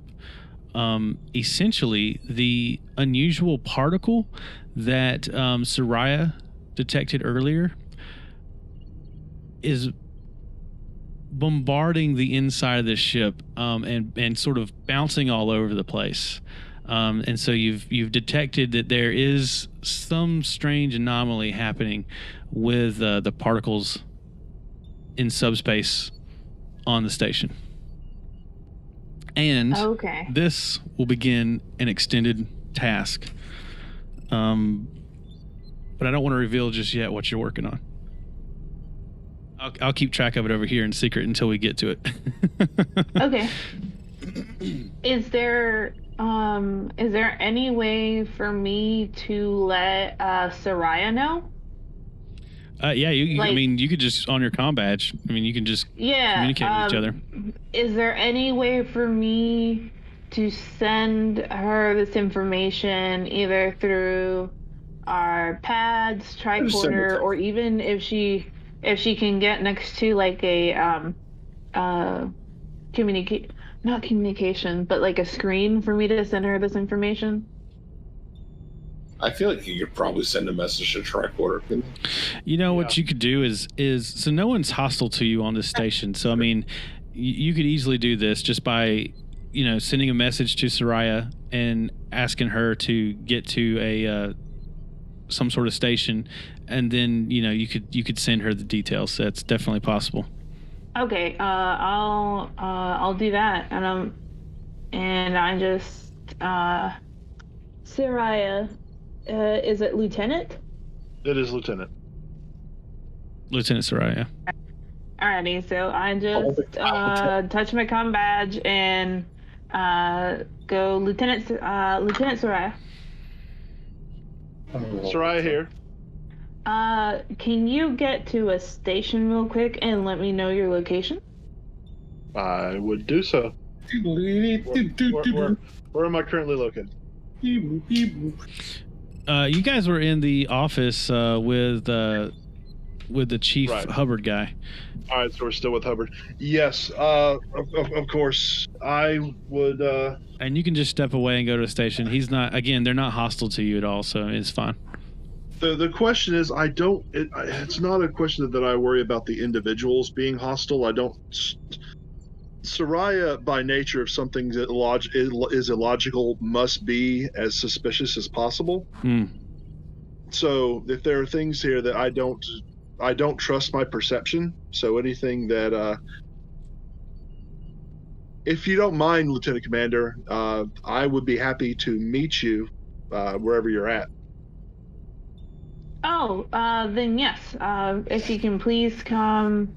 Speaker 1: Essentially, the unusual particle that Soraya detected earlier is bombarding the inside of this ship, and sort of bouncing all over the place. And so you've detected that there is some strange anomaly happening with the particles in subspace on the station. And this will begin an extended task. But I don't want to reveal just yet what you're working on. I'll keep track of it over here in secret until we get to it.
Speaker 5: Okay. Is there any way for me to let Soraya know?
Speaker 1: Yeah, I mean, you could just, on your comm badge, I mean, you can just communicate with each other.
Speaker 5: Is there any way for me to send her this information either through our pads, tricorder, or even if she can get next to like a not communication, but like a screen for me to send her this information?
Speaker 7: I feel like you could probably send a message to tricorder.
Speaker 1: You know what you could do is so no one's hostile to you on this station. So I mean, you could easily do this just by sending a message to Soraya and asking her to get to a some sort of station, and then you could send her the details. So that's definitely possible.
Speaker 5: Okay, I'll do that, and I just Soraya. Is it Lieutenant?
Speaker 4: It is Lieutenant.
Speaker 1: Lieutenant Soraya.
Speaker 5: Alrighty, so I just touch my comm badge and go Lieutenant Soraya.
Speaker 4: Soraya here.
Speaker 5: Can you get to a station real quick and let me know your location?
Speaker 4: I would do so. Where am I currently located?
Speaker 1: You guys were in the office with the Chief Hubbard guy.
Speaker 4: All right, so we're still with Hubbard. Yes, of course. I would.
Speaker 1: And you can just step away and go to the station. He's not. Again, they're not hostile to you at all, so it's fine.
Speaker 4: The question is, it's not a question that I worry about the individuals being hostile. I don't. Soraya, by nature, if something is illogical, must be as suspicious as possible. So if there are things here that I don't trust my perception. So anything that, if you don't mind, Lieutenant Commander, I would be happy to meet you wherever you're at.
Speaker 5: Oh, then yes. If you can please come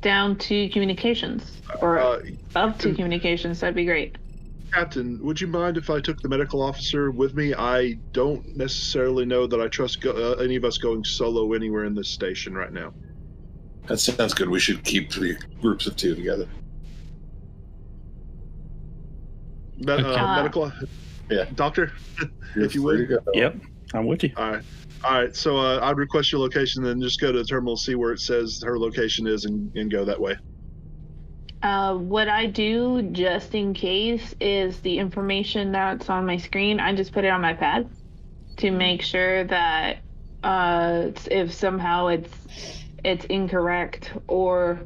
Speaker 5: down to communications, or up to communications, that'd be great.
Speaker 4: Captain, would you mind if I took the medical officer with me? I don't necessarily know that I trust any of us going solo anywhere in this station right now.
Speaker 7: That sounds good. We should keep the groups of two together.
Speaker 4: Medical?
Speaker 7: Yeah.
Speaker 4: Doctor, if you would.
Speaker 3: Yep, I'm with you.
Speaker 4: All right. So I'd request your location, then just go to the terminal, see where it says her location is, and go that way.
Speaker 5: What I do, just in case, is the information that's on my screen, I just put it on my pad to make sure that if somehow it's incorrect, or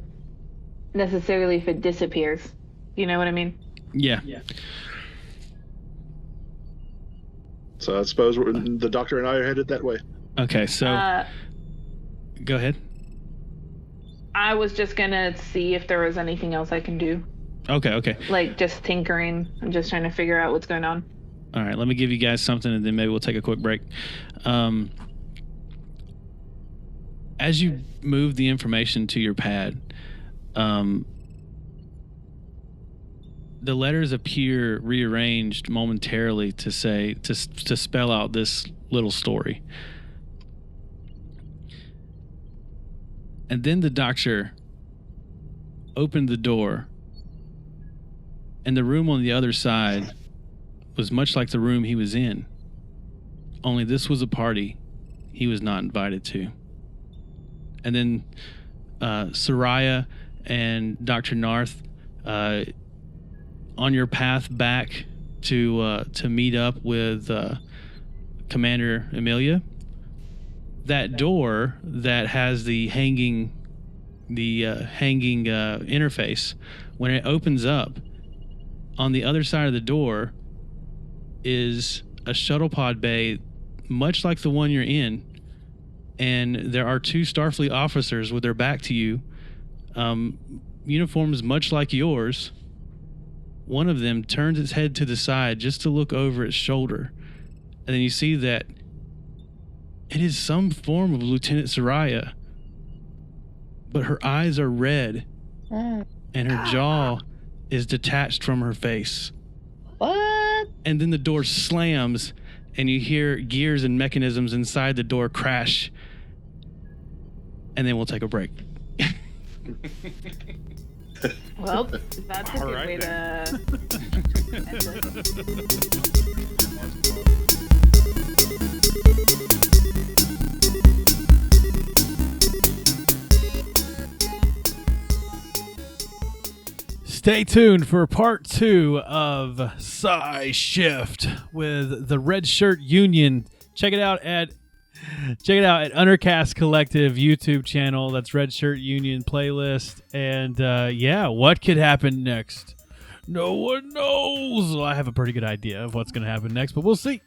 Speaker 5: necessarily if it disappears. You know what I mean?
Speaker 1: Yeah.
Speaker 4: So I suppose the doctor and I are headed that way.
Speaker 1: Okay, so go ahead.
Speaker 5: I was just gonna see if there was anything else I can do.
Speaker 1: Okay.
Speaker 5: Like just tinkering. I'm just trying to figure out what's going on.
Speaker 1: All right, let me give you guys something, and then maybe we'll take a quick break. As you move the information to your pad, the letters appear rearranged momentarily to spell out this little story. And then the doctor opened the door, and the room on the other side was much like the room he was in. Only this was a party he was not invited to. And then Soraya and Dr. Narth, on your path back to meet up with Commander Amelia, that door that has the hanging hanging interface. When it opens up, on the other side of the door is a shuttle pod bay, much like the one you're in, and there are 2 Starfleet officers with their back to you, uniforms much like yours. One of them turns its head to the side just to look over its shoulder, and then you see that it is some form of Lieutenant Soraya, but her eyes are red, and her jaw is detached from her face.
Speaker 6: What?
Speaker 1: And then the door slams, and you hear gears and mechanisms inside the door crash. And then we'll take a break.
Speaker 5: Well, that's a good way to end this.
Speaker 1: Stay tuned for part 2 of Sci-Shift with the Red Shirt Union. Check it out at Undercast Collective YouTube channel. That's Red Shirt Union playlist. And what could happen next? No one knows. Well, I have a pretty good idea of what's going to happen next, but we'll see.